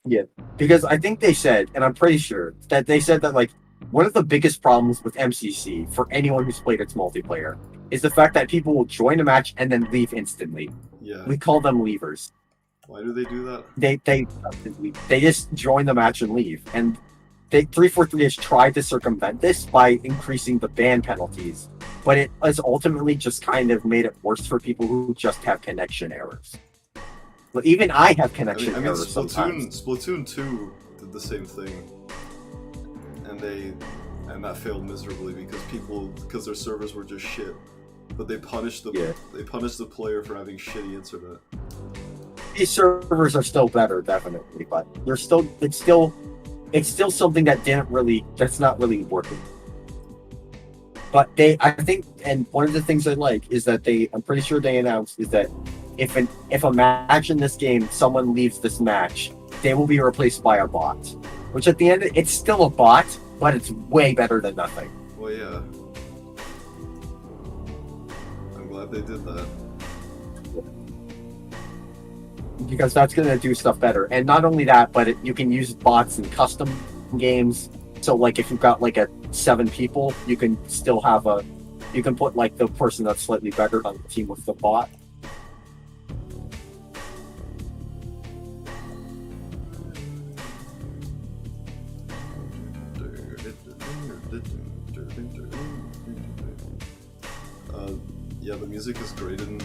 Yeah, because I think they said, and I'm pretty sure that they said that like one of the biggest problems with MCC for anyone who's played its multiplayer is the fact that people will join a match and then leave instantly. Yeah. We call them leavers. Why do they do that? They just join the match and leave. And 343 has tried to circumvent this by increasing the ban penalties, but it has ultimately just kind of made it worse for people who just have connection errors. But even I have connection errors sometimes. Splatoon 2 did the same thing, and that failed miserably because their servers were just shit. But they punished the player for having shitty internet. These servers are still better, definitely, but it's still something that's not really working. But I think, and one of the things I like is that I'm pretty sure they announced is that if a match in this game, someone leaves this match, they will be replaced by a bot. Which at the end, it's still a bot, but it's way better than nothing. Well, yeah. I'm glad they did that. Because that's going to do stuff better. And not only that, but you can use bots in custom games. So, like, if you've got, like, 7 people, you can still have you can put, like, the person that's slightly better on the team with the bot. Yeah, the music is great, and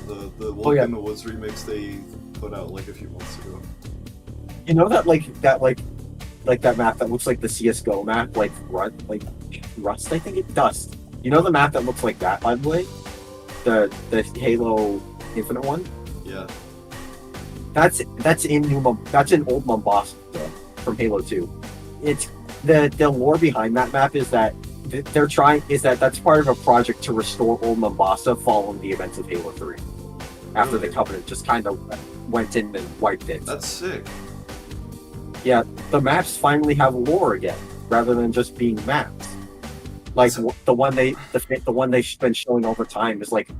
the Walk in the Woods remix they put out like a few months ago. You know that map that looks like the CS:GO map, like Rust, I think it's Dust. You know the map that looks like that, by the way, the Halo Infinite one. Yeah. That's in Old Mombasa from Halo 2. It's the lore behind that map is that that's part of a project to restore Old Mombasa following the events of Halo 3. After the Covenant just kind of went in and wiped it. That's sick. Yeah, the maps finally have lore again, rather than just being maps. Like the one they've been showing over time is like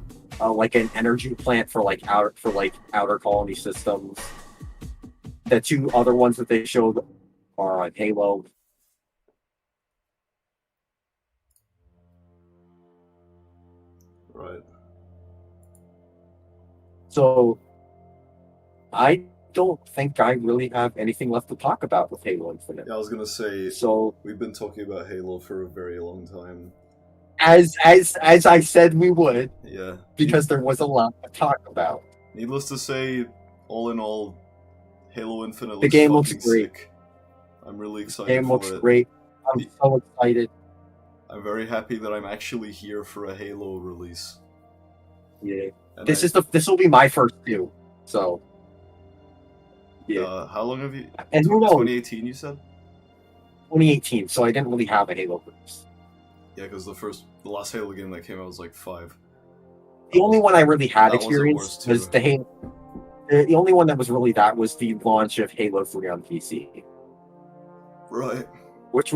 an energy plant for outer colony systems. The 2 other ones that they showed are on Halo. Right. So I don't think I really have anything left to talk about with Halo Infinite. Yeah, I was gonna say, So we've been talking about Halo for a very long time. as I said we would, Yeah. because there was a lot to talk about. Needless to say, all in all, Halo Infinite looks The game looks fucking great. sick. I'm really The excited game for looks it. great. I'm so excited. I'm very happy that I'm actually here for a Halo release. Yeah. And This will be my first too. So yeah. How long have you? And who knows? 2018, you said? 2018, so I didn't really have a Halo release. Yeah, because the last Halo game that came out was like 5. The only one I really had That wasn't experience worse, was too. the Halo. The only one that was really that was the launch of Halo 3 on PC, Right. which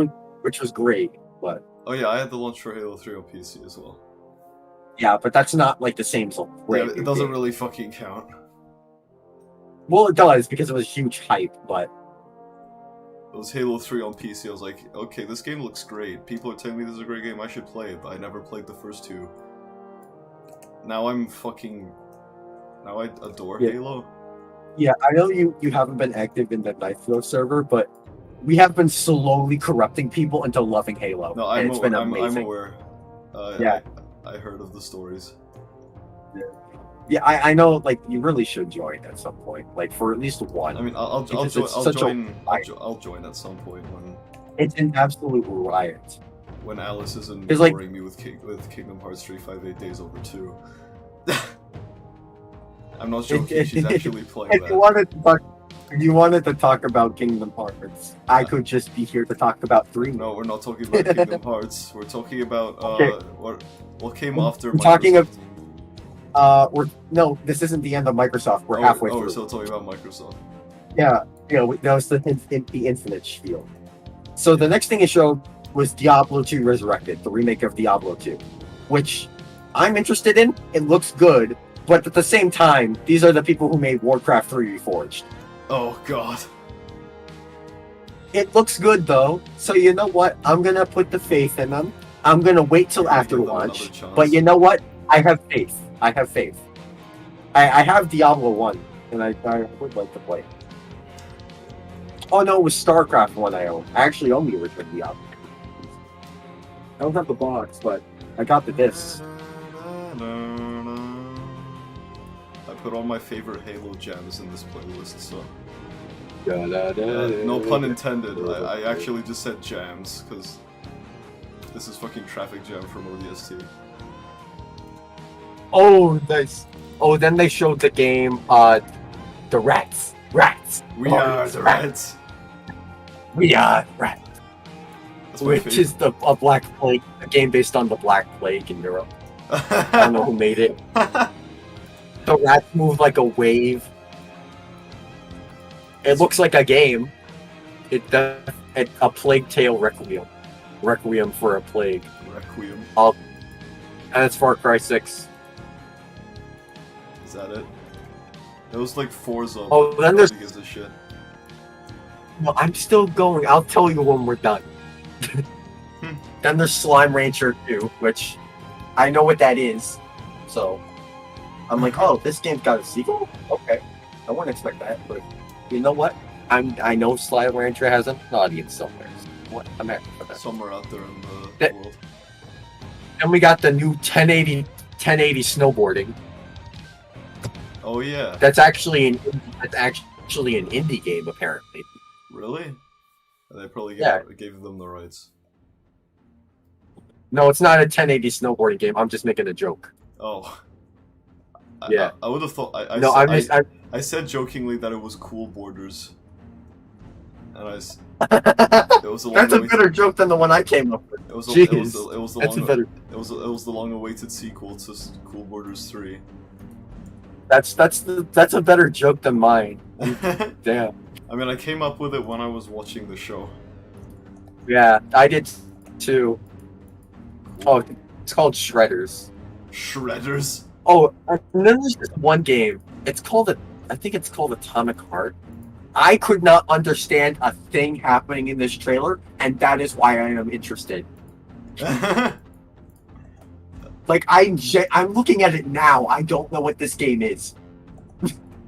was great. But Oh yeah, I had the launch for Halo 3 on PC as well. yeah, but that's not like the same sort of Yeah, brand it new doesn't game. really fucking count. Well, it does because it was huge hype, but It was Halo 3 on PC. I was like, okay, this game looks great. People are telling me this is a great game. I should play it, but I never played the first 2. Now Now I adore Yeah. Halo. yeah, I know you haven't been active in the Nitro server, but we have been slowly corrupting people into loving Halo. No, and it's been I'm amazing. aware. Yeah. I heard of the stories. Yeah, I know. Like, you really should join at some point, like for at least one. I mean, I'll Because join. it's such a riot. I'll join at some point It's an absolute riot. when Alice isn't It's like- boring me with Kingdom Hearts 358 Days Over 2. I'm not joking. She's actually playing If that. you wanted to talk about Kingdom Hearts, I could just be here to talk about 3. No, we're not talking about Kingdom Hearts. We're talking about Okay. what came after. We're talking Microsoft. no, this isn't the end of Microsoft. We're halfway We're through. still talking about Microsoft. Yeah, that was the Infinite spiel. So the next thing it showed was Diablo 2 Resurrected, the remake of Diablo 2, which I'm interested in. It looks good, but at the same time, these are the people who made Warcraft 3 Reforged. Oh God. It looks good though, so you know what? I'm gonna put the faith in them. I'm gonna wait till after Give them launch. another chance. But you know what? I have faith. I have faith. I have Diablo 1, and I would like to play it. Oh no, it was StarCraft 1 I own. I actually own the original Diablo. I don't have the box, but I got the discs. I put all my favorite Halo gems in this playlist, so no No pun intended. I actually just said jams because this is fucking Traffic Jam from ODST. Oh, nice. Oh, then they showed the game, the Rats. We Oh, are the rats. We are Rats. That's my Which favorite. is a Black Plague, a game based on the Black Plague in Europe. I don't know who made it. The rats move like a wave. It looks like a game. A Plague Tale Requiem. Requiem for a Plague. Requiem. And it's Far Cry 6. Is that it? It was like Forza. Oh, then there's- gives a shit. No, I'm still going. I'll tell you when we're done. Then there's Slime Rancher 2, which I know what that is. So I'm like, oh, this game's got a sequel? Okay. I wouldn't expect that, but you know what? I know Slime Rancher has an audience somewhere. What? I'm happy for that. Somewhere out there in the That- world. And we got the new 1080 snowboarding. Oh yeah. That's actually an indie game apparently. Really? They probably gave them the rights. No, it's not a 1080 snowboarding game. I'm just making a joke. Oh. Yeah. I would have thought. I said jokingly that it was Cool Borders. And it was a long That's a better joke than the one I came up with. It was Jeez. the That's a long better. it was the long-awaited sequel to Cool Borders 3. That's a better joke than mine. Damn. I mean, I came up with it when I was watching the show. Yeah, I did too. Oh, it's called Shredders. Shredders. Oh, and then there's this one game. I think it's called Atomic Heart. I could not understand a thing happening in this trailer, and that is why I am interested. Like, I'm looking at it now. I don't know what this game is.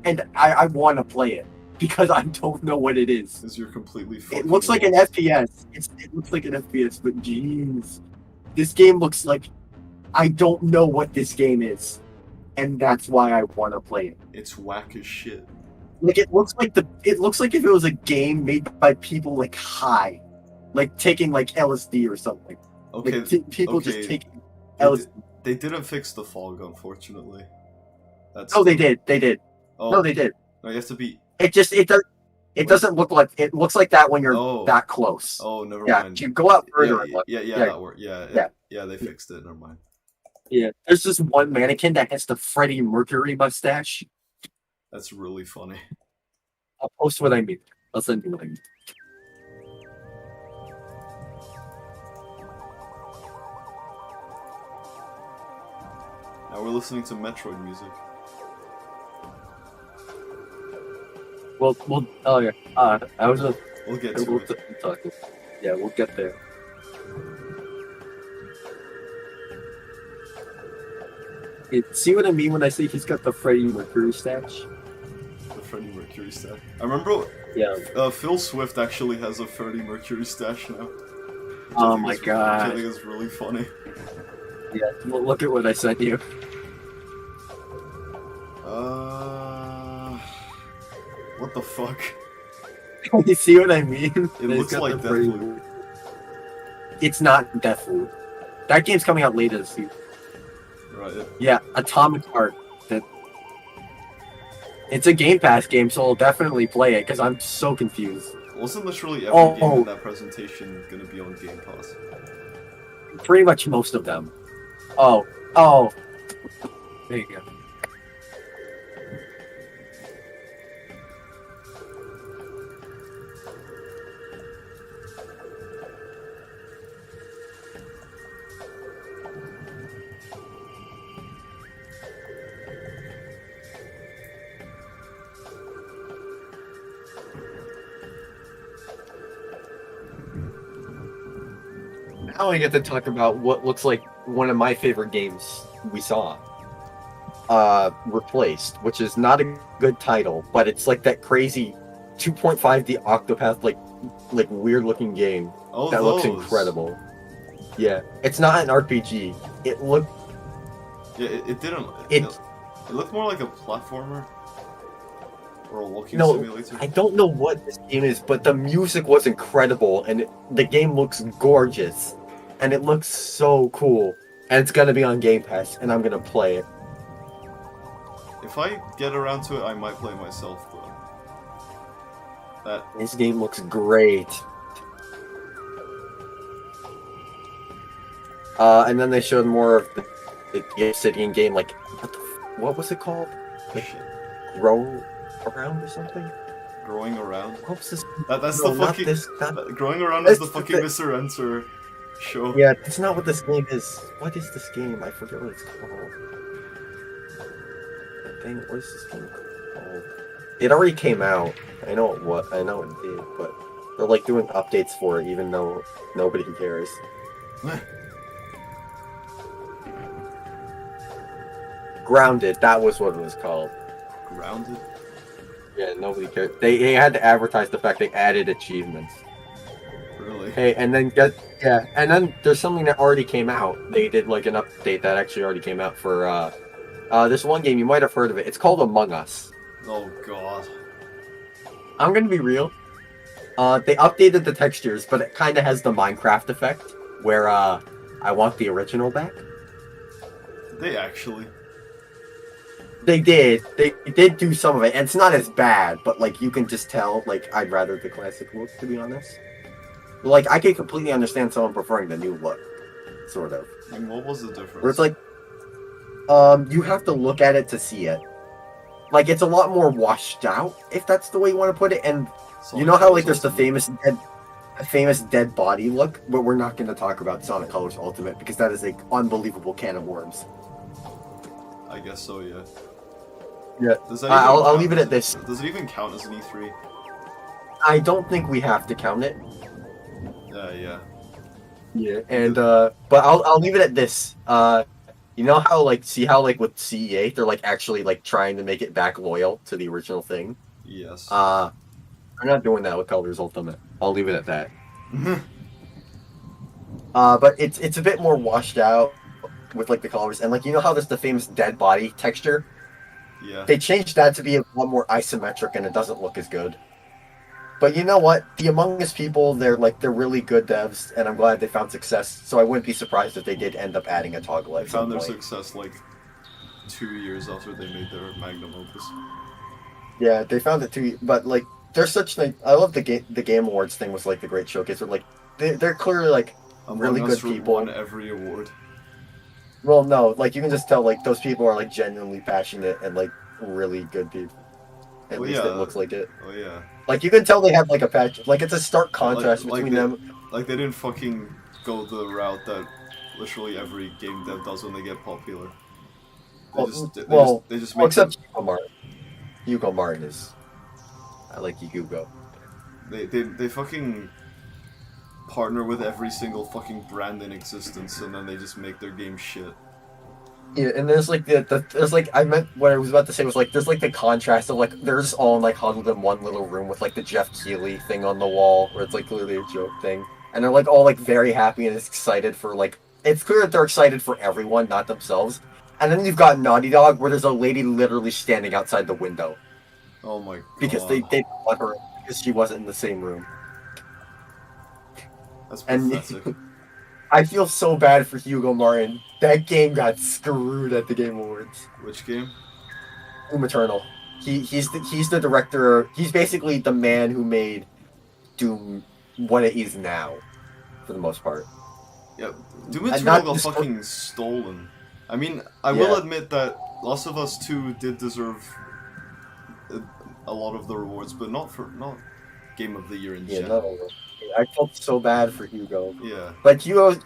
And I want to play it. because I don't know what it is. Because you're completely It fucking looks like an lost. FPS. It looks like an FPS, but jeez, this game looks like I don't know what this game is, and that's why I want to play it. It's whack as shit. Like it looks like if it was a game made by people like high, like taking like LSD or something. Okay, Like people okay. just taking They, LSD. they didn't fix the fog, unfortunately. That's Oh, they did. They did. Oh, No, they did. no, you have to be. It doesn't look like it looks like that when you're that close. Oh, never Yeah, mind. you go out further and look. Yeah, Yeah. that worked. Yeah, they fixed it. Never mind. Yeah, there's this one mannequin that has the Freddie Mercury mustache. That's really funny. I'll post what I mean. I'll send you what I mean. Now we're listening to Metroid music. Well, oh yeah. I was just. We'll get to it. Yeah, we'll get there. See what I mean when I say he's got the Freddie Mercury stash? The Freddie Mercury stash. I remember. Yeah. Phil Swift actually has a Freddie Mercury stash now. Oh my god. Which I think is really funny. Yeah. Well, look at what I sent you. What the fuck? You see what I mean? It looks like Deathloop. It's not Deathloop. That game's coming out later this year. Right. Yeah, Atomic Heart. It's a Game Pass game, so I'll definitely play it because I'm so confused. Wasn't literally every game in that presentation gonna be on Game Pass? Pretty much most of them. Oh. There you go. Now I get to talk about what looks like one of my favorite games we saw. Replaced, which is not a good title, but it's like that crazy 2.5D Octopath like weird looking game that looks incredible. Yeah, it's not an RPG. It looked. Yeah, it didn't. It looked more like a platformer or a walking simulator. I don't know what this game is, but the music was incredible, and the game looks gorgeous, and it looks so cool. And it's gonna be on Game Pass, and I'm gonna play it. If I get around to it, I might play myself, but this game looks great. And then they showed more of the Obsidian game, like what was it called? Like, Grow Around or something? Growing Around? What was this? That's the fucking... Growing Around is the fucking Mr. Enter show. Yeah, that's not what this game is. What is this game? I forget what it's called. Dang, what is this game called? It already came out. I know it did, but they're like doing updates for it, even though nobody cares. Grounded, that was what it was called. Grounded? Yeah, nobody cared. They had to advertise the fact they added achievements. Really? Hey, and then there's something that already came out. They did like an update that actually already came out for this one game. You might have heard of it. It's called Among Us. Oh god. I'm gonna be real. They updated the textures, but it kind of has the Minecraft effect, where I want the original back. They actually. They did do some of it, and it's not as bad, but like you can just tell, like I'd rather the classic look, to be honest. Like I could completely understand someone preferring the new look, sort of. And what was the difference? Where it's like, you have to look at it to see it. Like it's a lot more washed out, if that's the way you want to put it. And you know how like there's the famous dead body look, but we're not going to talk about Sonic Colors Ultimate because that is an unbelievable can of worms. I guess so, yeah. Yeah, I'll leave it at this. Does it even count as an E3? I don't think we have to count it. Yeah. Yeah, and but I'll leave it at this. You know how like with CE8 they're like actually like trying to make it back loyal to the original thing. Yes. I'm not doing that with Colors Ultimate. I'll leave it at that. But it's a bit more washed out with like the colors and like you know how there's the famous dead body texture. Yeah. They changed that to be a lot more isometric and it doesn't look as good. But you know what? The Among Us people, they're really good devs, and I'm glad they found success. So I wouldn't be surprised if they did end up adding a toggle They at some found their point. success like 2 years after they made their magnum opus. Yeah, they found it too. But like, there's such like I love the Game Awards thing was like the great showcase. Where like they're clearly like really Among good Us people. won every award. Well, no, like you can just tell like those people are like genuinely passionate and like really good people. At least it looks like it. Oh yeah. Like you can tell they have like a patch. Like it's a stark contrast Like between them. Like they didn't fucking go the route that literally every game dev does when they get popular. They just make except Hugo Martin. Hugo Martin is. I like Hugo. They fucking partner with every single fucking brand in existence, and then they just make their game shit. Yeah, and there's like there's like I meant what I was about to say was like there's like the contrast of like they're just all like huddled in one little room with like the Jeff Keighley thing on the wall where it's like clearly a joke thing, and they're like all like very happy and excited for like it's clear that they're excited for everyone, not themselves. And then you've got Naughty Dog where there's a lady literally standing outside the window. Oh my god. Because they didn't want her because she wasn't in the same room. That's pathetic. And I feel so bad for Hugo Martin. That game got screwed at the Game Awards. Which game? Doom Eternal. He's the director. He's basically the man who made Doom what it is now, for the most part. Yeah, Doom Eternal got fucking stolen. I mean, I will admit that Last of Us 2 did deserve a lot of the rewards, but not Game of the Year in general. No. I felt so bad for Hugo. Yeah. Like Hugo's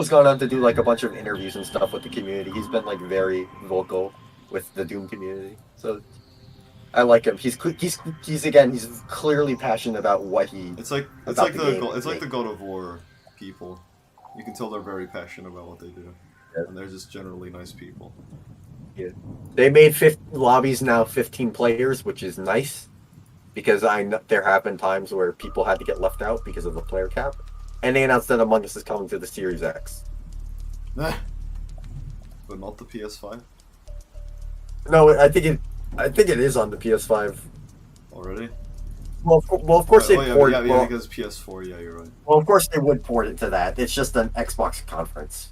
gone on to do like a bunch of interviews and stuff with the community. He's been like very vocal with the Doom community. So I like him. He's clearly passionate about what he. It's like the God of War people. You can tell they're very passionate about what they do, and they're just generally nice people. Yeah. They made lobbies now 15 players, which is nice. Because I know there have been times where people had to get left out because of the player cap, and they announced that Among Us is coming to the Series X. But not the PS5. No, I think it is on the PS5 already. Well, of course they port. Yeah, because PS4. Yeah, you're right. Well, of course they would port it to that. It's just an Xbox conference.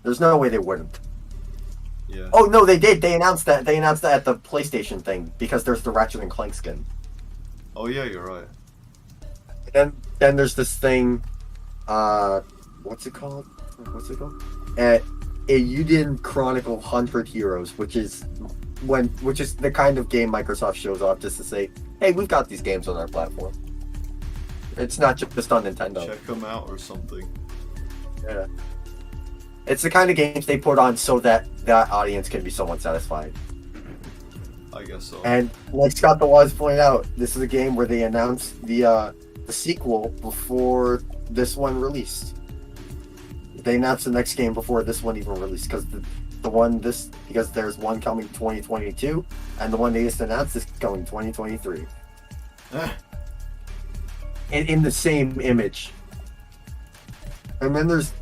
There's no way they wouldn't. Yeah. Oh no, they did. They announced that. They announced that at the PlayStation thing because there's the Ratchet and Clank skin. Oh yeah, you're right. And then there's this thing. What's it called? Eiyuden Chronicle 100 Heroes, which is the kind of game Microsoft shows off just to say, hey, we've got these games on our platform. It's not just on Nintendo. Check them out or something. Yeah. It's the kind of games they put on so that that audience can be somewhat satisfied. I guess so. And like Scott the Wise pointed out, this is a game where they announced the sequel before this one released. They announced the next game before this one even released because because there's one coming 2022 and the one they just announced is coming 2023. In the same image. And then there's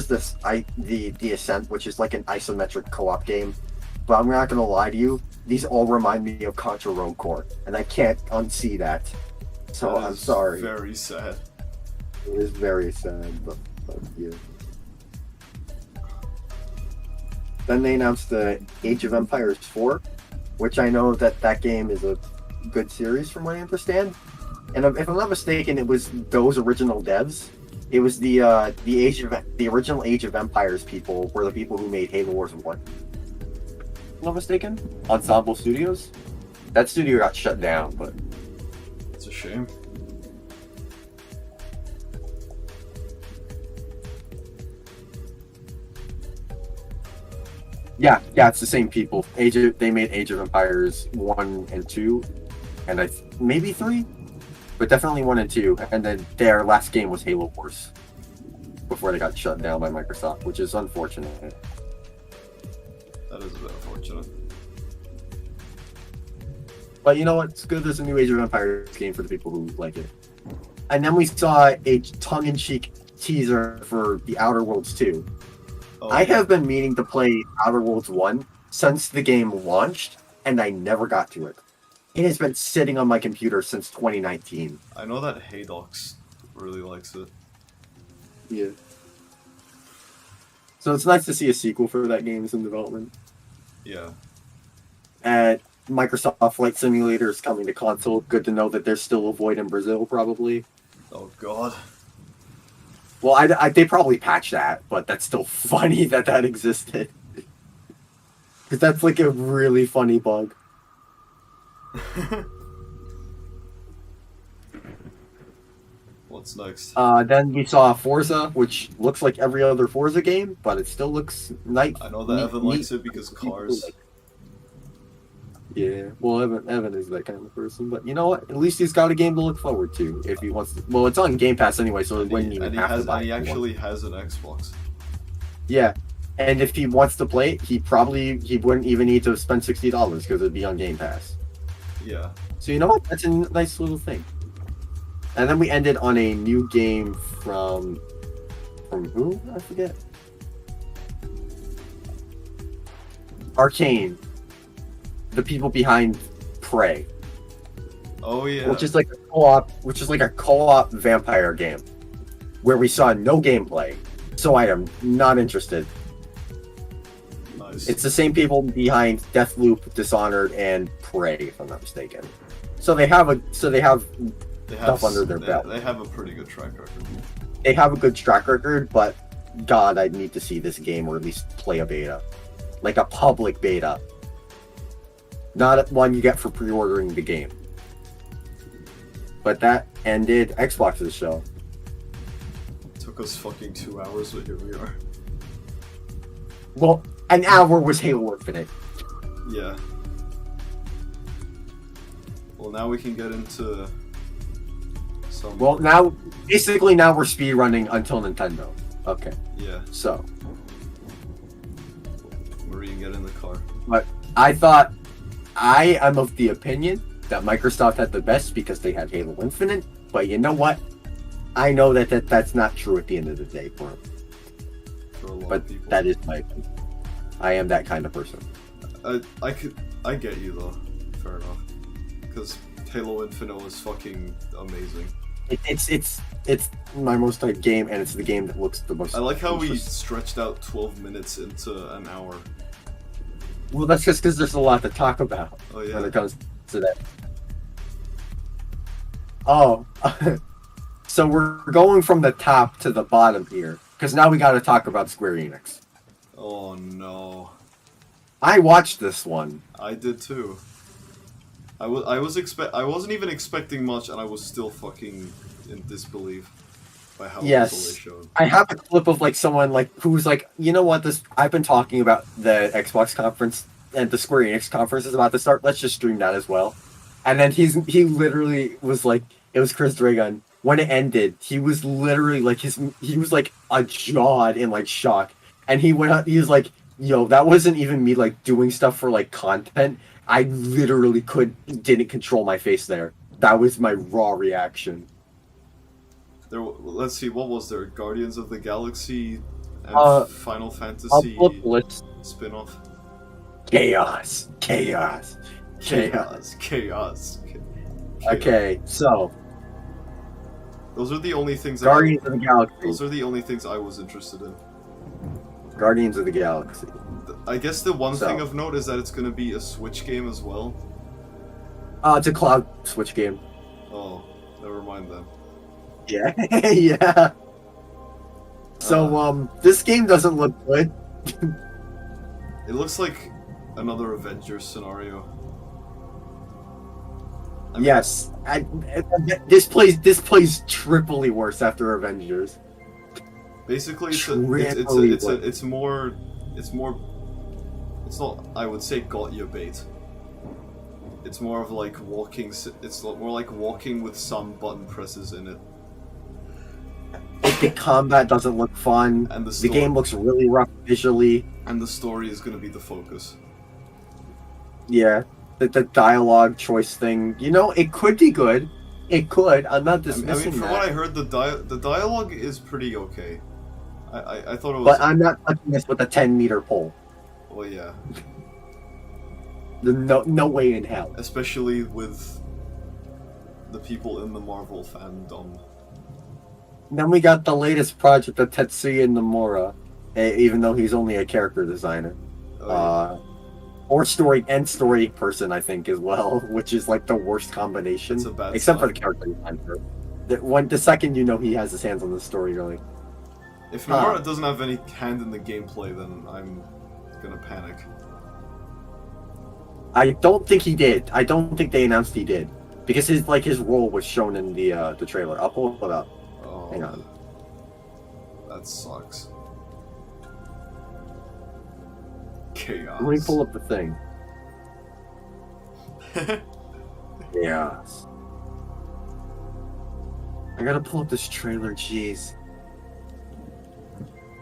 this the Ascent, which is like an isometric co-op game. But I'm not gonna lie to you, these all remind me of Contra Rogue Core, and I can't unsee that. So I'm sorry. Very sad. It is very sad, but fuck you. Then they announced the Age of Empires 4, which I know that game is a good series from what I understand. And if I'm not mistaken, it was those original devs. It was the original Age of Empires people were the people who made Halo Wars 1. If I'm not mistaken? Ensemble Studios? That studio got shut down, but it's a shame. Yeah, it's the same people. They made Age of Empires 1 and 2, and maybe 3, but definitely 1 and 2. And then their last game was Halo Wars before they got shut down by Microsoft, which is unfortunate. That is a bit unfortunate. But you know what? It's good. There's a new Age of Empires game for the people who like it. And then we saw a tongue-in-cheek teaser for the Outer Worlds 2. Oh, I have been meaning to play Outer Worlds 1 since the game launched, and I never got to it. It has been sitting on my computer since 2019. I know that Haydox really likes it. Yeah. So it's nice to see a sequel for that game is in development. Yeah. And Microsoft Flight Simulator is coming to console. Good to know that there's still a void in Brazil, probably. Oh god. Well, they probably patched that, but that's still funny that existed. Because that's like a really funny bug. What's next? Then we saw Forza, which looks like every other Forza game, but it still looks nice. I know that Evan likes it because cars. Yeah, well, Evan is that kind of person, but you know what? At least he's got a game to look forward to if he wants to. Well, it's on Game Pass anyway, so it wouldn't even have to buy it. And he actually has an Xbox. Yeah, and if he wants to play it, he wouldn't even need to spend $60 because it'd be on Game Pass. Yeah. So you know what? That's a nice little thing. And then we ended on a new game from who? I forget. Arcane. The people behind Prey. Oh yeah. Which is like a co-op vampire game. Where we saw no gameplay. So I am not interested. Nice. It's the same people behind Deathloop, Dishonored, and Prey, if I'm not mistaken. So they have stuff under their belt. They have a pretty good track record. They have a good track record, but God, I'd need to see this game or at least play a beta. Like a public beta. Not one you get for pre-ordering the game. But that ended Xbox's show. It took us fucking 2 hours, but here we are. Well, an hour was Halo Infinite. Yeah. Well, now we can get into some... Well, now we're speedrunning until Nintendo. Okay. Yeah. So. Marine, get in the car. But I am of the opinion that Microsoft had the best because they had Halo Infinite, but you know what? I know that's not true at the end of the day for them. For a lot But of people. that is my opinion. I am that kind of person. I get you though. Fair enough. Because Halo Infinite was fucking amazing. It's my most typed game, and it's the game that looks the most. I like how we interesting. stretched out 12 minutes into an hour. Well, that's just because there's a lot to talk about Oh yeah. when it comes to that. Oh, so we're going from the top to the bottom here, because now we got to talk about Square Enix. Oh no. I watched this one. I did too. I wasn't even expecting much, and I was still fucking in disbelief by how little Yes. they showed. I have a clip of like someone like who's like, you know what, I've been talking about the Xbox conference and the Square Enix conference is about to start. Let's just stream that as well. And then he literally was like, it was Chris Dragon. When it ended, he was literally like he was like jawed in like shock. And he went out, he was like, yo, that wasn't even me like doing stuff for like content. I literally didn't control my face there. That was my raw reaction. Let's see, what was there? Guardians of the Galaxy and Final Fantasy spin-off? Chaos. Okay, so those are the only things. Guardians of the Galaxy. Those are the only things I was interested in. Guardians of the Galaxy. I guess the one thing of note is that it's going to be a Switch game as well. It's a cloud Switch game. Oh, never mind then. Yeah, yeah. So, this game doesn't look good. It looks like another Avengers scenario. I mean, yes, this plays triply worse after Avengers. Basically, it's not, I would say, got your bait. It's more of like walking. It's more like walking with some button presses in it. The combat doesn't look fun. And the game looks really rough visually. And the story is going to be the focus. Yeah, the dialogue choice thing. You know, it could be good. It could. I'm not dismissing from that. what I heard, the dialogue is pretty okay. I thought it was. But I'm not touching this with a 10-meter pole. Well, yeah. No way in hell. Especially with the people in the Marvel fandom. Then we got the latest project of Tetsuya Nomura, even though he's only a character designer. Oh, yeah. Or story person, I think, as well, which is like the worst combination. It's a bad except for sign. the character designer. The second you know he has his hands on the story, you're like, If Nomura doesn't have any hand in the gameplay, then I'm gonna panic. I don't think he did. I don't think they announced he did. Because his role was shown in the trailer. I'll pull it up. Oh, Hang on. that sucks. Chaos. Let me pull up the thing. Chaos. I gotta pull up this trailer, jeez.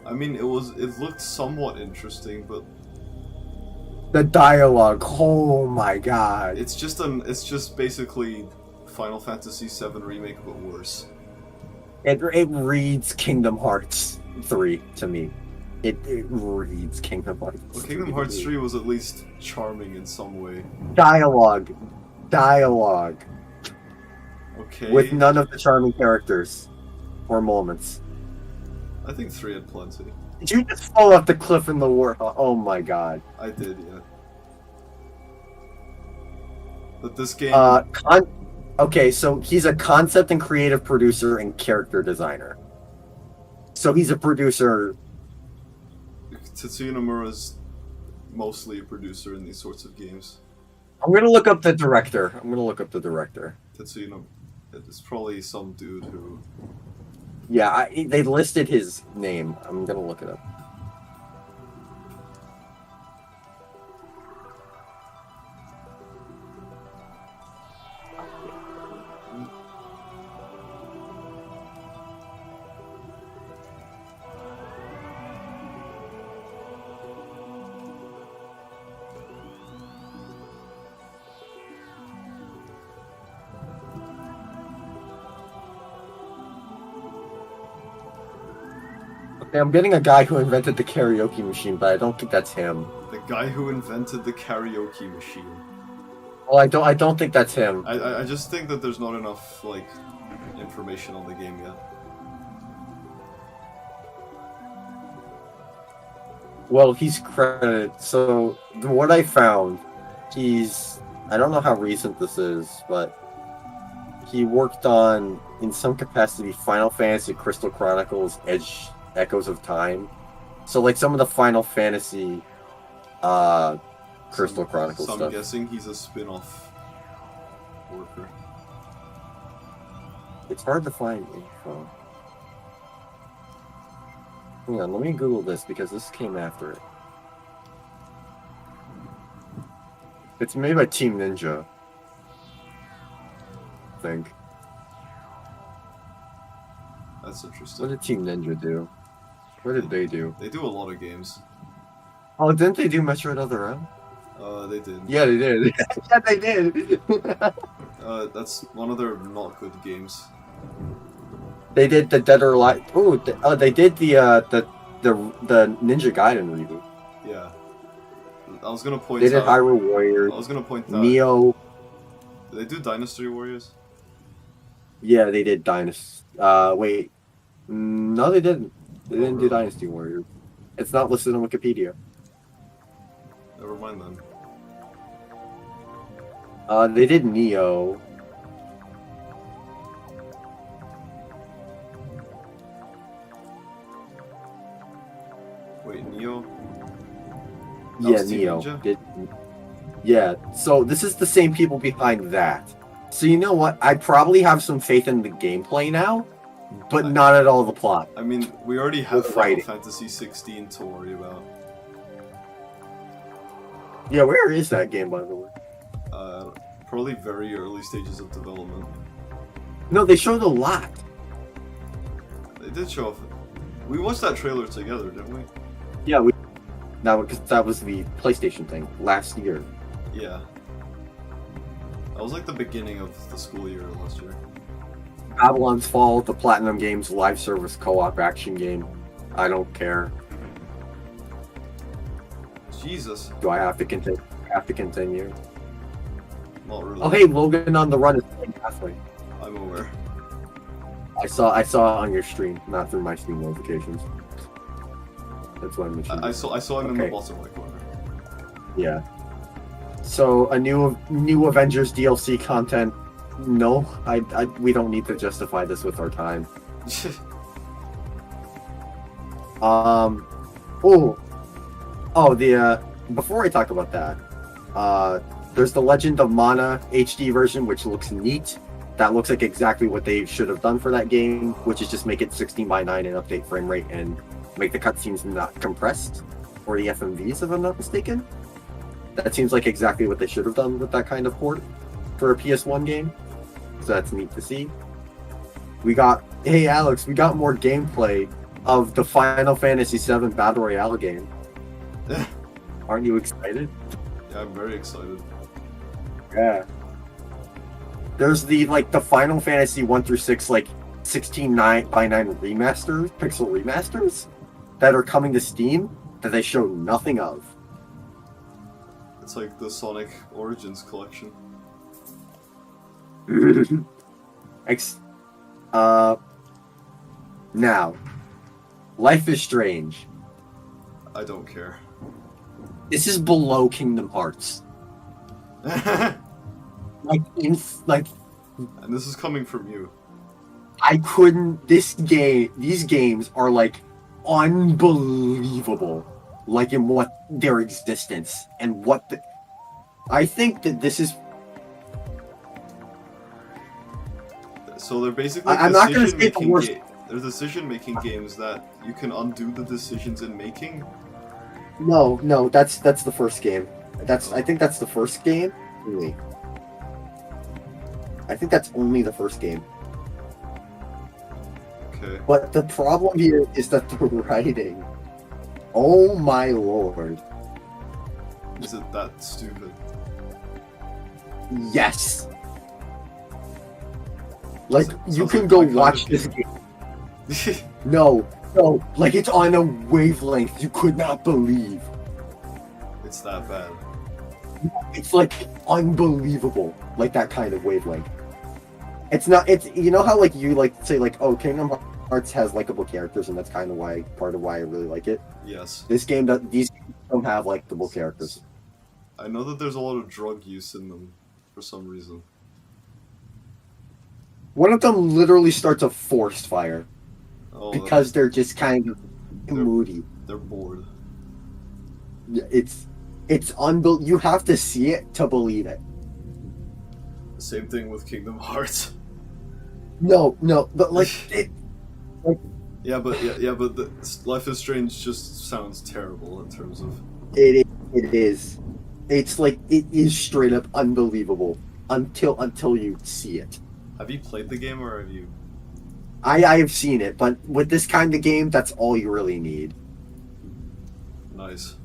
I mean, it looked somewhat interesting, but The dialogue, oh my god. it's just basically Final Fantasy VII Remake, but worse. It reads Kingdom Hearts 3 to me. It reads Kingdom Hearts. Well, Kingdom 3 Hearts to me. 3 was at least charming in some way. Dialogue. Okay. With none of the charming characters or moments. I think 3 had plenty. Did you just fall off the cliff in the war? Oh my god. I did, yeah. But this game... Okay, so he's a concept and creative producer and character designer. So he's a producer. Tetsuya Nomura's mostly a producer in these sorts of games. I'm gonna look up the director. Tetsuya Nomura... It's probably some dude who... Yeah, they listed his name. I'm gonna look it up. Okay, I'm getting a guy who invented the karaoke machine, but I don't think that's him. The guy who invented the karaoke machine. Well, I don't think that's him. I just think that there's not enough, like, information on the game yet. Well, he's credited. So, what I found, I don't know how recent this is, but he worked on, in some capacity, Final Fantasy Crystal Chronicles Edge Echoes of Time. So, like, some of the Final Fantasy Crystal Chronicles So I'm stuff. guessing he's a spin-off worker. It's hard to find info. Hang on, let me Google this because this came after it. It's made by Team Ninja. I think. That's What interesting. did Team Ninja do? What did they do? They do a lot of games. Oh, didn't they do Metro Other M? They did. Yeah, they did. Yeah, they did. That's one of their not good games. They did the Dead or Alive. Ooh, they did the Ninja Gaiden reboot. Yeah. I was gonna point They did out... Hyrule Warriors, I was gonna point out... Neo. Did they do Dynasty Warriors? Yeah, they did Dynasty. Wait. No, they didn't. They didn't do really? Dynasty Warriors. It's not listed on Wikipedia. Never mind then. They did Neo. Wait, Neo? That Yeah, was Team Neo. Ninja? Yeah, so this is the same people behind that. So you know what? I probably have some faith in the gameplay now, but not at all the plot. I mean, we already have With Final writing. Fantasy 16 to worry about. Yeah, where is that game, by the way? Probably very early stages of development. No, they showed a lot. They did show off. We watched that trailer together, didn't we? Yeah, we. Now, because that was the PlayStation thing last year. Yeah. That was like the beginning of the school year last year. Babylon's Fall, the Platinum Games live service co-op action game. I don't care. Jesus. Do I have to continue? Continue. Not really. Oh hey, Logan on the Run is playing Pathway. I'm aware. I saw it on your stream, not through my Steam notifications. That's what I mentioned. I saw him in the Okay. bottom right corner. Yeah. So a new Avengers DLC content. No, we don't need to justify this with our time. Before I talk about that, there's the Legend of Mana HD version, which looks neat. That looks like exactly what they should have done for that game, which is just make it 16:9 and update frame rate and make the cutscenes not compressed, or the FMVs, if I'm not mistaken. That seems like exactly what they should have done with that kind of port for a PS1 game. So that's neat to see. Hey Alex, we got more gameplay of the Final Fantasy VII Battle Royale game. Aren't you excited? Yeah, I'm very excited. Yeah. There's the Final Fantasy 1 through 6 16:9 by 9 remasters, pixel remasters that are coming to Steam that they show nothing of. It's like the Sonic Origins collection. Now, Life is Strange. I don't care. This is below Kingdom Hearts. And this is coming from you. These games are unbelievable. In what their existence and I think that this is. So they're basically I'm not going to say the worst. They're decision-making games that you can undo the decisions in making. No, that's the first game. I think that's the first game. Really. I think that's only the first game. Okay. But the problem here is that the writing. Oh my lord. Is it that stupid? Yes. You Sounds can like go my kind watch of this game. game. No, it's on a wavelength you could not believe. It's that bad. It's unbelievable, that kind of wavelength. It's not. It's you know how you say oh, Kingdom Hearts has likable characters, and that's kind of part of why I really like it. Yes. These games don't have likable characters. I know that there's a lot of drug use in them for some reason. One of them literally starts a forest fire because they're just kind of moody. They're bored. It's unbelievable. You have to see it to believe it. Same thing with Kingdom Hearts. No, but it. Yeah, but the Life is Strange just sounds terrible in terms of. It is. It's it is straight up unbelievable until you see it. Have you played the game or have you? I have seen it, but with this kind of game, that's all you really need. Nice.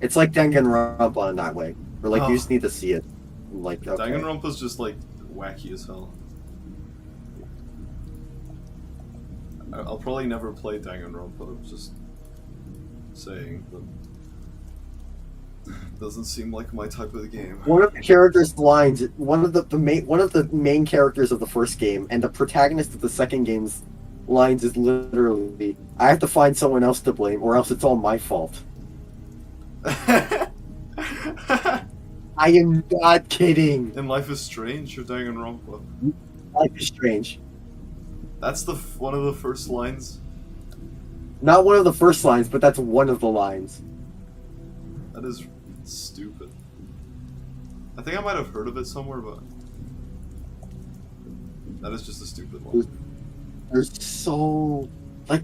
It's like Danganronpa in that way, where you just need to see it. Okay. Danganronpa's just wacky as hell. I'll probably never play Danganronpa. Just saying, but doesn't seem like my type of game. One of the characters' lines, one of the main characters of the first game, and the protagonist of the second game's lines is literally, "I have to find someone else to blame, or else it's all my fault." I am not kidding. In Life is Strange or Danganronpa? Life is Strange. That's one of the first lines. Not one of the first lines, but that's one of the lines. That is stupid. I think I might have heard of it somewhere, but that is just a stupid one. There's so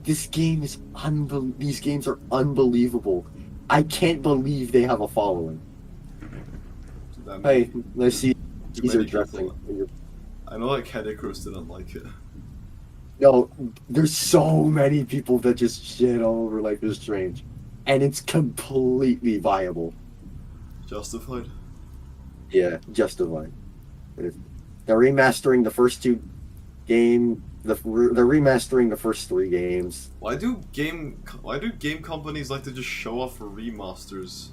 this game is these games are unbelievable. I can't believe they have a following. Hey, let's see. These are dressing. I know that Cat Icarus didn't like it. No, there's so many people that just shit all over Life is Strange, and it's completely viable. Justified. Yeah, Just Divine. They're remastering the first two they're remastering the first three games. Why do game companies like to just show off remasters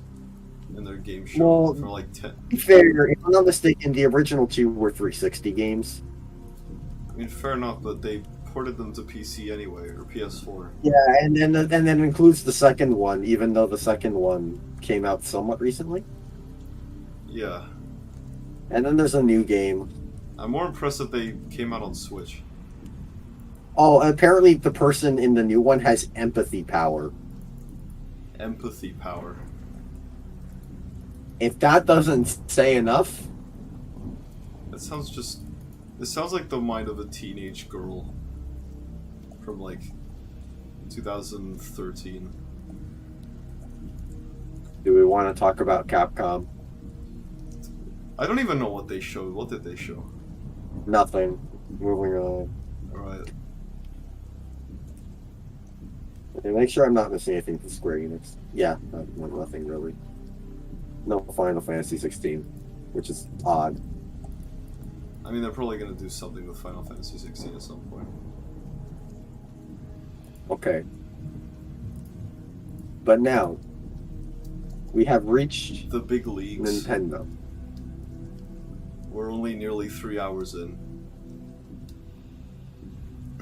in their game show Well, for like 10? To be fair, if I'm not mistaken, the original two were 360 games. I mean, fair enough, but they ported them to PC anyway, or PS4. Yeah, and then includes the second one, even though the second one came out somewhat recently. Yeah. And then there's a new game. I'm more impressed that they came out on Switch. Oh, apparently the person in the new one has empathy power. Empathy power. If that doesn't say enough... It sounds like the mind of a teenage girl from like 2013. Do we want to talk about Capcom? I don't even know what they showed. What did they show? Nothing. Moving on. Alright. Okay, make sure I'm not missing anything from Square Enix. Yeah, nothing really. No Final Fantasy 16, which is odd. I mean, they're probably going to do something with Final Fantasy 16 at some point. Okay. But now, we have reached the big leagues. Nintendo. We're only nearly 3 hours in.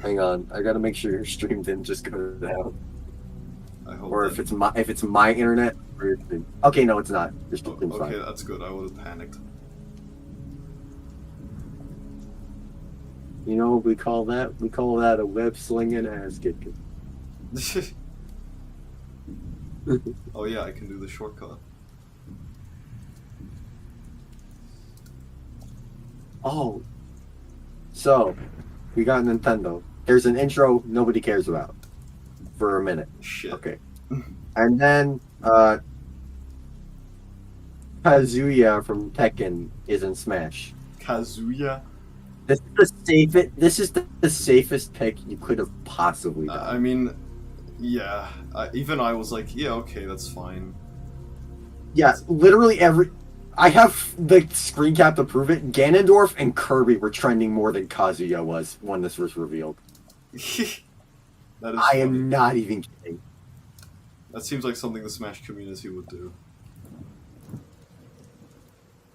Hang on, I gotta make sure your stream didn't just go down. I hope. Or if it's my internet. Okay, no, it's not. Your stream's fine. Okay, that's good. I would have panicked. You know what we call that? We call that a web slinging ass kicking. Oh yeah, I can do the shortcut. Oh. So, we got Nintendo. There's an intro nobody cares about. For a minute. Shit. Okay. And then, Kazuya from Tekken is in Smash. Kazuya? This is the safest pick you could have possibly done. I mean, yeah. Even I was like, yeah, okay, that's fine. Yeah, literally I have the screen cap to prove it. Ganondorf and Kirby were trending more than Kazuya was when this was revealed. That is I funny. am not even kidding. That seems like something the Smash community would do.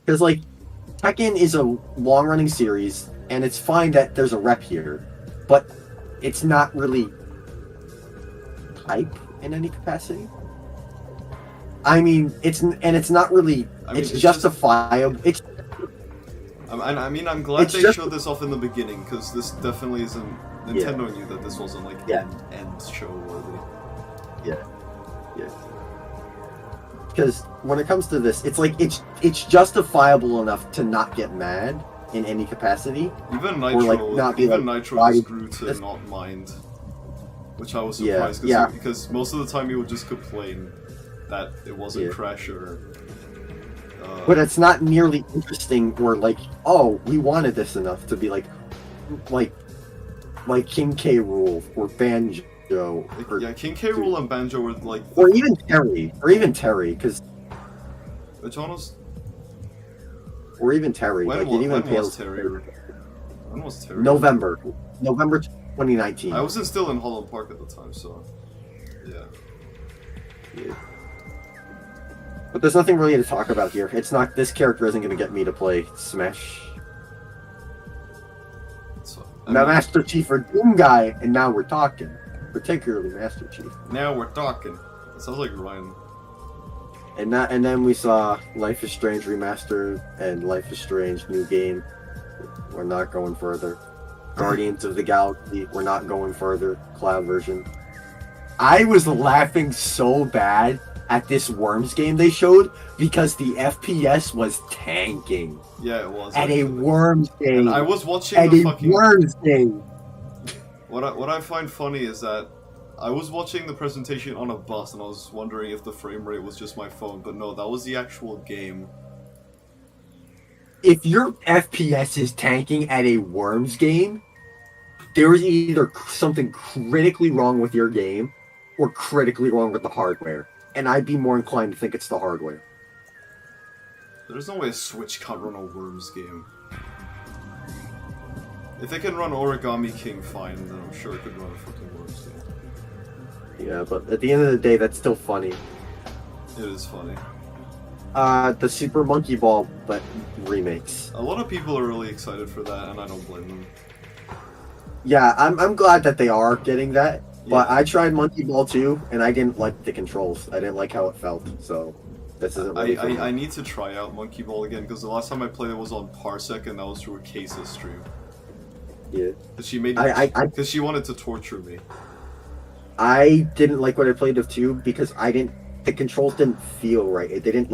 Because, like, Tekken is a long-running series, and it's fine that there's a rep here, but it's not really hype in any capacity. I mean, it's not really. I mean, it's justifiable. I mean, I'm glad they showed this off in the beginning, because this definitely isn't. Nintendo knew that this wasn't like end show worthy. Yeah. Because when it comes to this, it's like it's justifiable enough to not get mad in any capacity. Even Nitro, or like not be like, Nitro just grew to not mind, which I was surprised because most of the time he would just complain that it wasn't Crash or. But it's not nearly interesting. Or like, oh, we wanted this enough to be like King K. Rool or Banjo. King K. Rool and Banjo were like. Or even Terry, because. Which one was? Or even Terry. When was Terry? November 2019. I wasn't still in Holland Park at the time, so. Yeah. But there's nothing really to talk about here. It's not. This character isn't going to get me to play Smash. Now Master Chief or Doom Guy, and now we're talking. Particularly Master Chief. Now we're talking. It sounds like Ryan. And then we saw Life is Strange Remastered and Life is Strange New Game. We're not going further. Guardians of the Galaxy, we're not going further. Cloud version. I was laughing so bad at this Worms game they showed because the FPS was tanking. Yeah, it was. At a Worms game. And I was watching the fucking Worms game. What I find funny is that I was watching the presentation on a bus and I was wondering if the frame rate was just my phone, but no, that was the actual game. If your FPS is tanking at a Worms game, there is either something critically wrong with your game or critically wrong with the hardware. And I'd be more inclined to think it's the hardware. There's no way a Switch can't run a Worms game. If it can run Origami King fine, then I'm sure it could run a fucking Worms game. Yeah, but at the end of the day, that's still funny. It is funny. The Super Monkey Ball, but remakes. A lot of people are really excited for that, and I don't blame them. Yeah, I'm glad that they are getting that. But Yeah. I tried Monkey Ball too, and I didn't like the controls. I didn't like how it felt. So this isn't really for me. I need to try out Monkey Ball again, because the last time I played it was on Parsec, and that was through a Case's stream. Yeah. Because she made because she wanted to torture me. I didn't like what I played of too because the controls didn't feel right. It didn't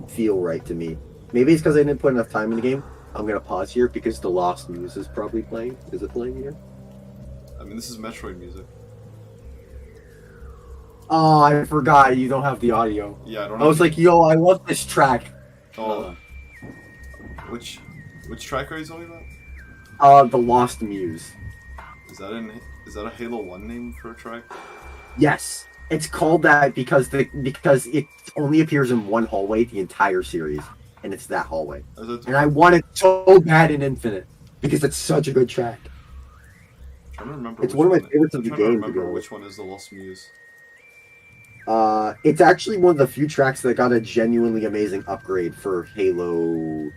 feel right to me. Maybe it's because I didn't put enough time in the game. I'm gonna pause here because the Lost Muse is probably playing. Is it playing here? I mean, this is Metroid music. Oh, I forgot you don't have the audio. Yeah, I don't I know. was like, yo, I want this track. Oh. Which track are you talking about? The Lost Muse. Is that a Halo 1 name for a track? Yes, it's called that because it only appears in one hallway the entire series, and it's that hallway. And I want it so bad in Infinite because it's such a good track. I'm trying to remember. It's one of my favorites of the I'm trying to game. remember which one is the Lost Muse. It's actually one of the few tracks that got a genuinely amazing upgrade for Halo.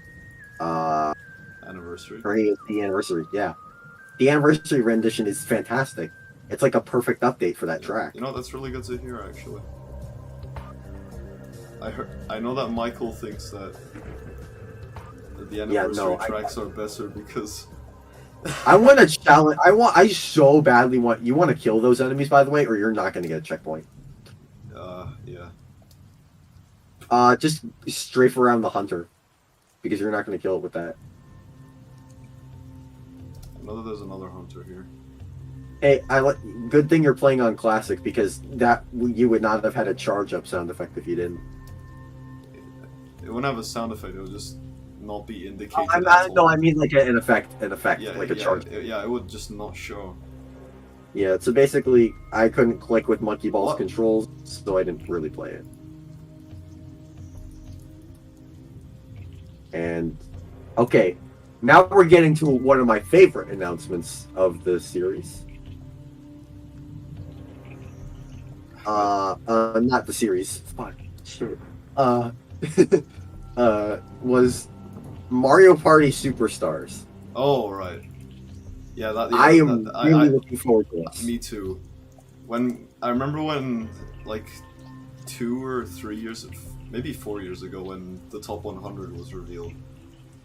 Anniversary. For Halo, the anniversary, yeah. The anniversary rendition is fantastic. It's like a perfect update for that track. You know, that's really good to hear, actually. I know that Michael thinks that the anniversary tracks are better because I want to challenge. I so badly want. You want to kill those enemies, by the way, or you're not going to get a checkpoint. Yeah. Just strafe around the hunter, because you're not going to kill it with that. I know that there's another hunter here. Hey, good thing you're playing on classic because that you would not have had a charge up sound effect if you didn't. It wouldn't have a sound effect. It would just not be indicated. I mean like an effect, like a charge. Yeah, it would just not show. Yeah, so basically, I couldn't click with Monkey Ball's controls, so I didn't really play it. And okay, now we're getting to one of my favorite announcements of the series. Not the series. Fuck. Sure. Was Mario Party Superstars. Oh, right. Yeah, I am really looking forward to this. Me too. I remember when, like, 2 or 3 years, maybe 4 years ago, when the top 100 was revealed,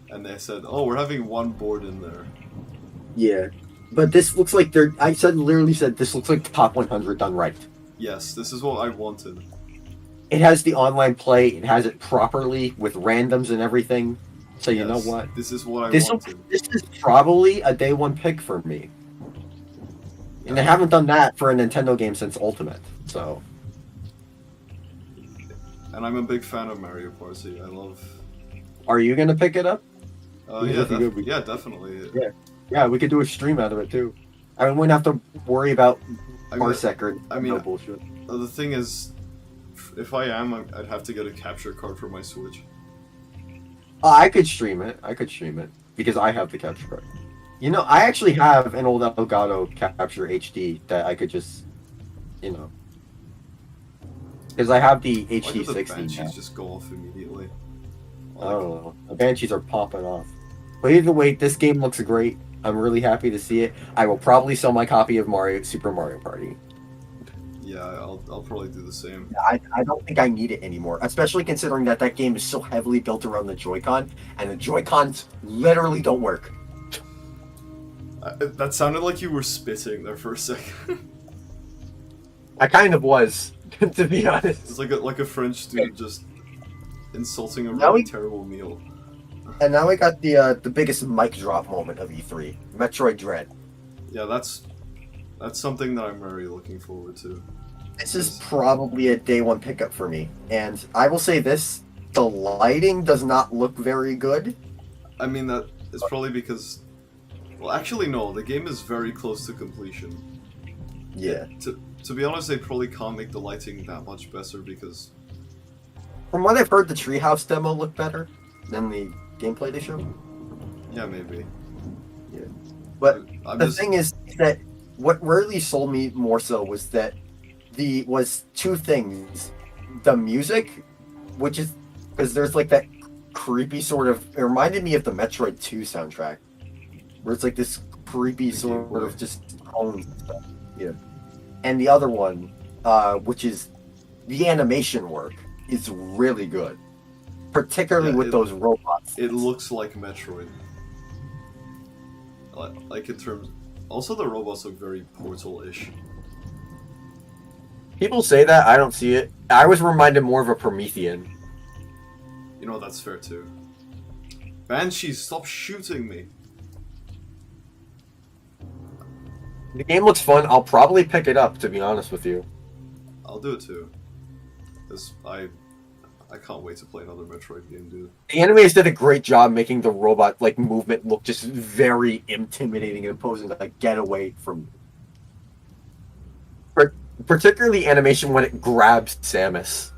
and they said, "Oh, we're having one board in there." Yeah, but this looks like literally said this looks like the top 100 done right. Yes, this is what I wanted. It has the online play. It has it properly with randoms and everything. So you know what? This is what I wanted. This is probably a day one pick for me. And they haven't done that for a Nintendo game since Ultimate. So. And I'm a big fan of Mario Party. I love. Are you gonna pick it up? Yeah, definitely. Yeah, we could do a stream out of it too. I mean, we wouldn't have to worry about Parsec or no bullshit. The thing is, if I am, I'd have to get a capture card for my Switch. I could stream it. Because I have the capture card. You know, I actually have an old Elgato Capture HD that I could just, because I have the HD 60 Why do the Banshees now. just go off immediately? I don't know. The Banshees are popping off. But either way, this game looks great. I'm really happy to see it. I will probably sell my copy of Super Mario Party. Yeah, I'll probably do the same. I don't think I need it anymore, especially considering that game is so heavily built around the Joy-Con, and the Joy-Cons literally don't work. That sounded like you were spitting there for a second. I kind of was, to be honest. It's like a French dude just insulting a really terrible meal. And now we got the biggest mic drop moment of E3, Metroid Dread. Yeah, that's something that I'm very looking forward to. This is probably a day one pickup for me, and I will say this: the lighting does not look very good. I mean, that is probably because, well, actually no, the game is very close to completion. Yeah. To be honest, they probably can't make the lighting that much better because, from what I've heard, the Treehouse demo looked better. than the gameplay they showed. Yeah, maybe. But I'm the just thing is that what really sold me more so was that was two things: the music, which is because there's like that creepy sort of. It reminded me of the Metroid 2 soundtrack, where it's like this creepy The Game sort Boy. of just tone stuff. Yeah. And the other one, which is the animation work, is really good, particularly Yeah, with those robots. it looks like Metroid. Like in terms. Also, the robots look very Portal-ish. People say that, I don't see it. I was reminded more of a Promethean. You know, that's fair too. Banshees, stop shooting me! The game looks fun. I'll probably pick it up, to be honest with you. I'll do it too. Cause I can't wait to play another Metroid game, dude. The animators did a great job making the robot like movement look just very intimidating and imposing. Like, get away from me. Particularly animation when it grabs Samus.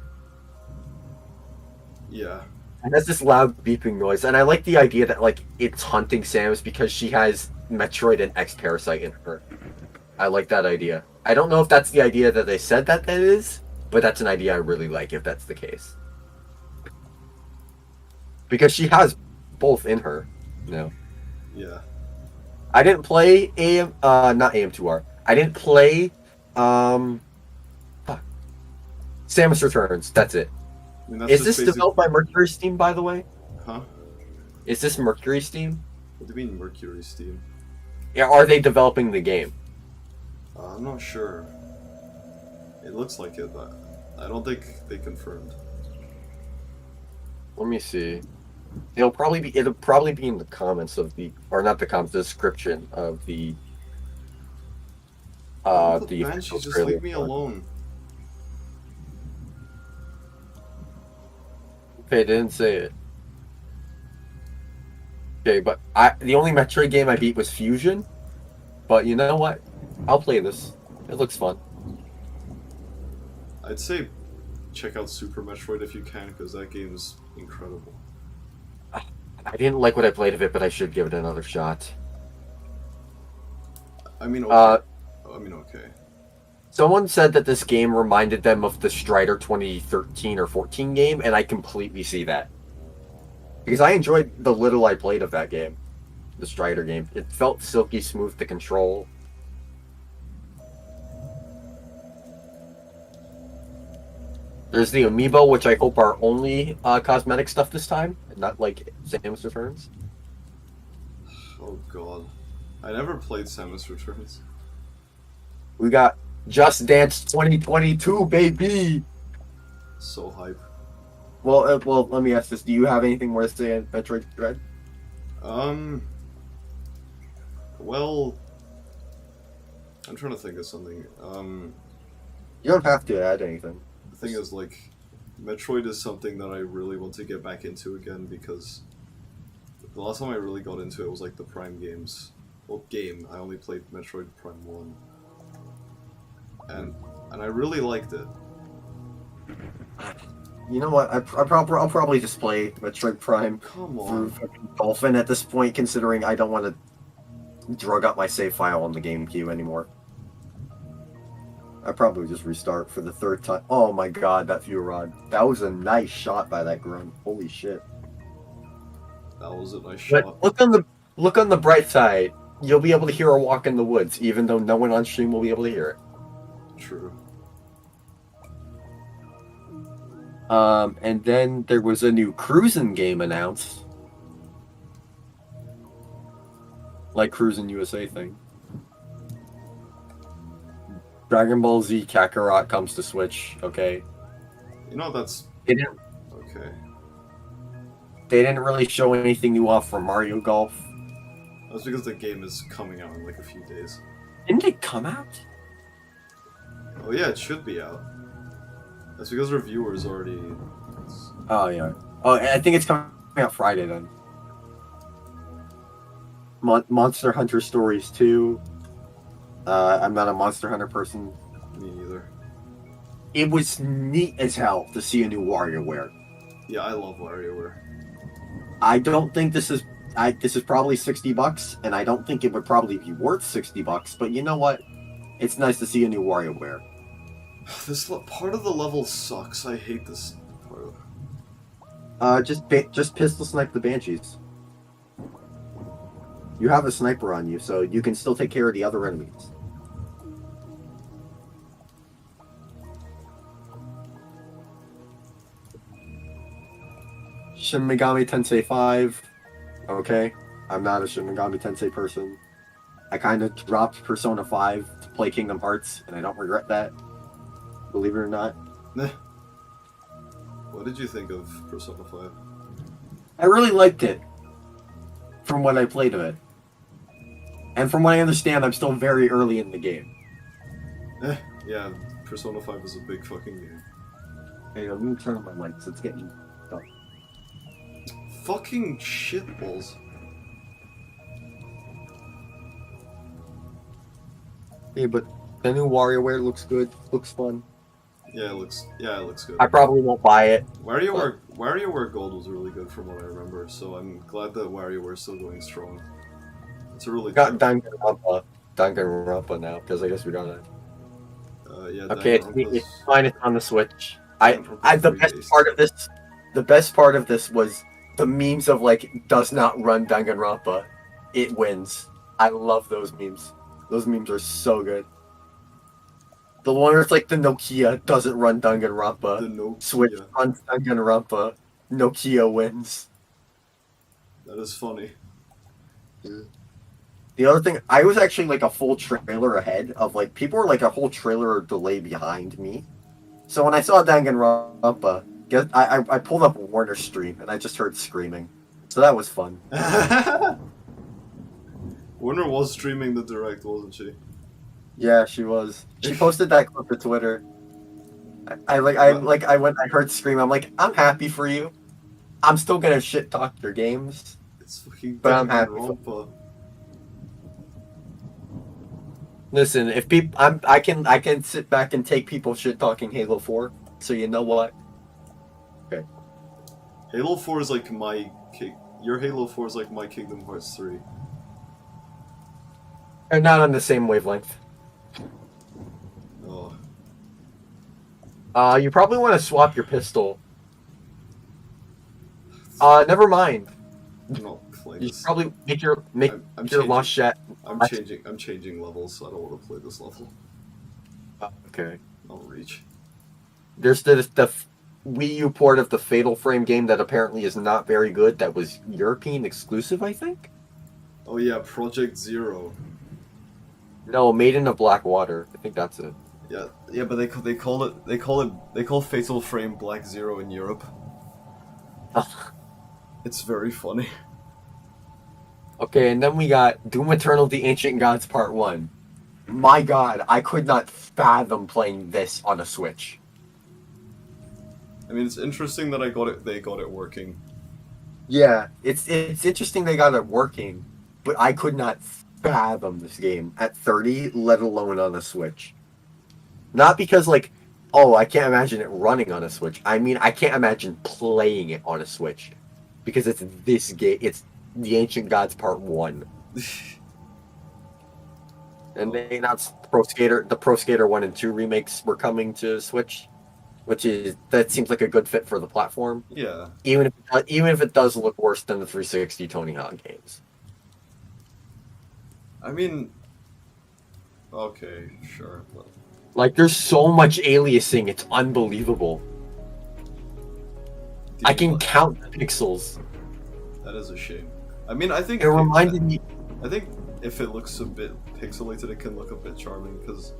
Yeah. And has this loud beeping noise. And I like the idea that like it's hunting Samus because she has Metroid and X Parasite in her. I like that idea. I don't know if that's the idea that they said that is, but that's an idea I really like if that's the case. Because she has both in her, you know. Yeah. I didn't play not AM2R. I didn't play fuck. Samus Returns. That's it. I mean, that's Is just this developed by Mercury Steam, by the way? Huh? Is this Mercury Steam? What do you mean Mercury Steam? Yeah, are they developing the game? I'm not sure. It looks like it, but I don't think they confirmed. Let me see. It'll probably be in the comments of the, or not the comments, the description of the the Banshees, just leave me alone. Okay, didn't say it. Okay, but the only Metroid game I beat was Fusion. But you know what? I'll play this. It looks fun. I'd say check out Super Metroid if you can, because that game is incredible. I didn't like what I played of it, but I should give it another shot. I mean, okay. Okay. Someone said that this game reminded them of the Strider 2013 or 14 game, and I completely see that. Because I enjoyed the little I played of that game. The Strider game. It felt silky smooth to control. There's the amiibo, which I hope are only cosmetic stuff this time, and not like Samus Returns. Oh god. I never played Samus Returns. We got Just Dance 2022, baby! So hype. Well, let me ask this: do you have anything more to say on Metroid Dread? Well, I'm trying to think of something. You don't have to add anything. The thing is, like, Metroid is something that I really want to get back into again, because the last time I really got into it was like the Prime games. Well, I only played Metroid Prime 1. And I really liked it. You know what? I'll probably just play Metroid Prime Come through on. fucking Dolphin at this point, considering I don't want to drug up my save file on the GameCube anymore. I probably just restart for the third time. Oh my god, that view rod. That was a nice shot by that grunt. Holy shit. That was a nice But shot. look on the bright side. You'll be able to hear a walk in the woods, even though no one on stream will be able to hear it. True. And then there was a new cruising game announced. Like Cruisin' USA thing. Dragon Ball Z Kakarot comes to Switch, okay? You know, that's... They didn't, Okay. they didn't really show anything new off from Mario Golf. That's because the game is coming out in like a few days. Didn't it come out? Oh yeah, it should be out. That's because reviewers already... Oh, yeah. Oh, I think it's coming out Friday then. Monster Hunter Stories 2. I'm not a Monster Hunter person. Me neither. It was neat as hell to see a new WarioWare. Yeah, I love WarioWare. I don't think this is. This is probably $60, and I don't think it would probably be worth $60. But you know what? It's nice to see a new WarioWare. This part of the level sucks. I hate this part. Just pistol snipe the banshees. You have a sniper on you, so you can still take care of the other enemies. Shin Megami Tensei 5. Okay, I'm not a Shin Megami Tensei person. I kind of dropped Persona 5 to play Kingdom Hearts, and I don't regret that. Believe it or not. What did you think of Persona 5? I really liked it. From what I played of it. And from what I understand, I'm still very early in the game. Yeah, Persona 5 is a big fucking game. Hey, let me turn on my lights. It's getting dark. Fucking shitballs. Hey, but the new WarioWare looks good. Looks fun. Yeah, it looks good. I probably won't buy it. WarioWare Gold was really good from what I remember, so I'm glad that WarioWare is still going strong. It's a really Got Danganronpa now, because I guess we don't know. yeah. Okay, it's fine. It's on the Switch. Danganronpa's The free best based. part of this was the memes of like does not run Danganronpa, it wins. I love those memes. Those memes are so good. The one where it's like the Nokia doesn't run Danganronpa, The Nokia. Switch runs Danganronpa, Nokia wins. That is funny. The other thing, I was actually like a full trailer ahead of like people were like a whole trailer delay behind me. So when I saw Danganronpa, I pulled up Warner's stream and I just heard screaming. So that was fun. Warner was streaming the direct, wasn't she? Yeah, she was. She posted that clip to Twitter. I heard scream. I'm like, I'm happy for you. I'm still gonna shit talk your games. It's fucking But I'm happy for- Danganronpa. Listen, if people, I can sit back and take people shit talking Halo 4. So you know what? Halo 4 is like your Halo 4 is like my Kingdom Hearts 3. They're not on the same wavelength. Oh. You probably want to swap your pistol. Never mind. I'm not playing You this. should probably make your I'm lost chat. I'm changing levels, so I don't want to play this level. Okay. I'll reach. There's the Wii U port of the Fatal Frame game that apparently is not very good. That was European exclusive, I think. Oh yeah, Project Zero. No, Maiden of Black Water. I think that's it. Yeah, but they call Fatal Frame Black Zero in Europe. It's very funny. Okay, and then we got Doom Eternal: The Ancient Gods Part 1. My god, I could not fathom playing this on a Switch. I mean, it's interesting that they got it working. Yeah, it's interesting they got it working, but I could not fathom this game at 30, let alone on a Switch. Not because like, oh, I can't imagine it running on a Switch. I mean, I can't imagine playing it on a Switch. Because it's this game, it's The Ancient Gods Part 1. And they announced the Pro Skater 1 and 2 remakes were coming to Switch, that seems like a good fit for the platform. Yeah. Even if it does look worse than the 360 Tony Hawk games. I mean, okay, sure. But Like, there's so much aliasing, it's unbelievable. I can count the pixels. That is a shame. I mean, I think It reminded me. I think if it looks a bit pixelated, it can look a bit charming because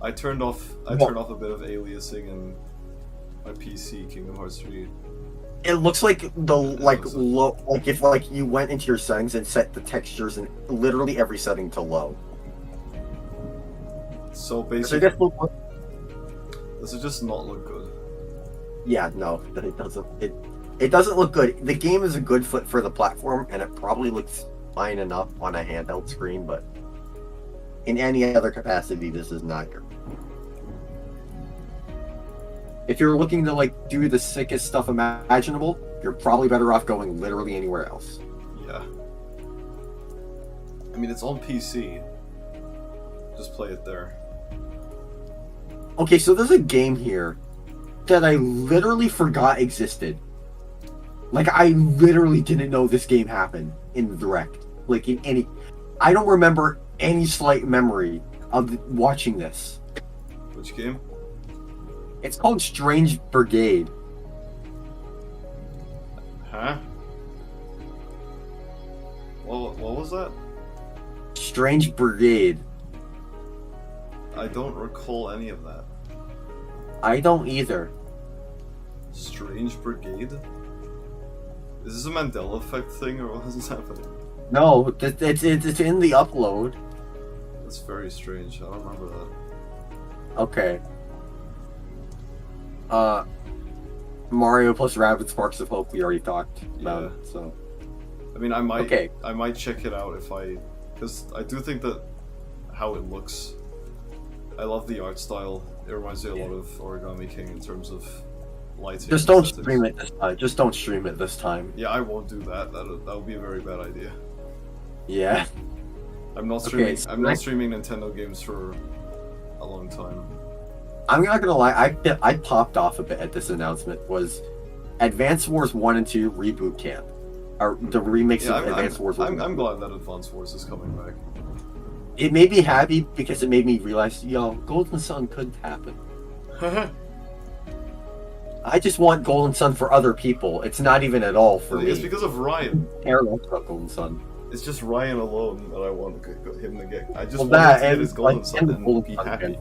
I turned off a bit of aliasing in my PC Kingdom Hearts 3. It looks like if you went into your settings and set the textures in literally every setting to low. So So basically, it does it just not look good? Yeah, no, it doesn't. It doesn't look good. The game is a good fit for the platform, and it probably looks fine enough on a handheld screen, but in any other capacity, this is not good. If you're looking to like do the sickest stuff imaginable, you're probably better off going literally anywhere else. Yeah. I mean, it's on PC. Just play it there. Okay, so there's a game here that I literally forgot existed. Like, I literally didn't know this game happened in the Direct. Like, in any... I don't remember any slight memory of watching this. Which game? It's called Strange Brigade. Huh? What was that? Strange Brigade. I don't recall any of that. I don't either. Strange Brigade? Is this a Mandela Effect thing, or what is happening? No, it's in the upload. That's very strange. I don't remember that. Okay. Mario plus Rabbids Sparks of Hope we already talked about, so... I mean, I might check it out if because I do think that how it looks, I love the art style. It reminds me a lot of Origami King in terms of lighting. Just don't stream it this time. Just don't stream it this time. Yeah, I won't do that. That would be a very bad idea. Yeah. I'm not streaming. Okay, so I'm not streaming Nintendo games for a long time. I'm not gonna lie, I popped off a bit at this announcement. Was Advance Wars 1 and 2 Reboot Camp. Or the remakes of Advance Wars 1. I'm glad that Advance Wars is coming back. It made me happy because it made me realize, yo, Golden Sun could happen. I just want Golden Sun for other people. It's not even at all for me. It's because of Ryan. I care less about Golden Sun. It's just Ryan alone that I want him to get. I just Well, want that him to get and, his Golden like, Sun and and Golden be Sun happy. fan.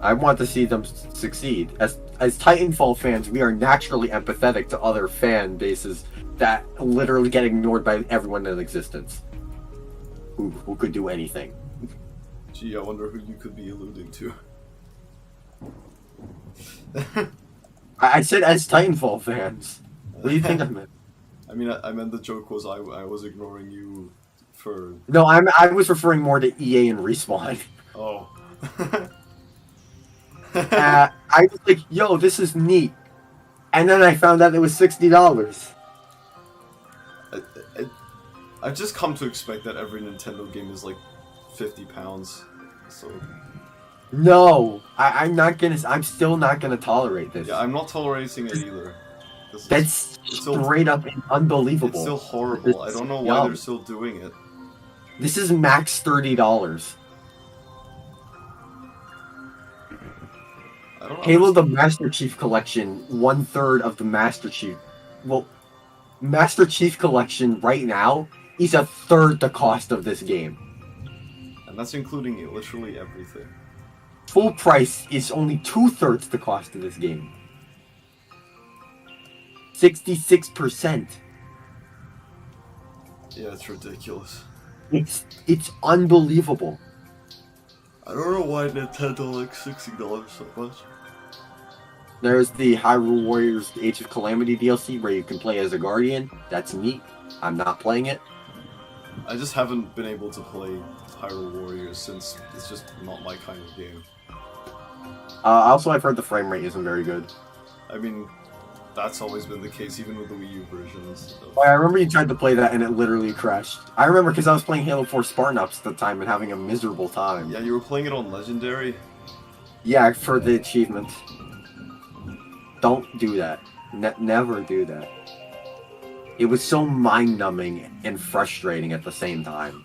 I want to see them succeed. As Titanfall fans, we are naturally empathetic to other fan bases that literally get ignored by everyone in existence, who could do anything. Gee, I wonder who you could be alluding to. I said as Titanfall fans. What do you think I meant? I mean, I meant the joke was I was ignoring you for... No, I was referring more to EA and Respawn. Oh. I was like, yo, this is neat. And then I found out it was $60. I've just come to expect that every Nintendo game is like £50, so... No, I'm still not gonna tolerate this. Yeah, I'm not tolerating it either. That's straight up unbelievable. It's still horrible. I don't know why they're still doing it. This is max $30. I don't know. Halo the Master Chief Collection, 1/3 of the Master Chief. Well, Master Chief Collection right now is 1/3 the cost of this game. And that's including literally everything. Full price is only 2/3 the cost of this game. 66%. Yeah, it's ridiculous. It's unbelievable. I don't know why Nintendo likes $60 so much. There's the Hyrule Warriors Age of Calamity DLC where you can play as a Guardian. That's neat. I'm not playing it. I just haven't been able to play Hyrule Warriors since it's just not my kind of game. Also, I've heard the frame rate isn't very good. I mean, that's always been the case, even with the Wii U versions. Oh, I remember you tried to play that and it literally crashed. I remember because I was playing Halo 4 Spartan Ops at the time and having a miserable time. Yeah, you were playing it on Legendary? Yeah, for the achievements. Don't do that. Never do that. It was so mind-numbing and frustrating at the same time.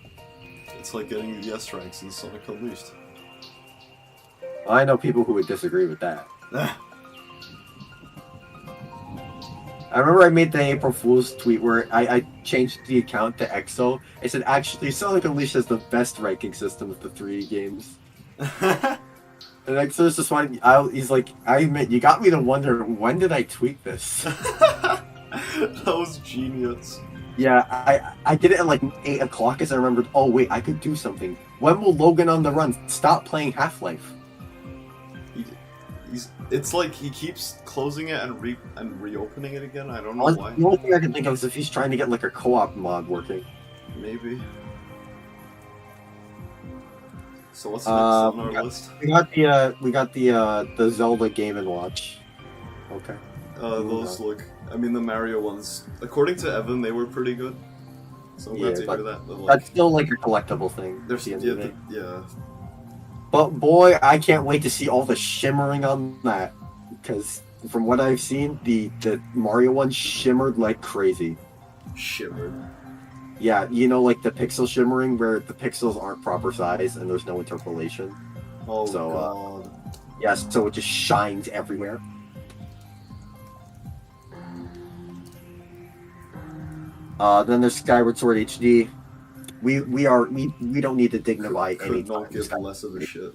It's like getting the S ranks in Sonic Unleashed. Well, I know people who would disagree with that. I remember I made the April Fool's tweet where I changed the account to EXO. I said, actually, Sonic Unleashed has the best ranking system of the 3 games. And EXO's just one, he's like, I admit, you got me to wonder, when did I tweet this? That was genius. Yeah, I did it at like 8 o'clock as I remembered, oh wait, I could do something. When will Logan on the Run stop playing Half-Life? It's like he keeps closing it and reopening it again. I don't know why. The only thing I can think of is if he's trying to get like a co-op mod working. Maybe. So what's next on our list? We got the Zelda Game & Watch. Okay. Those look. I mean, the Mario ones. According to Evan, they were pretty good. So I'm glad to hear that. But, like, That's still like a collectible thing. they're at the end of the day. yeah. But boy, I can't wait to see all the shimmering on that. Because from what I've seen, the Mario one shimmered like crazy. Shimmered. Yeah, you know, like the pixel shimmering where the pixels aren't proper size and there's no interpolation. Oh So, god. Yes, so it just shines everywhere. Then there's Skyward Sword HD. We don't need to dignify Could any not time. give less of a shit.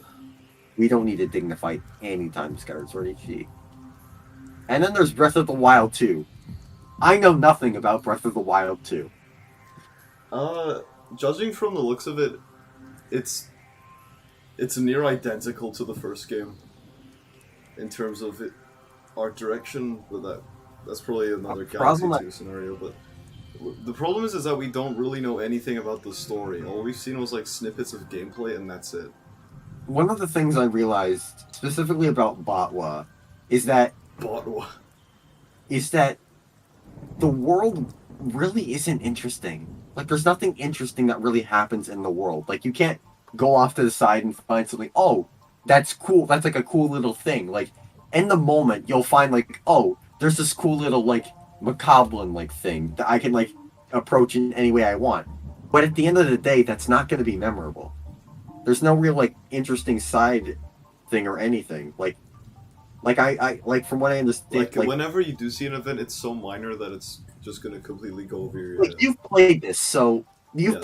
We don't need to dignify any time Skyward Sword HD. And then there's Breath of the Wild 2. I know nothing about Breath of the Wild 2. Judging from the looks of it, it's near identical to the first game in terms of art direction, but that's probably another Galaxy 2 scenario. But the problem is that we don't really know anything about the story. All we've seen was like snippets of gameplay, and that's it. One of the things I realized specifically about Botwa is that the world really isn't interesting. Like, there's nothing interesting that really happens in the world. Like, you can't go off to the side and find something, oh, that's cool, that's like a cool little thing. Like, in the moment, you'll find, like, oh, there's this cool little, like, macabre-like thing that I can, like, approach in any way I want. But at the end of the day, that's not going to be memorable. There's no real, like, interesting side thing or anything. Like from what I understand, like whenever you do see an event, it's so minor that it's just gonna completely go over your head. You've played this, so you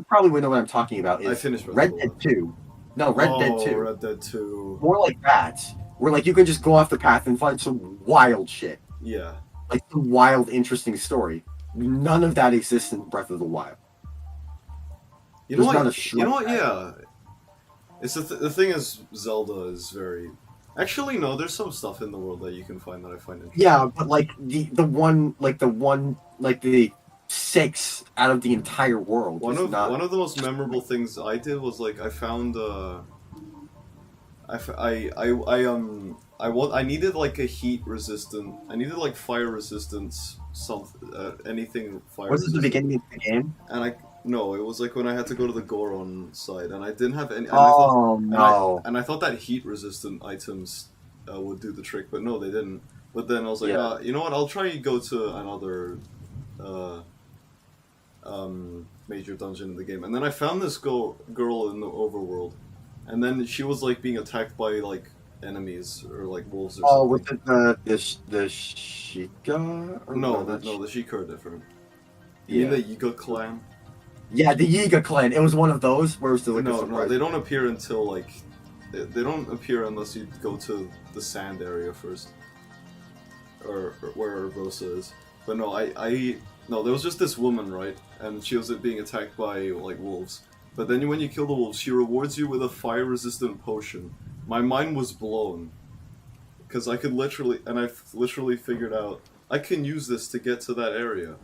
probably would know what I'm talking about. I finished Red Dead 2. No, Red Dead 2. Red Dead 2. More like that, where like you can just go off the path and find some wild shit. Yeah. Like some wild, interesting story. None of that exists in Breath of the Wild. You know what? Yeah. It's the thing is, Zelda is very. Actually, no. There's some stuff in the world that you can find that I find interesting. Yeah, but like the 6 out of the entire world. One of the most memorable things I did was like I found I needed like a heat resistant. I needed like fire resistance. Anything fire. Was it the beginning of the game? And no, it was like when I had to go to the Goron side, and I didn't have any. No! And I thought that heat-resistant items would do the trick, but no, they didn't. But then I was like, you know what? I'll try to go to another major dungeon in the game, and then I found this girl in the overworld, and then she was like being attacked by like enemies or like wolves or something. Oh, was it the Sheikah? No, the Sheikah are different. You mean the Yiga clan? Yeah, the Yiga clan. It was one of those where it was like no, they don't appear until like they don't appear unless you go to the sand area first, or where Rosa is. But no, no, there was just this woman, right, and she was being attacked by like wolves. But then when you kill the wolves, she rewards you with a fire-resistant potion. My mind was blown because I literally figured out I can use this to get to that area.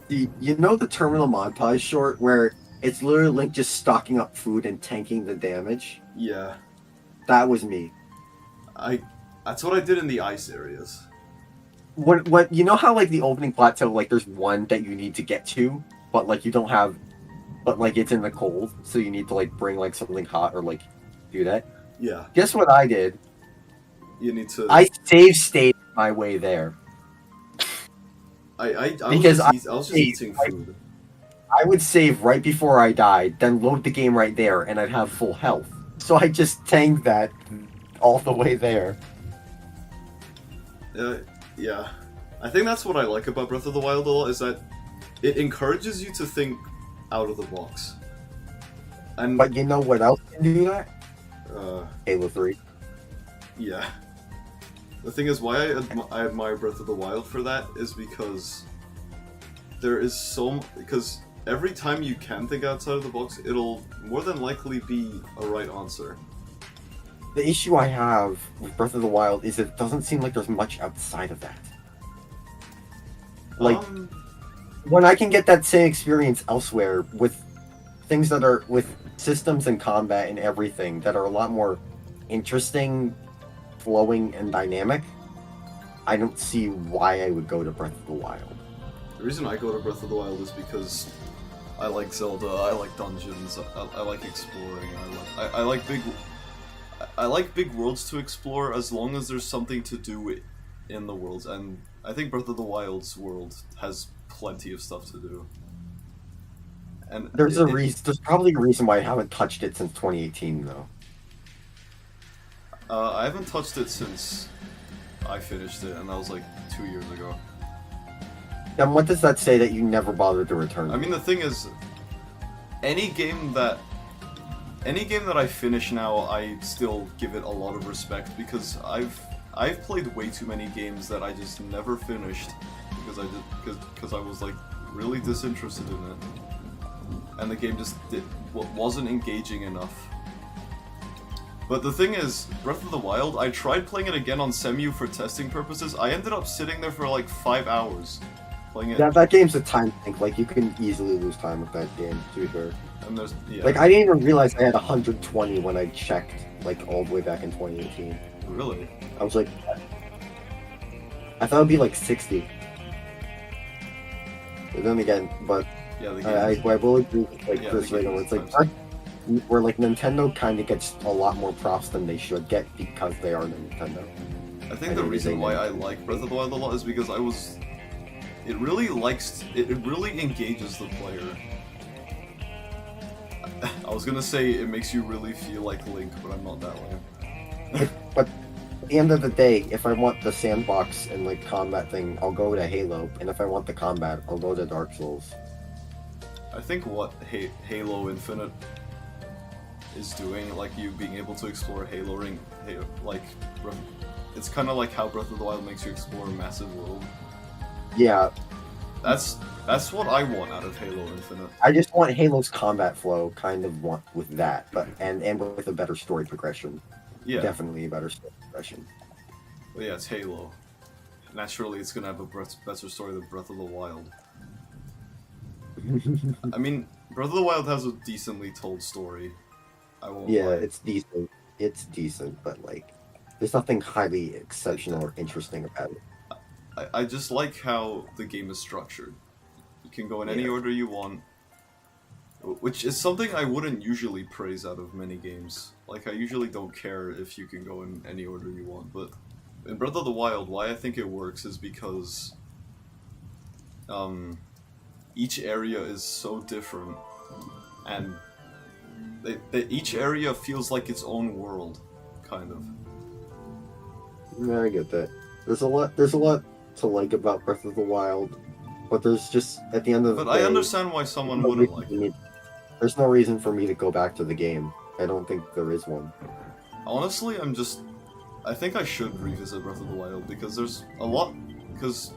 You know the Terminal Montage short where it's literally Link just stocking up food and tanking the damage? Yeah. That was me. That's what I did in the ice areas. What you know how like the opening plateau, like there's one that you need to get to, but like you don't have, but like it's in the cold, so you need to like bring like something hot or like do that? Yeah. Guess what I did? You need to... I save state my way there. I was just eating food. I would save right before I died, then load the game right there, and I'd have full health. So I just tanked that all the way there. Yeah. I think that's what I like about Breath of the Wild a lot, is that it encourages you to think out of the box. But you know what else can do that? Halo 3. Yeah. The thing is, why I admire Breath of the Wild for that is because because every time you can think outside of the box, it'll more than likely be a right answer. The issue I have with Breath of the Wild is it doesn't seem like there's much outside of that. Like, when I can get that same experience elsewhere with things that are with systems and combat and everything that are a lot more interesting, flowing, and dynamic, I don't see why I would go to Breath of the Wild. The reason I go to Breath of the Wild is because I like Zelda, I like dungeons, I like exploring, I like big worlds to explore as long as there's something to do in the worlds, and I think Breath of the Wild's world has plenty of stuff to do. And There's probably a reason why I haven't touched it since 2018, though. I haven't touched it since I finished it, and that was like 2 years ago. Then what does that say that you never bothered to return? I mean, the thing is, any game that I finish now, I still give it a lot of respect because I've played way too many games that I just never finished because I was like really disinterested in it, and the game just wasn't engaging enough. But the thing is, Breath of the Wild, I tried playing it again on Cemu for testing purposes. I ended up sitting there for like 5 hours playing it. Yeah, that game's a time sink. Like, you can easily lose time with that game, to be fair. And there's, yeah. Like, I didn't even realize I had 120 when I checked, like, all the way back in 2018. Really? I was like, I thought it'd be like 60. But then again, but Yeah, the game I will agree with like Yeah, Chris the right game now. is It's like where like Nintendo kind of gets a lot more props than they should get because they are Nintendo. I think the reason why I like Breath of the Wild a lot is because it really engages the player. I was gonna say it makes you really feel like Link, but I'm not that way. But at the end of the day, if I want the sandbox and like combat thing, I'll go to Halo, and if I want the combat, I'll go to Dark Souls. I think what Halo Infinite is doing, like you being able to explore Halo Ring, like it's kind of like how Breath of the Wild makes you explore a massive world. Yeah, That's what I want out of Halo Infinite. I just want Halo's combat flow, kind of want with that, but and with a better story progression. Yeah, Definitely a better story progression. but yeah, it's Halo. Naturally, it's gonna have a better story than Breath of the Wild. I mean, Breath of the Wild has a decently told story. I won't Yeah, lie. it's decent. It's decent, but like, there's nothing highly exceptional or interesting about it. I just like how the game is structured. You can go in any Yeah. order you want, which is something I wouldn't usually praise out of many games. Like, I usually don't care if you can go in any order you want, but in Breath of the Wild, why I think it works is because each area is so different, and each area feels like its own world, kind of. Yeah, I get that. There's a lot to like about Breath of the Wild, but there's just at the end of the But day, I understand why someone no wouldn't reason like for it. me- there's no reason for me to go back to the game. I don't think there is one. Honestly, I think I should revisit Breath of the Wild because there's a lot. Because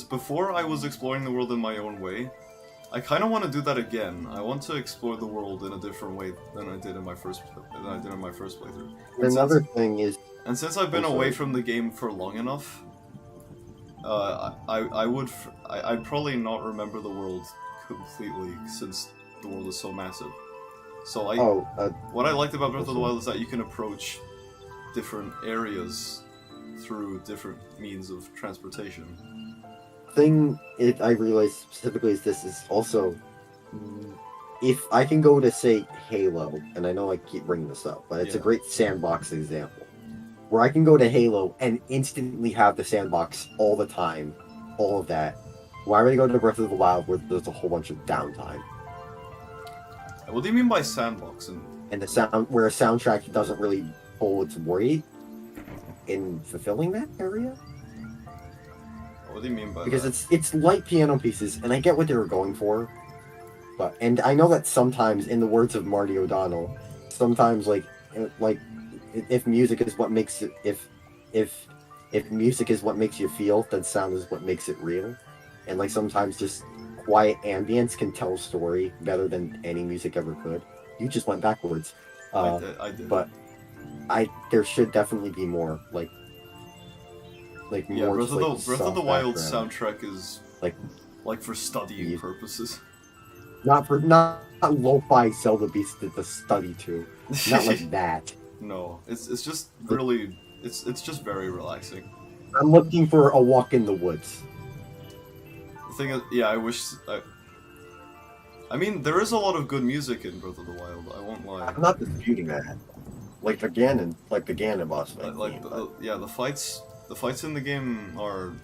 before I was exploring the world in my own way, I kind of want to do that again. I want to explore the world in a different way than I did in my first playthrough. Another thing is, And since I've been I'm away sorry. from the game for long enough, I'd probably not remember the world completely since the world is so massive. So what I liked about Breath of the Wild is that you can approach different areas through different means of transportation. I realize specifically is this is also, if I can go to say Halo, and I know I keep bringing this up, but it's a Yeah. great sandbox example, where I can go to Halo and instantly have the sandbox all the time, all of that. Why would I go to Breath of the Wild where there's a whole bunch of downtime? What do you mean by sandboxing? And where a soundtrack doesn't really hold its weight in fulfilling that area? What do you mean by Because that? it's light piano pieces, and I get what they were going for, and I know that sometimes, in the words of Marty O'Donnell, sometimes like if music is what makes it, if music is what makes you feel, then sound is what makes it real, and like sometimes just quiet ambience can tell a story better than any music ever could. You just went backwards, I did. but there should definitely be more Yeah, more Breath just, of like, the soft Wild background. soundtrack is Like for studying Yeah. purposes. Not lo-fi Zelda beats to study to. Not like that. No, it's just really it's just very relaxing. I'm looking for a walk in the woods. The thing is, yeah, I mean, there is a lot of good music in Breath of the Wild. I won't lie. I'm not disputing that. Like the Ganon boss fight. Yeah, the fights in the game are,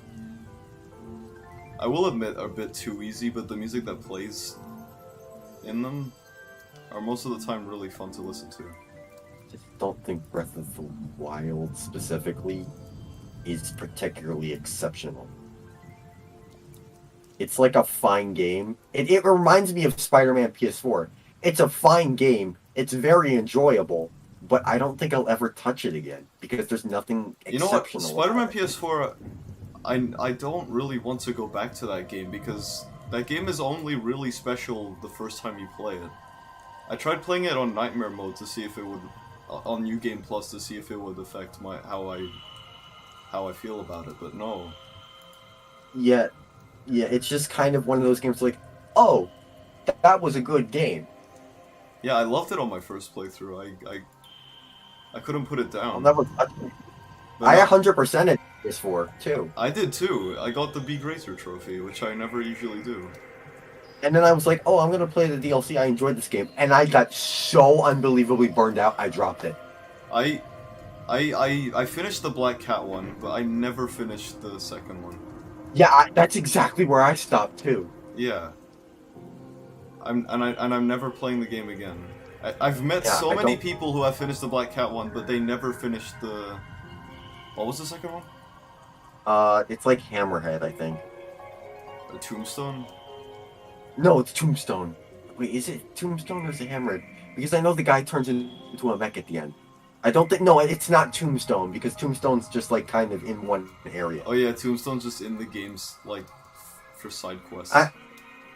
I will admit, are a bit too easy, but the music that plays in them are most of the time really fun to listen to. I just don't think Breath of the Wild specifically is particularly exceptional. It's like a fine game. It reminds me of Spider-Man PS4. It's a fine game. It's very enjoyable, but I don't think I'll ever touch it again because there's nothing exceptional. You know what? Spider-Man about it. PS4, I don't really want to go back to that game because that game is only really special the first time you play it. I tried playing it on Nightmare mode to see if it would, on New Game Plus to see if it would affect how I feel about it, but no. Yeah, it's just kind of one of those games like, oh, that was a good game. Yeah, I loved it on my first playthrough. I couldn't put it down. I'll never touch it. But I no, 100%ed PS4 too. I did too. I got the B Grazer trophy, which I never usually do. And then I was like, oh, I'm gonna play the DLC. I enjoyed this game, and I got so unbelievably burned out. I dropped it. I finished the Black Cat one, but I never finished the second one. Yeah, that's exactly where I stopped too. Yeah. I'm never playing the game again. I've met so I many don't- people who have finished the Black Cat one, but they never finished the. What was the second one? It's like Hammerhead, I think. The Tombstone. No, it's Tombstone. Wait, is it Tombstone or is it Hammerhead? Because I know the guy turns into a mech at the end. I don't think. No, it's not Tombstone because Tombstone's just like kind of in one area. Oh yeah, Tombstone's just in the games like for side quests.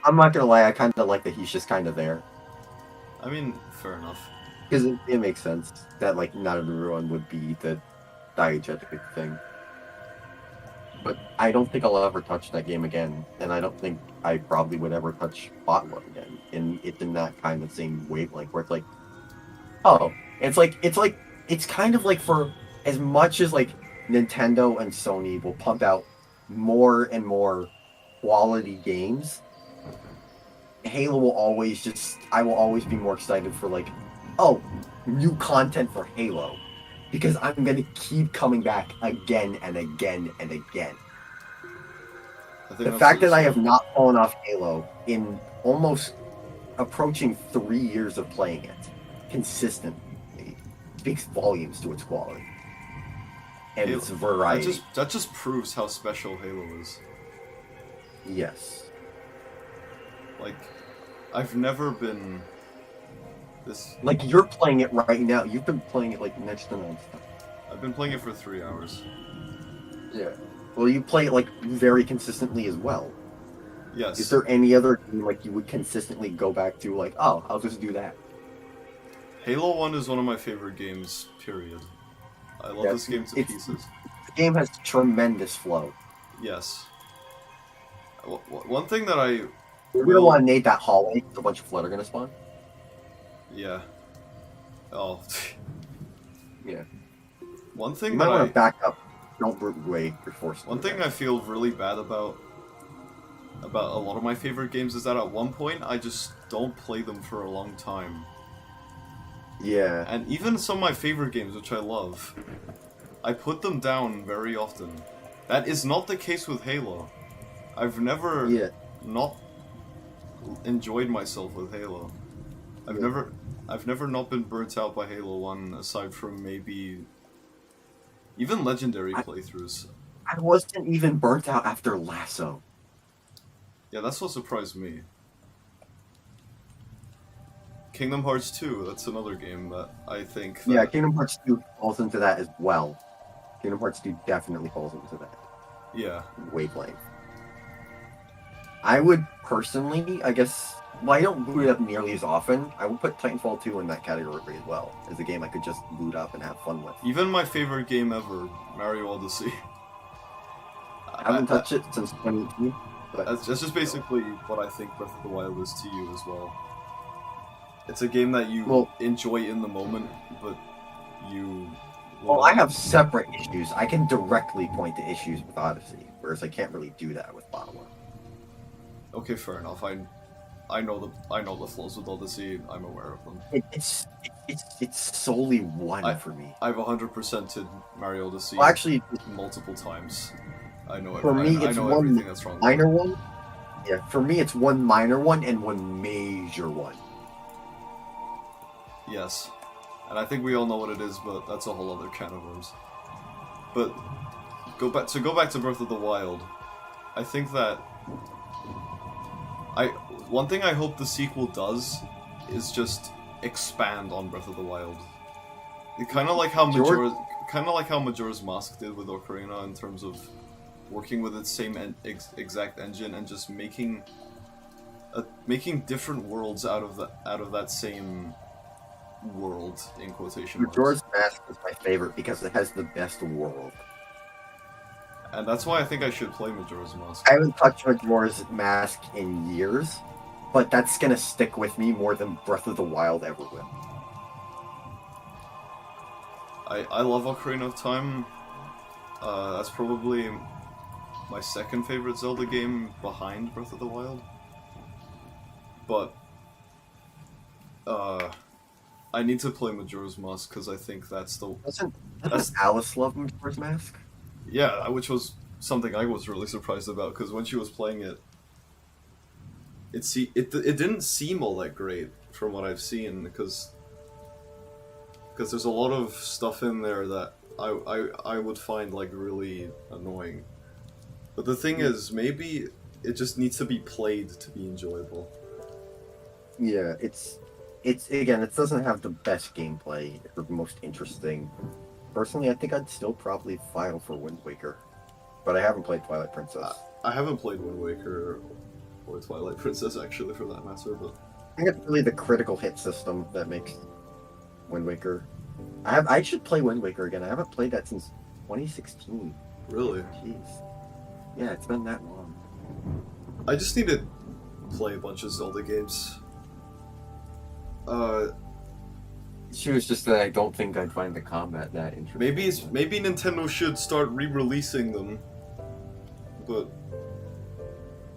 I'm not gonna lie, I kind of like that he's just kind of there. I mean, fair enough. Because it makes sense that, like, not everyone would be the diegetic thing. But I don't think I'll ever touch that game again, and I don't think I probably would ever touch Botwood again. And it's in that kind of same wavelength where it's like, oh, it's kind of like for as much as, like, Nintendo and Sony will pump out more and more quality games, Halo will always I will always be more excited for, like, oh, new content for Halo. Because I'm going to keep coming back again and again and again. The fact that I have not fallen off Halo in almost approaching 3 years of playing it consistently speaks volumes to its quality. And its variety. That just proves how special Halo is. Yes. Like, I've never been this. Like, you're playing it right now. You've been playing it, like, next to non-stop. I've been playing it for 3 hours. Yeah. Well, you play it, like, very consistently as well. Yes. Is there any other game, like, you would consistently go back to, like, oh, I'll just do that? Halo 1 is one of my favorite games, period. I love this game to pieces. The game has tremendous flow. Yes. One thing that I... You're going to want to nade that hallway, a bunch of flood are going to spawn. Yeah. Oh. Yeah. One thing you that might want I... to back up. Don't root away. You're forced to. One thing I feel really bad about a lot of my favorite games is that at one point I just don't play them for a long time. Yeah. And even some of my favorite games, which I love, I put them down very often. That is not the case with Halo. I've never not enjoyed myself with Halo. I've never not been burnt out by Halo 1 aside from maybe even legendary playthroughs. I wasn't even burnt out after Lasso. Yeah, that's what surprised me. Kingdom Hearts 2, that's another game that I think that... Yeah, Kingdom Hearts 2 falls into that as well. Kingdom Hearts 2 definitely falls into that. Yeah. Wavelength. I would personally, I guess, well, I don't boot it up nearly as often. I would put Titanfall 2 in that category as well, as a game I could just boot up and have fun with. Even my favorite game ever, Mario Odyssey. I haven't touched it since 2018. That's just basically what I think Breath of the Wild is to you as well. It's a game that you enjoy in the moment, but you Well, I have separate issues. I can directly point to issues with Odyssey, whereas I can't really do that with Bottom. Okay, fair enough. I know the flaws with Odyssey. I'm aware of them. It's solely one for me. I've 100%ed Mario Odyssey Well, actually, multiple times. I know for me, I it's know one everything that's wrong. minor one. Yeah, for me, it's one minor one and one major one. Yes, and I think we all know what it is, but that's a whole other can of worms. But go back to Breath of the Wild. I think that one thing I hope the sequel does is just expand on Breath of the Wild. Kind of like how Majora's Mask did with Ocarina in terms of working with its same exact engine and just making different worlds out of that same world in quotation marks. Majora's Mask is my favorite because it has the best world. And that's why I think I should play Majora's Mask. I haven't touched Majora's Mask in years, but that's gonna stick with me more than Breath of the Wild ever will. I love Ocarina of Time. That's probably my second favorite Zelda game behind Breath of the Wild. But I need to play Majora's Mask because I think that's Doesn't Alice love Majora's Mask? Yeah, which was something I was really surprised about because when she was playing it, it didn't seem all that great from what I've seen because there's a lot of stuff in there that I would find like really annoying. But the thing is, maybe it just needs to be played to be enjoyable. Yeah, it's again, it doesn't have the best gameplay or the most interesting. Personally, I think I'd still probably file for Wind Waker, but I haven't played Twilight Princess. I haven't played Wind Waker or Twilight Princess actually, for that matter. But I think it's really the critical hit system that makes Wind Waker. I should play Wind Waker again. I haven't played that since 2016. Really? Jeez. Yeah, it's been that long. I just need to play a bunch of Zelda games. She was just that I don't think I'd find the combat that interesting. Maybe Nintendo should start re-releasing them, but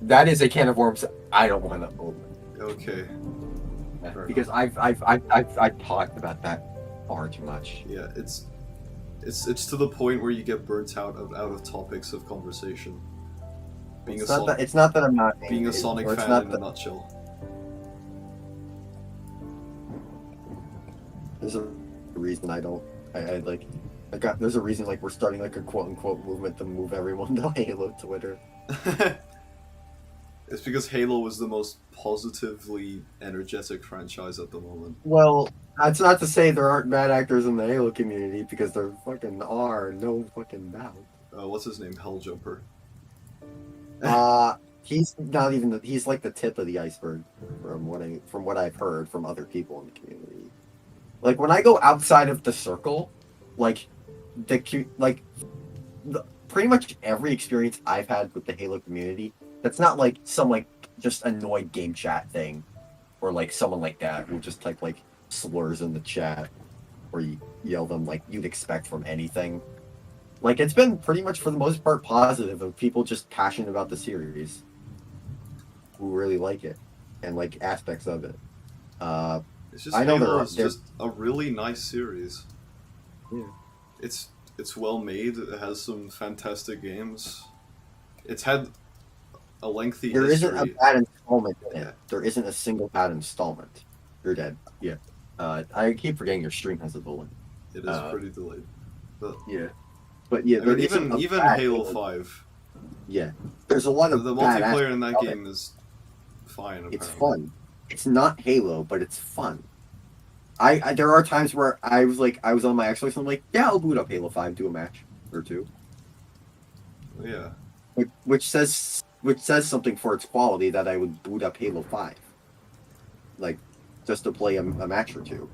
that is a can of worms I don't want to open. Okay. Because I've talked about that far too much. Yeah, it's to the point where you get burnt out of topics of conversation. It's not that I'm not being a Sonic fan in a nutshell. There's a reason I don't. There's a reason like we're starting like a quote unquote movement to move everyone to Halo Twitter. It's because Halo is the most positively energetic franchise at the moment. Well, that's not to say there aren't bad actors in the Halo community, because there fucking are, no fucking doubt. What's his name? Helljumper. He's not even he's like the tip of the iceberg from what I've heard from other people in the community. Like when I go outside of the circle, pretty much every experience I've had with the Halo community, that's not like some like just annoyed game chat thing, or like someone like that who just type like slurs in the chat, or you yell them like you'd expect from anything. Like it's been pretty much for the most part positive of people just passionate about the series, who really like it, and like aspects of it. It's just I know Halo's just a really nice series. Yeah. It's well made. It has some fantastic games. It's had a lengthy There history. isn't a bad installment in it. Yeah. There isn't a single bad installment. You're dead. Yeah. I keep forgetting your stream has a delay. It is pretty delayed. But yeah. But yeah, I mean, isn't even bad Halo Halo. 5. Yeah. There's a lot of The bad multiplayer in that aspects of game is fine. Apparently. It's fun. It's not Halo, but it's fun. I there are times where I was on my Xbox and I'm like, yeah, I'll boot up Halo 5, do a match or two. Yeah. Which says something for its quality, that I would boot up Halo 5. Like, just to play a match or two.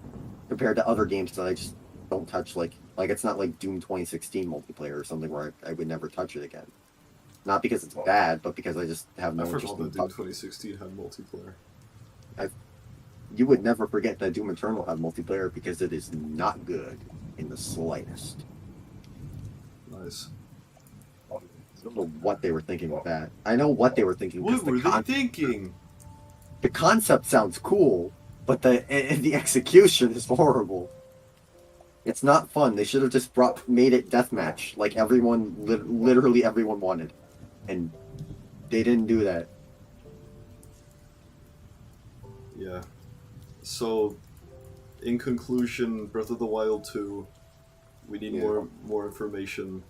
Compared to other games that I just don't touch, like it's not like Doom 2016 multiplayer or something where I would never touch it again. Not because it's bad, but because I just have no I interest forgot in that Doom 2016 had multiplayer. You would never forget that Doom Eternal had multiplayer because it is not good. in the slightest. Nice. I don't know what they were thinking with that. I know what they were thinking. What were they thinking? The concept sounds cool, but the execution is horrible. It's not fun. They should have just made it deathmatch like everyone, literally everyone wanted, and they didn't do that. Yeah. So, in conclusion, Breath of the Wild 2, we need more information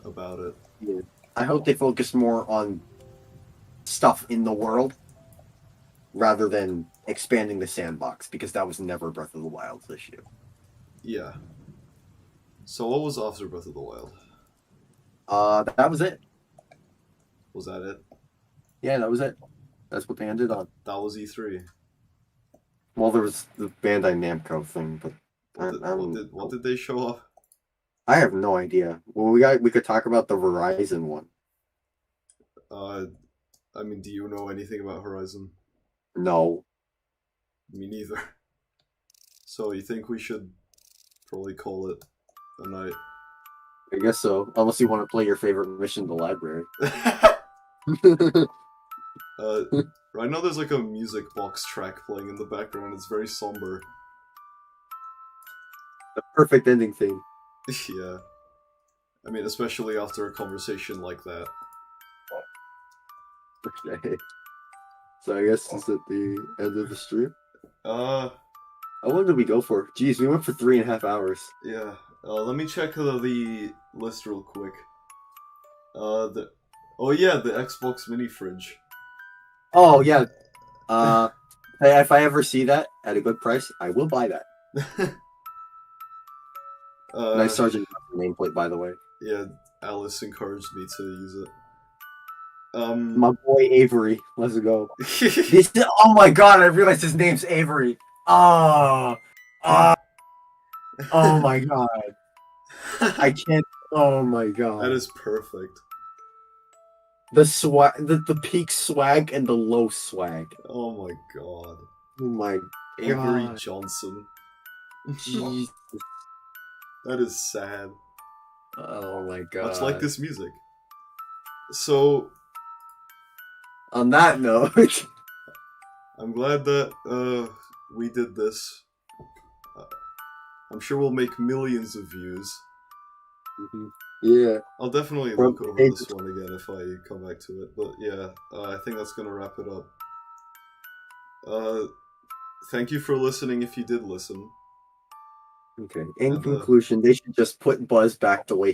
about it. Yeah. I hope they focus more on stuff in the world rather than expanding the sandbox, because that was never Breath of the Wild's issue. Yeah. So what was after Breath of the Wild? That was it. Was that it? Yeah, that was it. That's what they ended on. That was E3. Well, there was the Bandai Namco thing, but What did they show off? I have no idea. Well, we could talk about the Verizon one. I mean, do you know anything about Horizon? No. Me neither. So you think we should probably call it a night? I guess so. Unless you want to play your favorite mission in the library. Right now there's like a music box track playing in the background. It's very somber. The perfect ending theme. Yeah. I mean, especially after a conversation like that. Okay. So I guess is it the end of the stream? How long did we go for? Jeez, we went for 3.5 hours. Yeah. Let me check the list real quick. The Xbox mini fridge. Oh yeah. If I ever see that at a good price, I will buy that. Nice Sergeant nameplate, by the way. Yeah, Alice encouraged me to use it. My boy Avery, let's go. Oh my god, I realized his name's Avery. Oh my god. I can't. Oh my god. That is perfect. The swag, the peak swag and the low swag. Oh my god. Oh my Avery god. Johnson. Jeez. That is sad. Oh my god. Much like this music. So, on that note, I'm glad that we did this. I'm sure we'll make millions of views. Mm-hmm. Yeah. I'll definitely look over this one again if I come back to it. But yeah, I think that's gonna wrap it up. Thank you for listening if you did listen. Okay. In conclusion, they should just put Buzz back the way